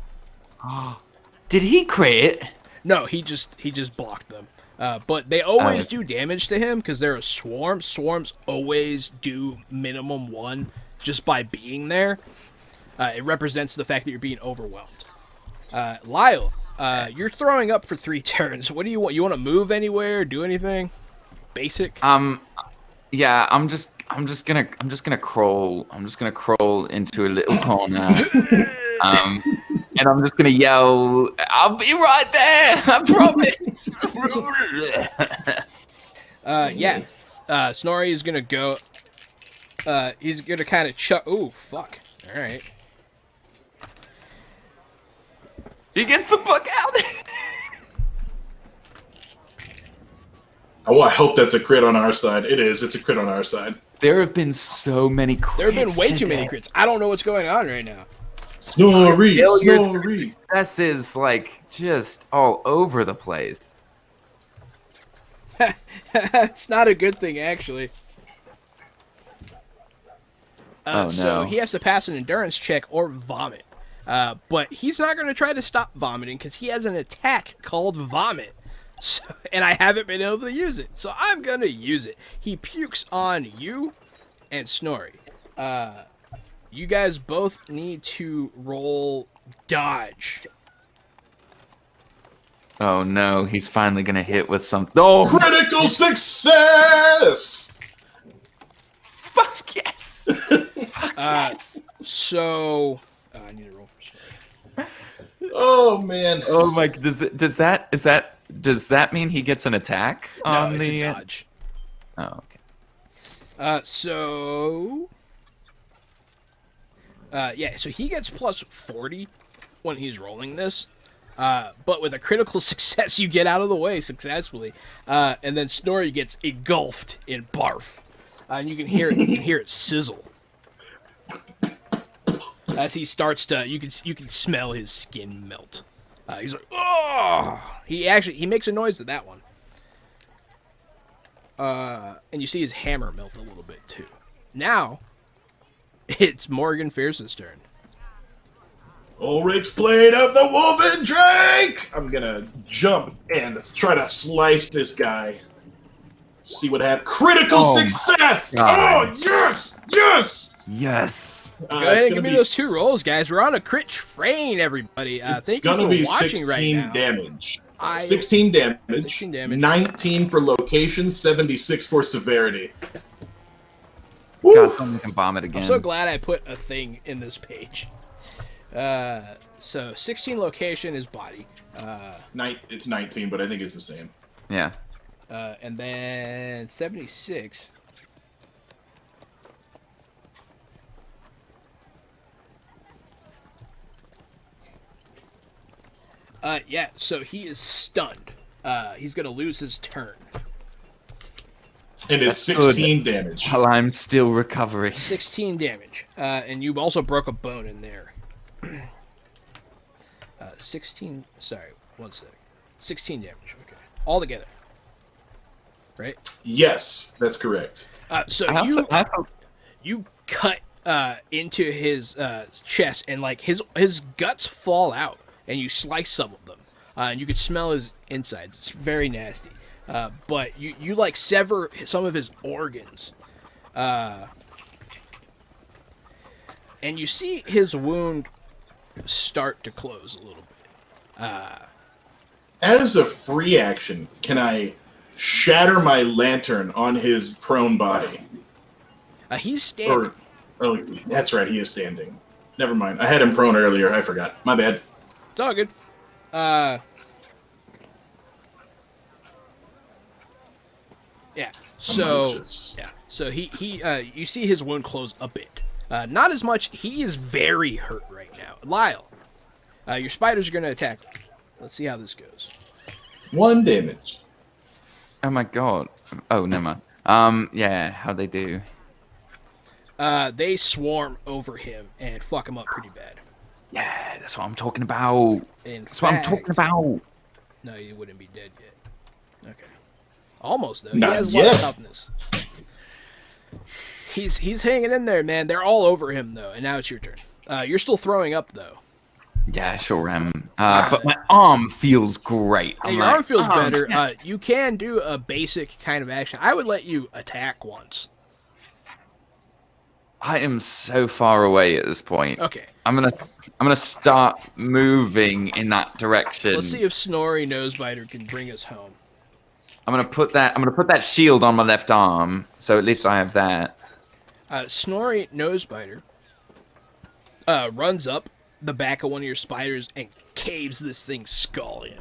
Did he crit? No, he just blocked them. But they always do damage to him because they're a swarm. Swarms always do minimum 1 just by being there. It represents the fact that you're being overwhelmed. Lyle, you're throwing up for 3 turns. What do you want? You want to move anywhere? Do anything? Basic? Yeah, I'm just gonna crawl. I'm just gonna crawl into a little corner. And I'm just gonna yell, "I'll be right there! I promise!" Yeah. Snorri is gonna go. He's gonna kind of chuck. Ooh, fuck. All right. He gets the fuck out. I hope that's a crit on our side. It is. It's a crit on our side. There have been so many crits. There have been way too today. many crits. I don't know what's going on right now. Snorri, Failures, Snorri. successes, like just all over the place. It's not a good thing, actually. Oh, no. So he has to pass an endurance check or vomit. But he's not going to try to stop vomiting because he has an attack called Vomit. So, and I haven't been able to use it. So I'm going to use it. He pukes on you and Snorri. You guys both need to roll dodge. Oh no, he's finally gonna hit with something. Oh, Critical success! fuck yes! Fuck yes! So I need to roll for Snorri. Oh man. Oh my! Does that mean he gets an attack on No, it's the a dodge. Oh, okay. So he gets plus 40 when he's rolling this. But with a critical success, you get out of the way successfully. And then Snorri gets engulfed in barf. And you can hear it sizzle. As he starts to, you can smell his skin melt. He's like, oh! He makes a noise to that one. And you see his hammer melt a little bit too. Now, it's Morgan Fierce's turn. Ulrich's Blade of the Woven Drake! I'm gonna jump and try to slice this guy. See what happens. Critical success! God. Oh, yes! Yes! Yes. Go ahead and give me those 2 rolls, guys. We're on a crit train, everybody. Thank you for watching right now. Damage. 16 damage. 16 damage. 19 for location, 76 for severity. God, I can bomb it again. I'm so glad I put a thing in this page. So 16 location is body. It's 19, but I think it's the same. Yeah. And then 76. Yeah, so he is stunned. He's gonna lose his turn. And it's 16 damage. While I'm still recovering. 16 damage. And you also broke a bone in there. 16, sorry, 1 sec. 16 damage, okay. All together. Right? Yes, that's correct. So you cut into his chest, and like his guts fall out, and you slice some of them, and you can smell his insides. It's very nasty. But you like sever some of his organs, and you see his wound start to close a little bit. As a free action, can I shatter my lantern on his prone body? He's standing. That's right, he is standing. Never mind. I had him prone earlier. I forgot. My bad. It's all good. Yeah. So he you see his wound close a bit. Not as much. He is very hurt right now. Lyle, your spiders are going to attack. Let's see how this goes. 1 damage. Oh my god. Oh, never mind. Yeah, how'd they do? They swarm over him and fuck him up pretty bad. Yeah, that's what I'm talking about. That's what I'm talking about. No, you wouldn't be dead yet. Okay. Almost, though. Not he has yet. a lot of toughness. He's hanging in there, man. They're all over him, though, and now it's your turn. You're still throwing up, though. Yeah, sure am. But my arm feels great. Hey, your arm feels better. You can do a basic kind of action. I would let you attack once. I am so far away at this point. Okay. I'm gonna start moving in that direction. Let's see if Snorri Nosebiter can bring us home. I'm gonna put that shield on my left arm, so at least I have that. Snorri Nosebiter runs up the back of one of your spiders and caves this thing's skull in.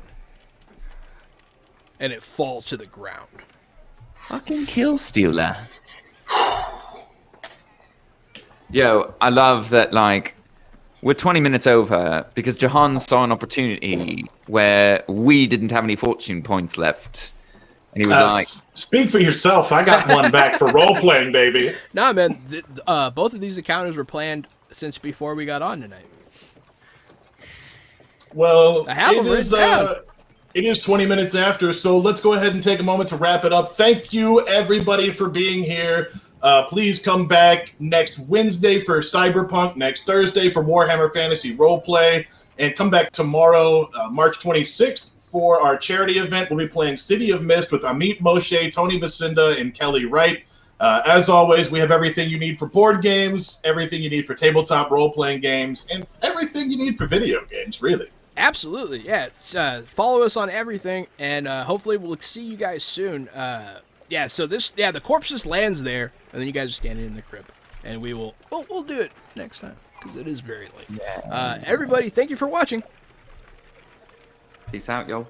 And it falls to the ground. Fucking kill stealer. Yo, I love that, like, we're 20 minutes over because Jahan saw an opportunity where we didn't have any fortune points left. And he was like... Speak for yourself. I got one back for role-playing, baby. Nah, man. Both of these encounters were planned since before we got on tonight. Well, I have them written down. It is 20 minutes after, so let's go ahead and take a moment to wrap it up. Thank you, everybody, for being here. Please come back next Wednesday for Cyberpunk, next Thursday for Warhammer Fantasy Roleplay, and come back tomorrow, March 26th, for our charity event. We'll be playing City of Mist with Amit Moshe, Tony Vasinda, and Kelly Wright. As always, we have everything you need for board games, everything you need for tabletop role-playing games, and everything you need for video games, really. Absolutely, yeah. Follow us on everything, and hopefully we'll see you guys soon. Yeah, so the corpse just lands there, and then you guys are standing in the crypt, and we'll do it next time because it is very late. Yeah. Everybody, thank you for watching. Peace out, yo.